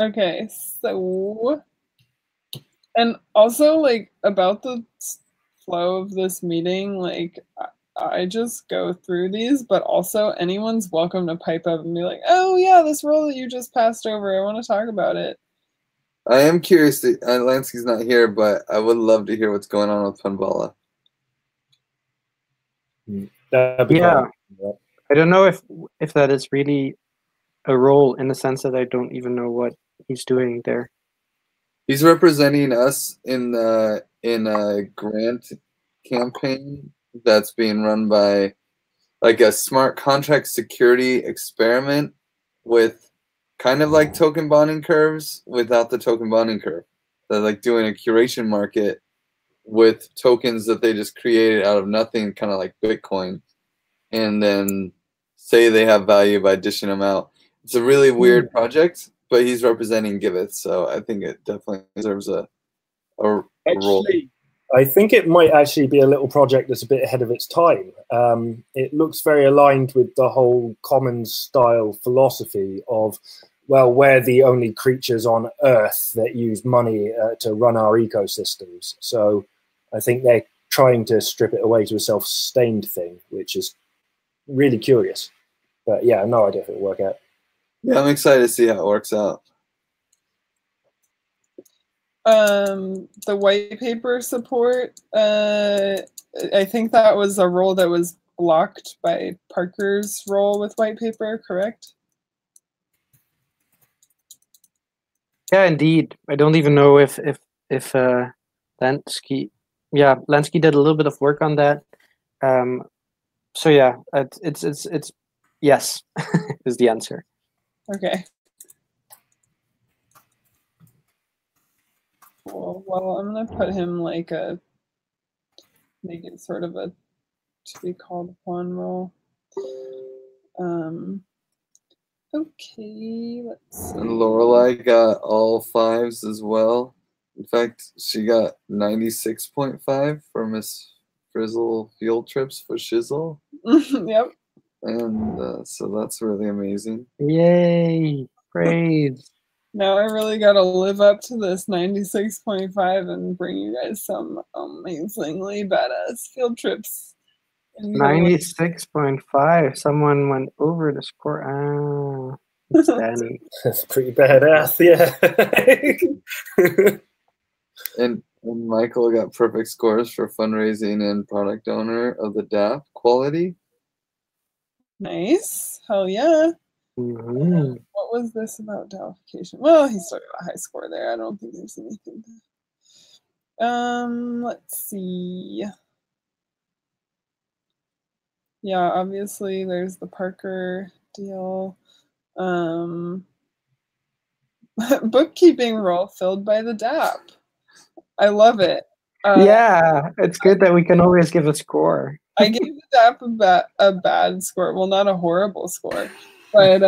Okay, so, and also, like, about the flow of this meeting, like, I just go through these, but also anyone's welcome to pipe up and be like, oh yeah, this role that you just passed over, I want to talk about it. I am curious. Lansky's not here, but I would love to hear what's going on with Panvala. Yeah. I don't know if that is really a role, in the sense that I don't even know what he's doing there. He's representing us in a grant campaign that's being run by like a smart contract security experiment with kind of like token bonding curves without the token bonding curve. They're like doing a curation market with tokens that they just created out of nothing, kind of like Bitcoin, and then say they have value by dishing them out. It's a really weird project, but he's representing Giveth, so I think it definitely deserves a role. I think it might actually be a little project that's a bit ahead of its time. It looks very aligned with the whole commons style philosophy of, well, we're the only creatures on Earth that use money to run our ecosystems. So I think they're trying to strip it away to a self-sustained thing, which is really curious. But yeah, no idea if it'll work out. Yeah, I'm excited to see how it works out. The white paper support, I think that was a role that was blocked by Parker's role with white paper, correct? Yeah, indeed. I don't even know if Lansky, yeah, Lansky did a little bit of work on that. So yeah, it's yes is the answer. Okay. Cool. Well, I'm gonna put him like make it sort of a to be called upon role. Okay, let's see. And Lorelai got all 5s as well. In fact, she got 96.5 for Miss Frizzle Field Trips for Shizzle. Yep. And so that's really amazing. Yay! Praise. Now I really got to live up to this 96.5 and bring you guys some amazingly badass field trips. 96.5. Someone went over the score. Ah, it's Danny. That's pretty badass, yeah. And Michael got perfect scores for fundraising and product owner of the DApp quality. Nice. Hell yeah. Mm-hmm. What was this about deification? Well, he still got a high score there. I don't think there's anything. Let's see. Yeah, obviously there's the Parker deal. Bookkeeping role filled by the DApp. I love it. Yeah, it's good that we can always give a score. I gave the DApp a bad score. Well, not a horrible score, but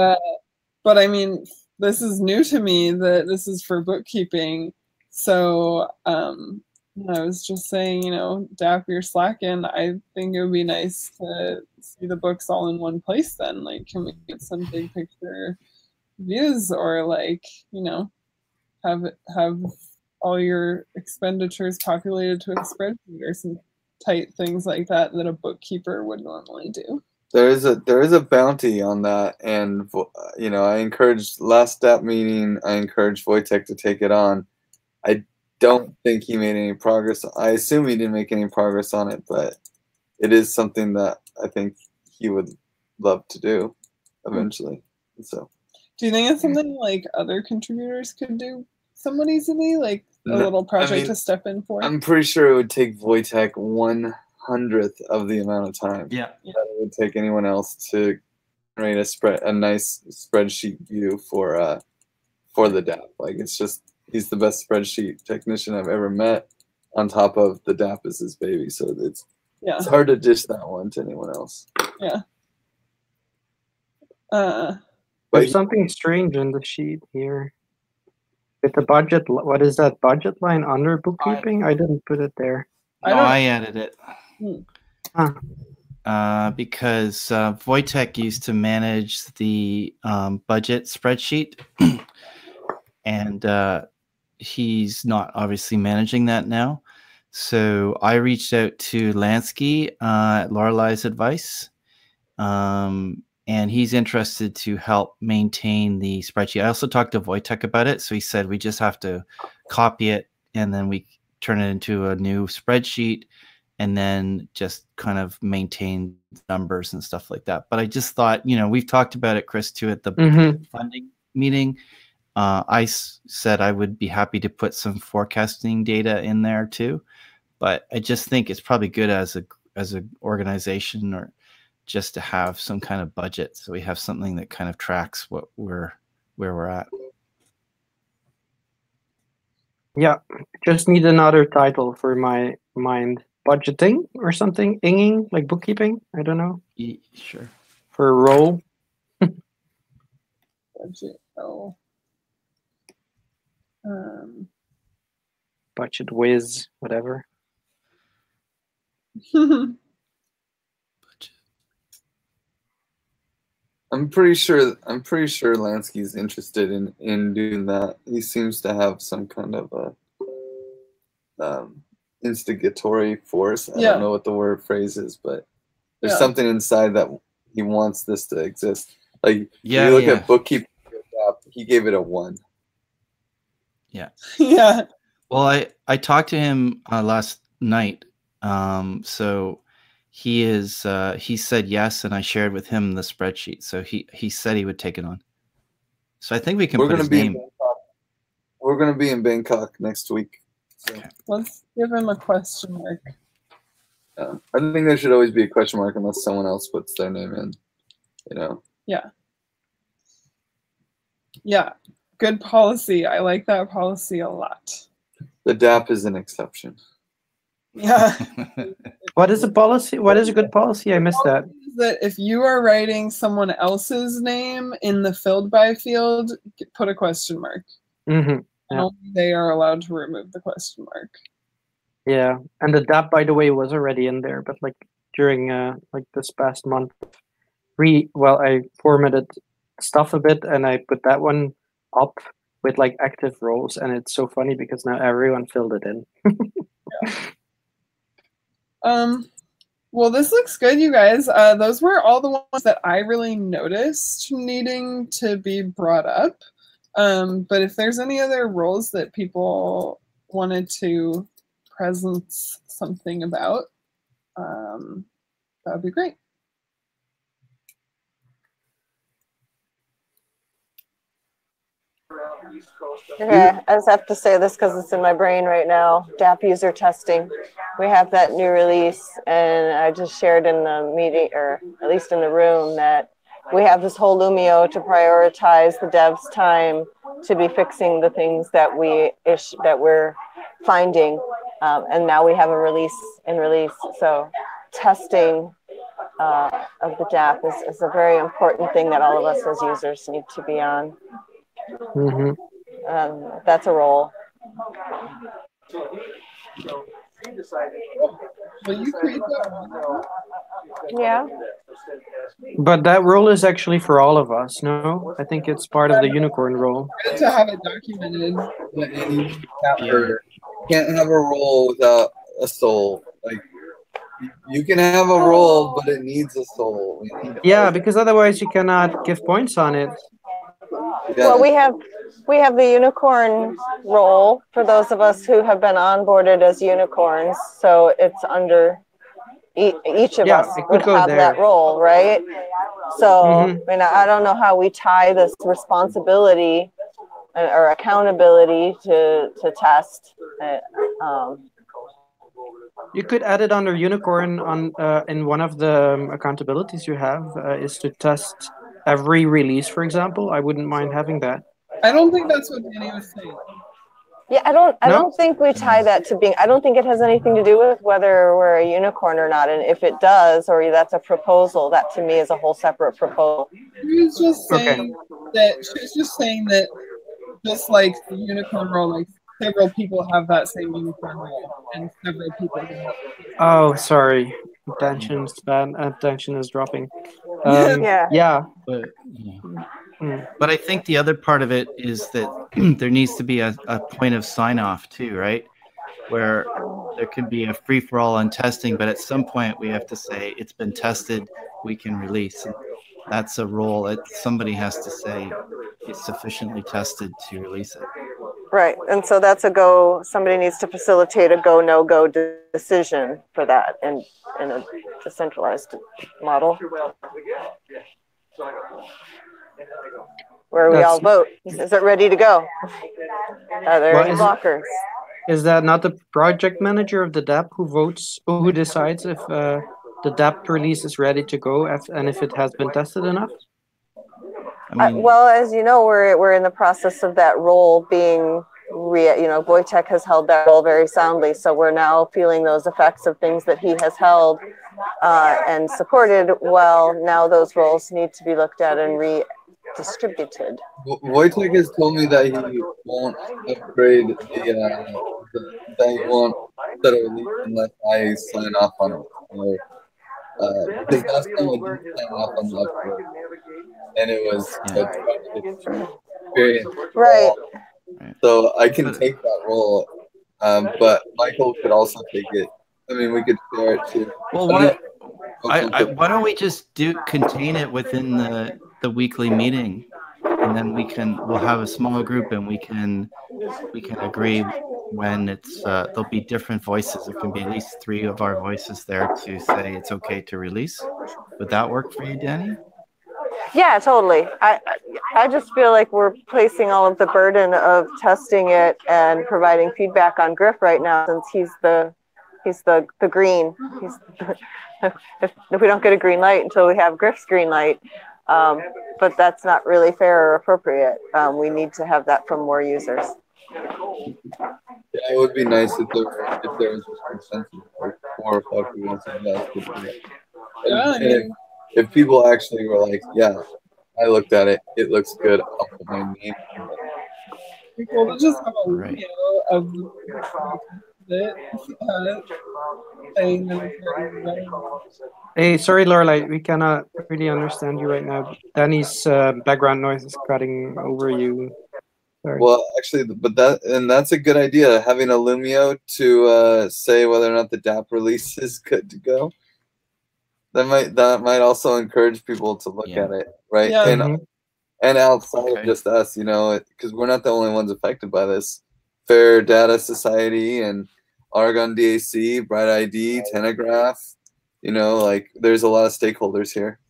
I mean, this is new to me that this is for bookkeeping. So I was just saying, you know, DApp, you're slacking. I think it would be nice to see the books all in one place then. Like, can we get some big picture views, or like, you know, have all your expenditures populated to a spreadsheet or some tight things like that a bookkeeper would normally do. There is a bounty on that, and you know, I encouraged last DApp meeting. I encouraged Wojtek to take it on. don't think he made any progress. I assume he didn't make any progress on it, but it is something that I think he would love to do eventually. So, do you think it's something like other contributors could do somewhat easily, like a little project to step in for? I'm pretty sure it would take Wojtek 1/100th of the amount of time Yeah. that it would take anyone else to generate a nice spreadsheet view for the DApp. Like, it's just, he's the best spreadsheet technician I've ever met. On top of the DApp is his baby, so it's hard to dish that one to anyone else. Yeah. There's something strange in the sheet here. With the budget, what is that budget line under bookkeeping? I didn't put it there. No, I added it. Huh. Because Wojtek used to manage the budget spreadsheet, and he's not obviously managing that now. So I reached out to Lansky at Lorelei's advice, and he's interested to help maintain the spreadsheet. I also talked to Wojtek about it, so he said we just have to copy it and then we turn it into a new spreadsheet, and then just kind of maintain numbers and stuff like that. But I just thought, we've talked about it, Chris, too, at the funding meeting. I said I would be happy to put some forecasting data in there too, but I just think it's probably good as an organization, or just to have some kind of budget, so we have something that kind of tracks where we're at. Yeah, just need another title for my mind. Budgeting or something? Inging, like bookkeeping? I don't know. Sure. For a role. Budget. Budget whiz, whatever. I'm pretty sure Lansky's interested in doing that. He seems to have some kind of a instigatory force. I don't know what the phrase is, but there's something inside that he wants this to exist. Like, you look at bookkeeping, he gave it a 1. Yeah. Yeah. Well, I talked to him last night. So he said yes, and I shared with him the spreadsheet. So he said he would take it on. So I think we can put his name. We're going to be in Bangkok next week. So. Okay. Let's give him a question mark. I think there should always be a question mark unless someone else puts their name in. Yeah. Yeah. Good policy. I like that policy a lot. The DApp is an exception. Yeah. What is a policy? What is a good policy? I missed that. That if you are writing someone else's name in the filled by field, put a question mark. Mm-hmm. And only they are allowed to remove the question mark. Yeah, and the DApp, by the way, was already in there, but like during like this past month, I formatted stuff a bit, and I put that one up with like active roles, and it's so funny because now everyone filled it in. Well, this looks good, you guys. Those were all the ones that I really noticed needing to be brought up. But if there's any other roles that people wanted to present something about, that would be great. Okay, I just have to say this because it's in my brain right now. DApp user testing. We have that new release, and I just shared in the meeting, or at least in the room, that we have this whole Lumio to prioritize the devs' time to be fixing the things that we're finding, and now we have a release. So testing of the DApp is a very important thing that all of us as users need to be on. Mm-hmm. That's a role. Will you create that one? Yeah. But that role is actually for all of us, no? I think it's part of the unicorn role. Good to have it documented. You can't have a role without a soul. Like, you can have a role, but it needs a soul. Yeah, because otherwise you cannot give points on it. Well, we have We have the unicorn role for those of us who have been onboarded as unicorns. So it's under each of us would have that role, right? So, I mean, I don't know how we tie this responsibility or accountability to test. You could add it under unicorn on in one of the accountabilities you have is to test every release, for example. I wouldn't mind having that. I don't think that's what Danny was saying. Yeah, I don't think we tie that to being, I don't think it has anything to do with whether we're a unicorn or not. And if it does, or that's a proposal, that to me is a whole separate proposal. She was just saying that just like the unicorn role, like several people have that same unicorn role and several people don't. Oh, sorry. Attention is dropping. Yeah. But I think the other part of it is that there needs to be a point of sign off too, right? Where there can be a free for all on testing, but at some point we have to say it's been tested, we can release. And that's a role that somebody has to say it's sufficiently tested to release it. Right, and so that's a go. Somebody needs to facilitate a go no go decision for that in a decentralized model. Where we all vote. Is it ready to go? Are there any blockers? Is that not the project manager of the DApp who decides if the DApp release is ready to go and if it has been tested enough? Well, as you know, we're in the process of that role being, Wojtek has held that role very soundly. So we're now feeling those effects of things that he has held and supported. Well, now those roles need to be looked at and redistributed. Wojtek has told me that he won't upgrade that he won't set a release unless I sign off on it. Because last time I didn't sign off on the upgrade, and it was experience. Right. So I can take that role, but Michael could also take it. I mean, we could share it too. Well, why don't we just contain it within the weekly meeting, and then we'll have a small group and we can agree when it's there'll be different voices. There can be at least 3 of our voices there to say it's okay to release. Would that work for you, Danny? Yeah, totally. I just feel like we're placing all of the burden of testing it and providing feedback on Griff right now, since he's the green. If we don't get a green light until we have Griff's green light, but that's not really fair or appropriate. We need to have that from more users. Yeah, it would be nice if there was consensus, like 4 or 5 people saying that. If people actually were like, yeah, I looked at it, it looks good, I'll put my name on it. We'll just have a video of it. Hey, sorry, Lorelai, we cannot really understand you right now. Danny's background noise is cutting over you. Sorry. Well, actually, that's a good idea, having a Lumio to say whether or not the DApp release is good to go. That might also encourage people to look at it, right? Yeah. And outside of just us, because we're not the only ones affected by this. Fair Data Society and Argonne DAC, Bright ID, Telegraph, there's a lot of stakeholders here.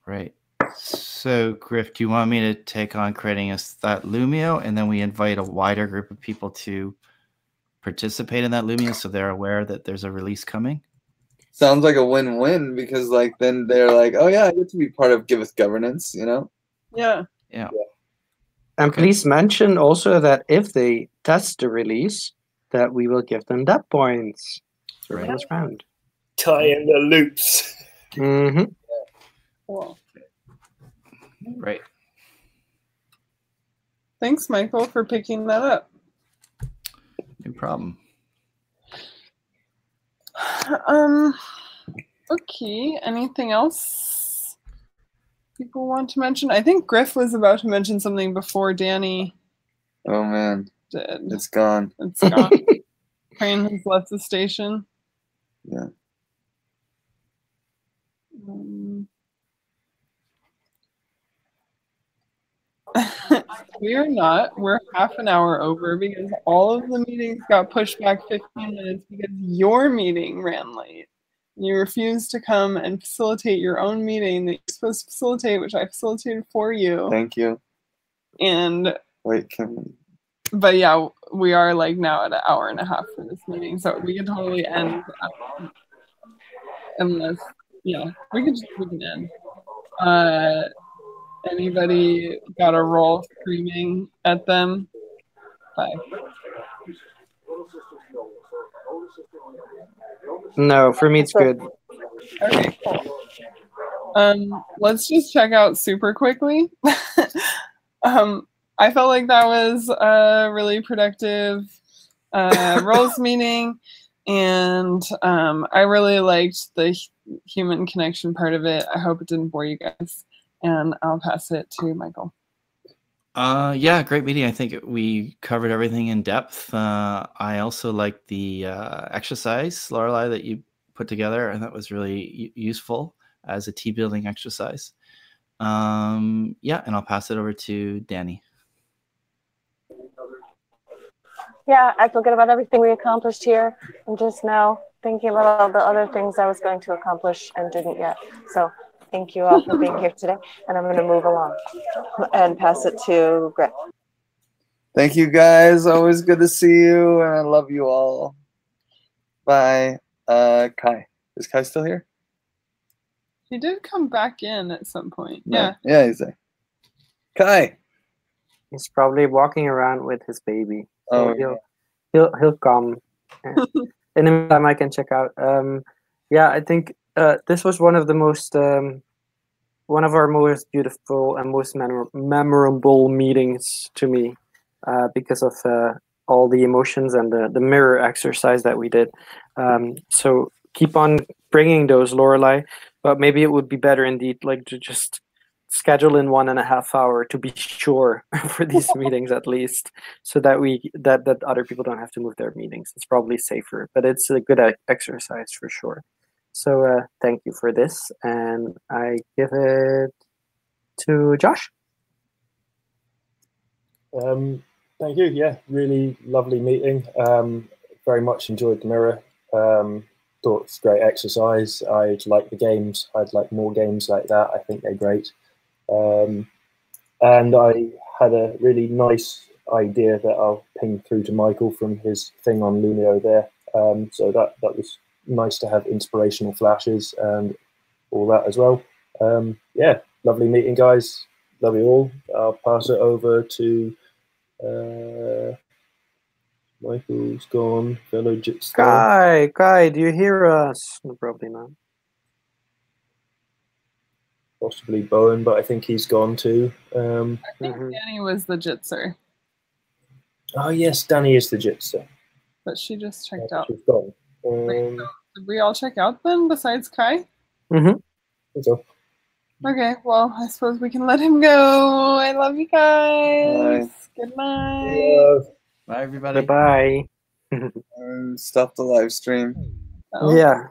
Right. So, Griff, do you want me to take on creating that Lumio, and then we invite a wider group of people to participate in that Lumio so they're aware that there's a release coming? Sounds like a win-win, because then they're like, oh yeah, I get to be part of Giveth governance, Yeah. And please mention also that if they test the release, that we will give them DApp points for this round. Tie in the loops. Cool. Right. Thanks, Michael, for picking that up. No problem. Okay, anything else people want to mention? I think Griff was about to mention something before Danny. Oh man, did. It's gone. It's gone. Crane has left the station. Yeah. We are not. We're half an hour over because all of the meetings got pushed back 15 minutes because your meeting ran late. You refused to come and facilitate your own meeting that you're supposed to facilitate, which I facilitated for you. Thank you. And wait, can we? But yeah, we are like now at an hour and a half for this meeting, so we can totally end. Unless, yeah, we can end. Anybody got a roll screaming at them? Bye. No, for me it's good. Okay, cool. Let's just check out super quickly. I felt like that was a really productive roles meeting, and I really liked the human connection part of it. I hope it didn't bore you guys, and I'll pass it to Michael. Yeah, great meeting. I think we covered everything in depth. I also liked the exercise, Lorelei, that you put together, and that was really useful as a team building exercise. Yeah, and I'll pass it over to Danny. Yeah, I feel good about everything we accomplished here. I'm just now thinking about all the other things I was going to accomplish and didn't yet. So thank you all for being here today. And I'm going to move along and pass it to Greg. Thank you, guys. Always good to see you, and I love you all. Bye. Kai. Is Kai still here? He did come back in at some point. No. Yeah. Yeah, he's there. Kai. He's probably walking around with his baby. So Oh, he'll come. In the meantime, I can check out. Yeah, I think this was one of the most one of our most beautiful and most memorable meetings to me because of all the emotions and the mirror exercise that we did. So keep on bringing those, Lorelei, but maybe it would be better indeed, like to just schedule in 1.5 hours to be sure for these meetings at least, so that that other people don't have to move their meetings. It's probably safer, but it's a good exercise for sure. So thank you for this, and I give it to Josh. Thank you. Yeah, really lovely meeting. Very much enjoyed the mirror. Thought it's great exercise. I'd like the games. I'd like more games like that. I think they're great. And I had a really nice idea that I'll ping through to Michael from his thing on Lunio there. So that was nice to have inspirational flashes and all that as well. Yeah, lovely meeting, guys. Love you all. I'll pass it over to Michael's gone. Fellow Jitster. Kai, do you hear us? No, probably not. Possibly Bowen, but I think he's gone too. I think Danny was the Jitser, Oh yes, Danny is the Jitster. but she just checked out. She's gone. Wait, so did we all check out then, besides Kai? So. Okay, well, I suppose we can let him go. I love you guys. Bye. Good night. Bye, everybody. Bye. Stop the live stream. Oh. Yeah.